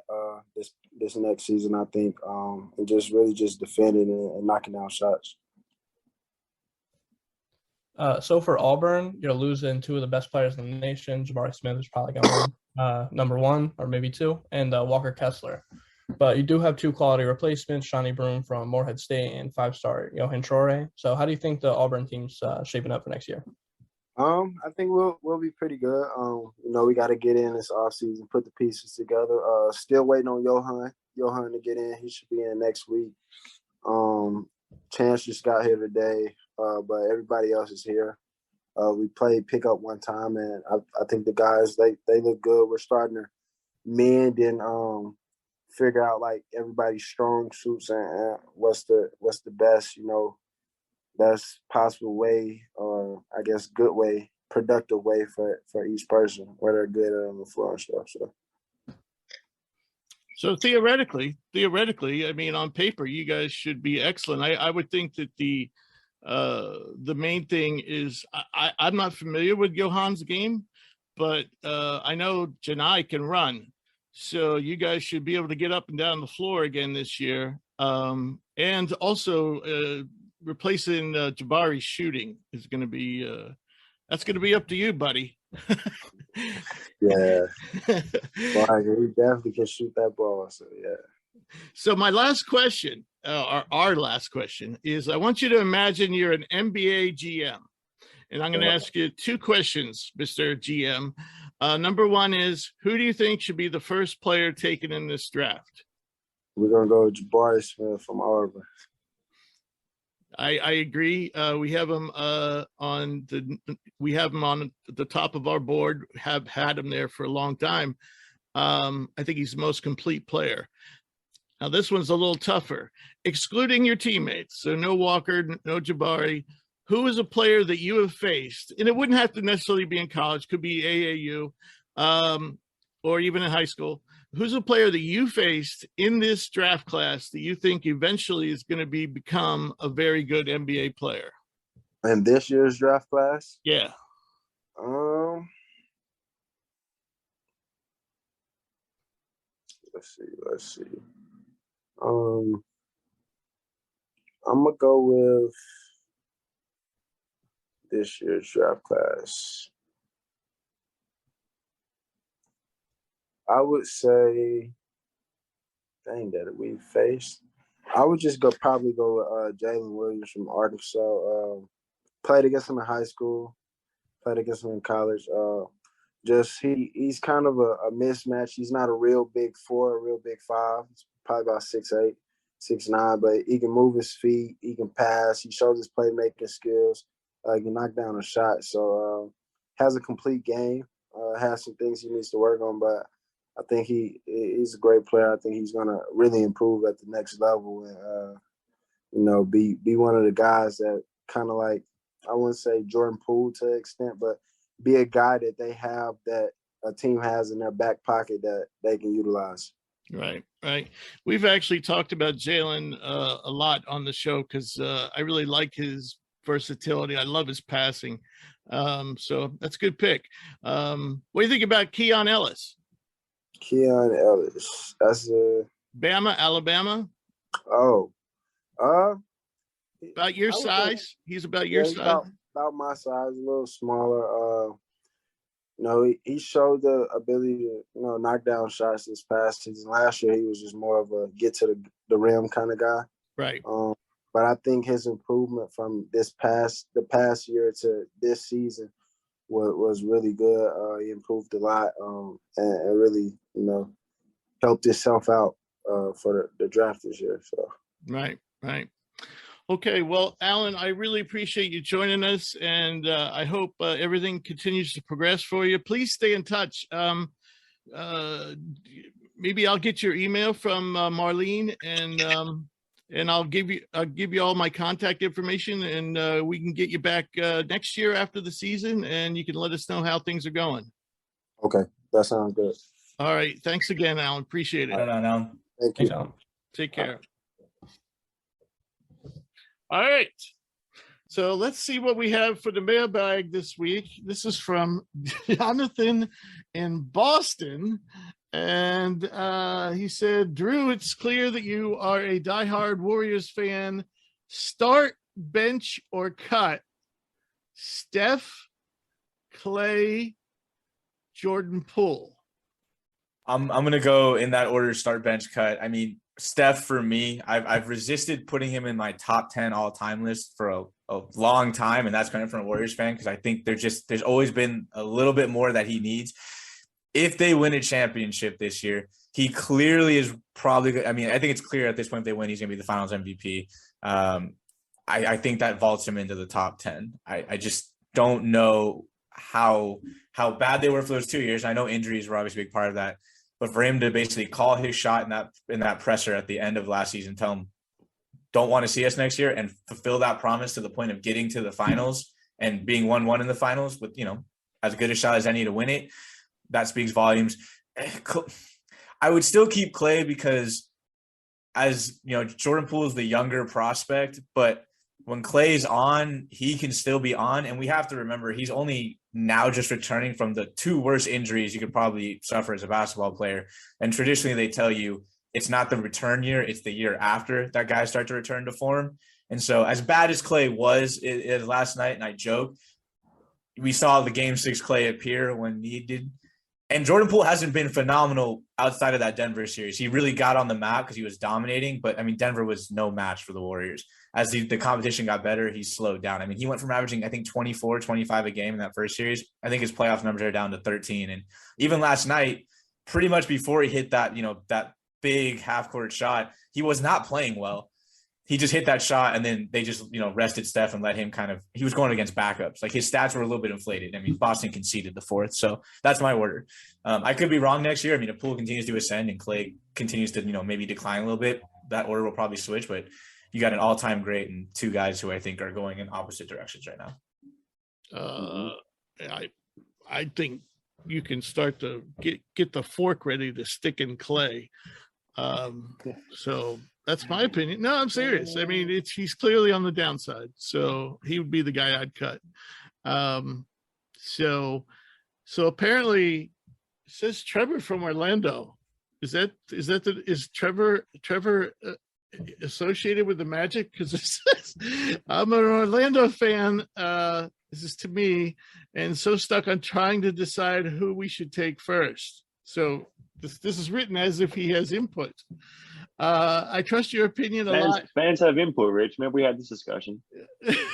this next season, I think, and just really just defending and knocking down shots. So for Auburn, you're losing two of the best players in the nation. Jabari Smith is probably going to win number one or maybe two, and Walker Kessler. But you do have two quality replacements, Shawnee Broom from Morehead State and five-star Johan Traore. So how do you think the Auburn team's shaping up for next year? I think we'll be pretty good. We got to get in this offseason, put the pieces together. Still waiting on Johan to get in. He should be in next week. Chance just got here today, but everybody else is here. We played pickup one time, and I think the guys they look good. We're starting to mend and figure out like everybody's strong suits and what's the best best possible way, or I guess good way, productive way for each person, where they're good on the floor and stuff. So theoretically, I mean, on paper, you guys should be excellent. I would think that the main thing is I'm not familiar with Johan's game, but I know Janai can run. So you guys should be able to get up and down the floor again this year. And also replacing Jabari's shooting is going to be that's going to be up to you, buddy. Yeah, well, he definitely can shoot that ball. So yeah. So my last question, our last question, is I want you to imagine you're an NBA GM, and I'm going to ask you two questions, Mr. GM. Number one is, who do you think should be the first player taken in this draft? We're going to go with Jabari Smith from Auburn. I agree. We have him on the top of our board. Have had him there for a long time. I think he's the most complete player. Now this one's a little tougher. Excluding your teammates, so no Walker, no Jabari. Who is a player that you have faced, and it wouldn't have to necessarily be in college, could be AAU, or even in high school. Who's a player that you faced in this draft class that you think eventually is going to become a very good NBA player? In this year's draft class? Yeah. Let's see. I'm gonna go with this year's draft class. I would say, that we faced. I would just probably go with Jalen Williams from Arkansas. Played against him in high school. Played against him in college. He's kind of a mismatch. He's not a real big 4, a real big 5. He's probably about 6'8", 6'9", but he can move his feet. He can pass. He shows his playmaking skills. He can knock down a shot. So has a complete game. Has some things he needs to work on, but I think he's a great player. I think he's going to really improve at the next level and, be one of the guys that kind of like, I wouldn't say Jordan Poole to an extent, but be a guy that they have, that a team has in their back pocket that they can utilize. Right. We've actually talked about Jalen a lot on the show because I really like his versatility. I love his passing. So that's a good pick. What do you think about Keon Ellis? Keon Ellis. That's Bama, Alabama. Oh, About your I would size. He's about yeah, your he's size. about my size, a little smaller. He showed the ability to, knock down shots this past season. Last year, he was just more of a get to the rim kind of guy. Right. But I think his improvement from the past year to this season was really good. He improved a lot and really, helped himself out for the draft this year. So Right. Okay, well, Allen, I really appreciate you joining us, and I hope everything continues to progress for you. Please stay in touch. Maybe I'll get your email from Marlene, and I'll give you all my contact information, and we can get you back next year after the season, and you can let us know how things are going. okay, that sounds good. All right, thanks again, Allen. Appreciate it. Right on, Alan. Thank you. Thanks, Alan. Take care. All right. So let's see what we have for the mailbag this week. This is from Jonathan in Boston. And he said, Drew, it's clear that you are a diehard Warriors fan. Start, bench, or cut Steph, Clay, Jordan Poole. I'm gonna go in that order: start, bench, cut. I mean, Steph for me, I've resisted putting him in my top 10 all-time list for a long time, and that's coming from a Warriors fan because I think there's always been a little bit more that he needs. If they win a championship this year, he clearly is probably. I mean, I think it's clear at this point if they win, he's gonna be the Finals MVP. I think that vaults him into the top 10. I just don't know how bad they were for those 2 years. I know injuries were obviously a big part of that. But for him to basically call his shot in that presser at the end of last season, tell him, don't want to see us next year, and fulfill that promise to the point of getting to the finals and being 1-1 in the finals with, as good a shot as any to win it, that speaks volumes. I would still keep Clay because, as Jordan Poole is the younger prospect, but when Clay's on, he can still be on. And we have to remember he's only now just returning from the 2 worst injuries you could probably suffer as a basketball player. And traditionally they tell you it's not the return year, it's the year after that guys start to return to form. And so as bad as Clay was last night, and I joked, we saw the Game 6 Clay appear when needed. And Jordan Poole hasn't been phenomenal outside of that Denver series. He really got on the map because he was dominating. But, I mean, Denver was no match for the Warriors. As the competition got better, he slowed down. I mean, he went from averaging, I think, 24, 25 a game in that first series. I think his playoff numbers are down to 13. And even last night, pretty much before he hit that, that big half-court shot, he was not playing well. He just hit that shot, and then they just, rested Steph and let him he was going against backups. Like, his stats were a little bit inflated. I mean, Boston conceded the 4th, so that's my order. I could be wrong next year. I mean, if Poole continues to ascend and Clay continues to, maybe decline a little bit, that order will probably switch, but you got an all-time great and 2 guys who I think are going in opposite directions right now. I think you can start to get the fork ready to stick in Clay. So that's my opinion. No, I'm serious. I mean, he's clearly on the downside, so he would be the guy I'd cut. So apparently, it says Trevor from Orlando. Is Trevor associated with the Magic? Because it says I'm an Orlando fan. This is to me, and so stuck on trying to decide who we should take first. So this is written as if he has input. I trust your opinion a lot. Fans have input, Rich. Remember we had this discussion. Wait.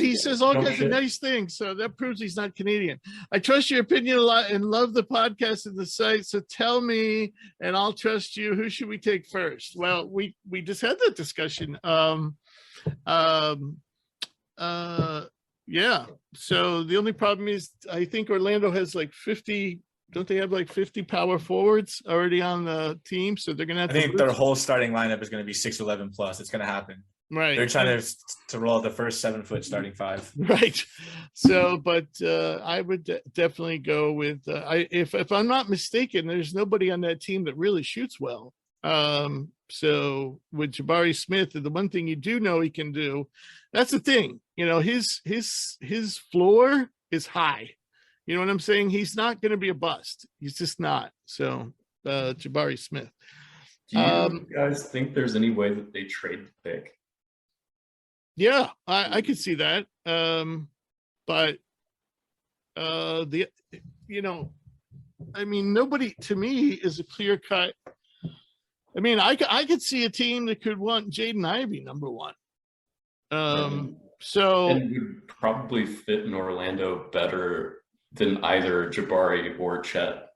He says all kinds of nice things, so that proves he's not Canadian. I trust your opinion a lot and love the podcast and the site. So tell me, and I'll trust you. Who should we take first? Well, we just had that discussion. Yeah. So the only problem is I think Orlando has like 50. Don't they have like 50 power forwards already on the team? So they're gonna have. I think their whole starting lineup is going to be 6'11" plus. It's going to happen. Right. They're trying to roll out the first 7-foot starting 5. Right. So, but I would definitely go with if I'm not mistaken, there's nobody on that team that really shoots well. So with Jabari Smith, the one thing you do know he can do, that's the thing. You know, his floor is high. You know what I'm saying? He's not going to be a bust. He's just not. So Jabari Smith. Do you guys think there's any way that they trade the pick? Yeah, I could see that. But I mean, nobody to me is a clear cut. I mean, I could see a team that could want Jaden Ivey number one. So and would probably fit in Orlando better than either Jabari or Chet.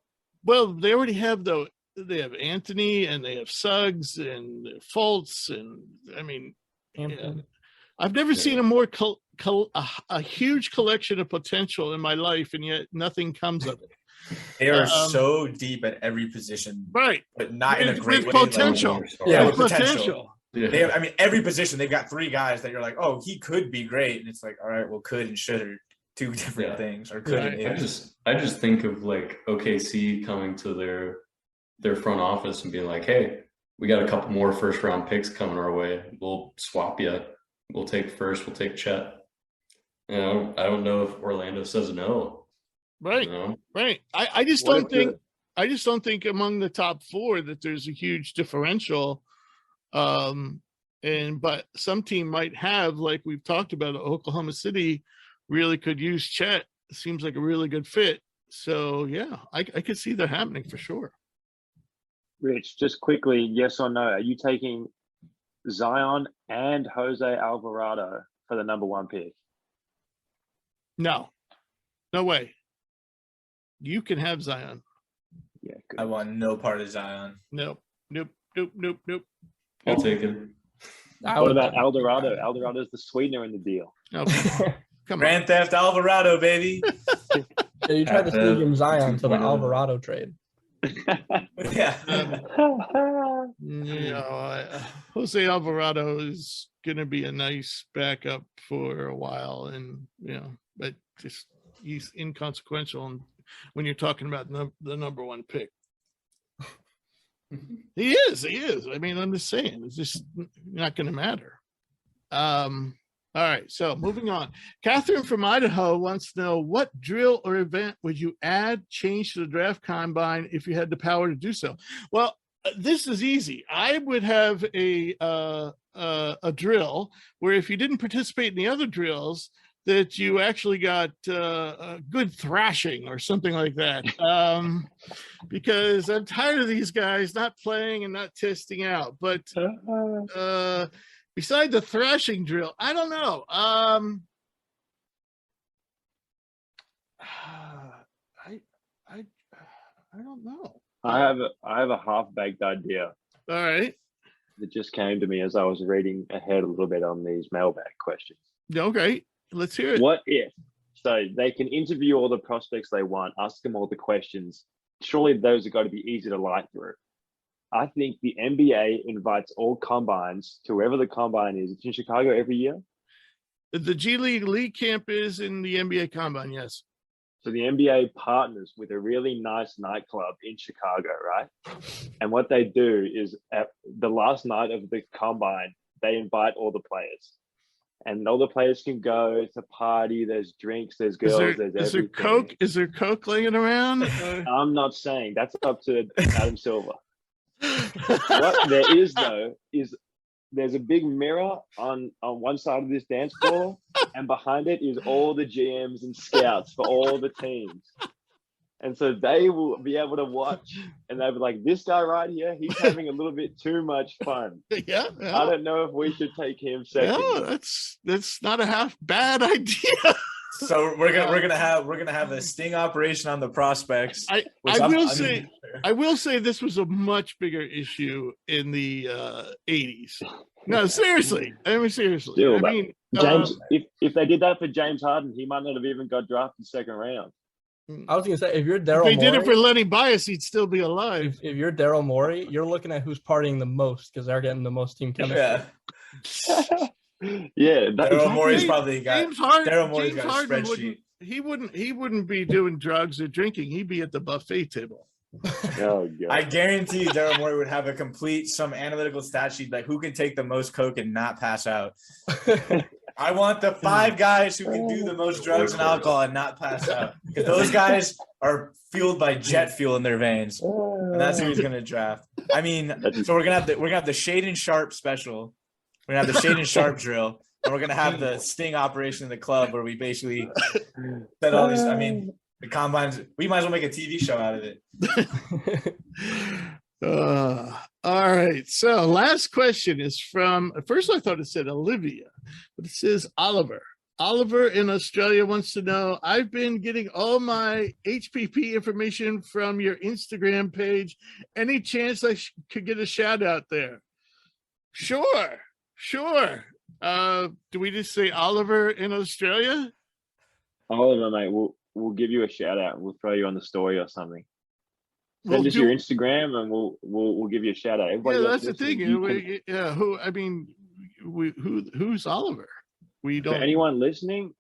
Well, they already have they have Anthony and they have Suggs and Fultz, and I mean, yeah. I've never seen a more a huge collection of potential in my life, and yet nothing comes of it. They are so deep at every position, right? But not in a great way. Potential. With potential. Yeah. They have, I mean, every position they've got three guys that you're like, oh, he could be great, and it's like, all right, well, could and should are two different things, or could and is. I just think of like OKC coming to their front office and being like, hey, we got a couple more first round picks coming our way. We'll swap you. We'll take first. We'll take Chet. You know, I don't know if Orlando says no. Right. You know? Right. I just don't think among the top four that there's a huge differential. But some team might have, like we've talked about, Oklahoma City really could use Chet. It seems like a really good fit. So yeah, I could see that happening for sure. Rich, just quickly, yes or no? Are you taking Zion and Jose Alvarado for the number one pick? No way. You can have Zion. Yeah, good. I want no part of Zion. Nope. I'll take it. What about Alvarado? Alvarado is the sweetener in the deal. Okay. Come Grand on. Theft Alvarado, baby. Yeah, you tried to sneak him Zion to the Alvarado trade. Yeah. Jose Alvarado is going to be a nice backup for a while, and but just he's inconsequential when you're talking about the number one pick. He is. I mean, I'm just saying, it's just not going to matter. All right, so moving on. Catherine from Idaho wants to know, what drill or event would you add, change to the draft combine if you had the power to do so? Well, this is easy. I would have a drill where if you didn't participate in the other drills, that you actually got a good thrashing or something like that. Because I'm tired of these guys not playing and not testing out. But beside the thrashing drill, I don't know. I don't know. I have a half-baked idea. All right. That just came to me as I was reading ahead a little bit on these mailbag questions. Okay, let's hear it. What if? So they can interview all the prospects they want, ask them all the questions. Surely those are going to be easy to lie through. I think the NBA invites all combines to wherever the combine is. It's in Chicago every year. The G League camp is in the NBA combine, yes. So the NBA partners with a really nice nightclub in Chicago, right? And what they do is at the last night of the combine, they invite all the players. And all the players can go. It's a party. There's drinks. There's girls. There's everything. Is there Coke? Is there Coke laying around? I'm not saying. That's up to Adam Silver. What there is, though, is there's a big mirror on one side of this dance floor, and behind it is all the GMs and scouts for all the teams. And so they will be able to watch, and they'll be like, this guy right here, he's having a little bit too much fun. Yeah. I don't know if we should take him second. Yeah, that's not a half bad idea. So we're gonna have a sting operation on the prospects. I will say this was a much bigger issue in the 80s. No, seriously. I mean, seriously. Still, James, if they did that for James Harden, he might not have even got drafted second round. I was gonna say, if you're Daryl Morey, if they did it for Lenny Bias, he'd still be alive. If you're Daryl Morey, you're looking at who's partying the most because they're getting the most team chemistry. Yeah, Daryl Morey's probably got. Daryl Morey's got a spreadsheet. He wouldn't be doing drugs or drinking. He'd be at the buffet table. Oh I god. guarantee Daryl Morey would have some analytical stat sheet like who can take the most coke and not pass out. I want the 5 guys who can do the most drugs and alcohol and not pass out, because those guys are fueled by jet fuel in their veins, and that's who he's gonna draft. I mean, so we're gonna have the Shaden Sharp special. We're gonna have the Shaden Sharp drill, and we're gonna have the sting operation in the club where we basically set all these. I mean, the combines. We might as well make a TV show out of it. All right. So last question is from, at first I thought it said Olivia, but it says Oliver. Oliver in Australia wants to know, I've been getting all my HPP information from your Instagram page. Any chance I could get a shout out there? Sure. Do we just say Oliver in Australia? Oliver, mate, we'll give you a shout out. We'll throw you on the story or something. Well, Send us your Instagram and we'll give you a shout out. Everybody yeah, else that's the listening, thing. Who's Oliver? We For don't. anyone listening,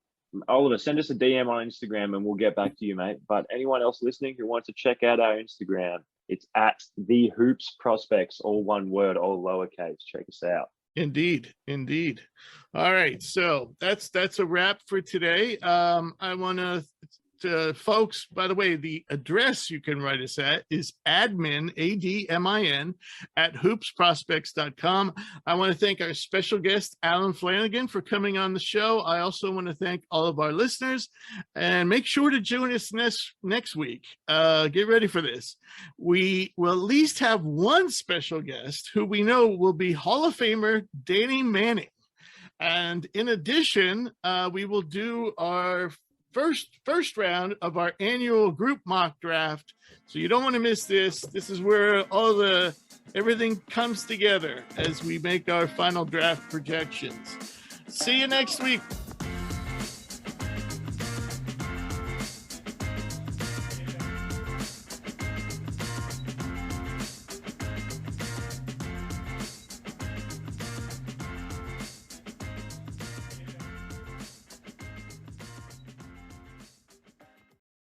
Oliver, send us a DM on Instagram and we'll get back to you, mate. But anyone else listening who wants to check out our Instagram, it's at the Hoops Prospects, all one word, all lowercase. Check us out. Indeed. All right, so that's a wrap for today. I want to folks, by the way, the address you can write us at is admin, ADMIN, at hoopsprospects.com. I want to thank our special guest, Allen Flanigan, for coming on the show. I also want to thank all of our listeners, and make sure to join us next week. Get ready for this. We will at least have one special guest who we know will be Hall of Famer Danny Manning. And in addition, we will do our first round of our annual group mock draft. So you don't want to miss this. This is where everything comes together as we make our final draft projections. See you next week.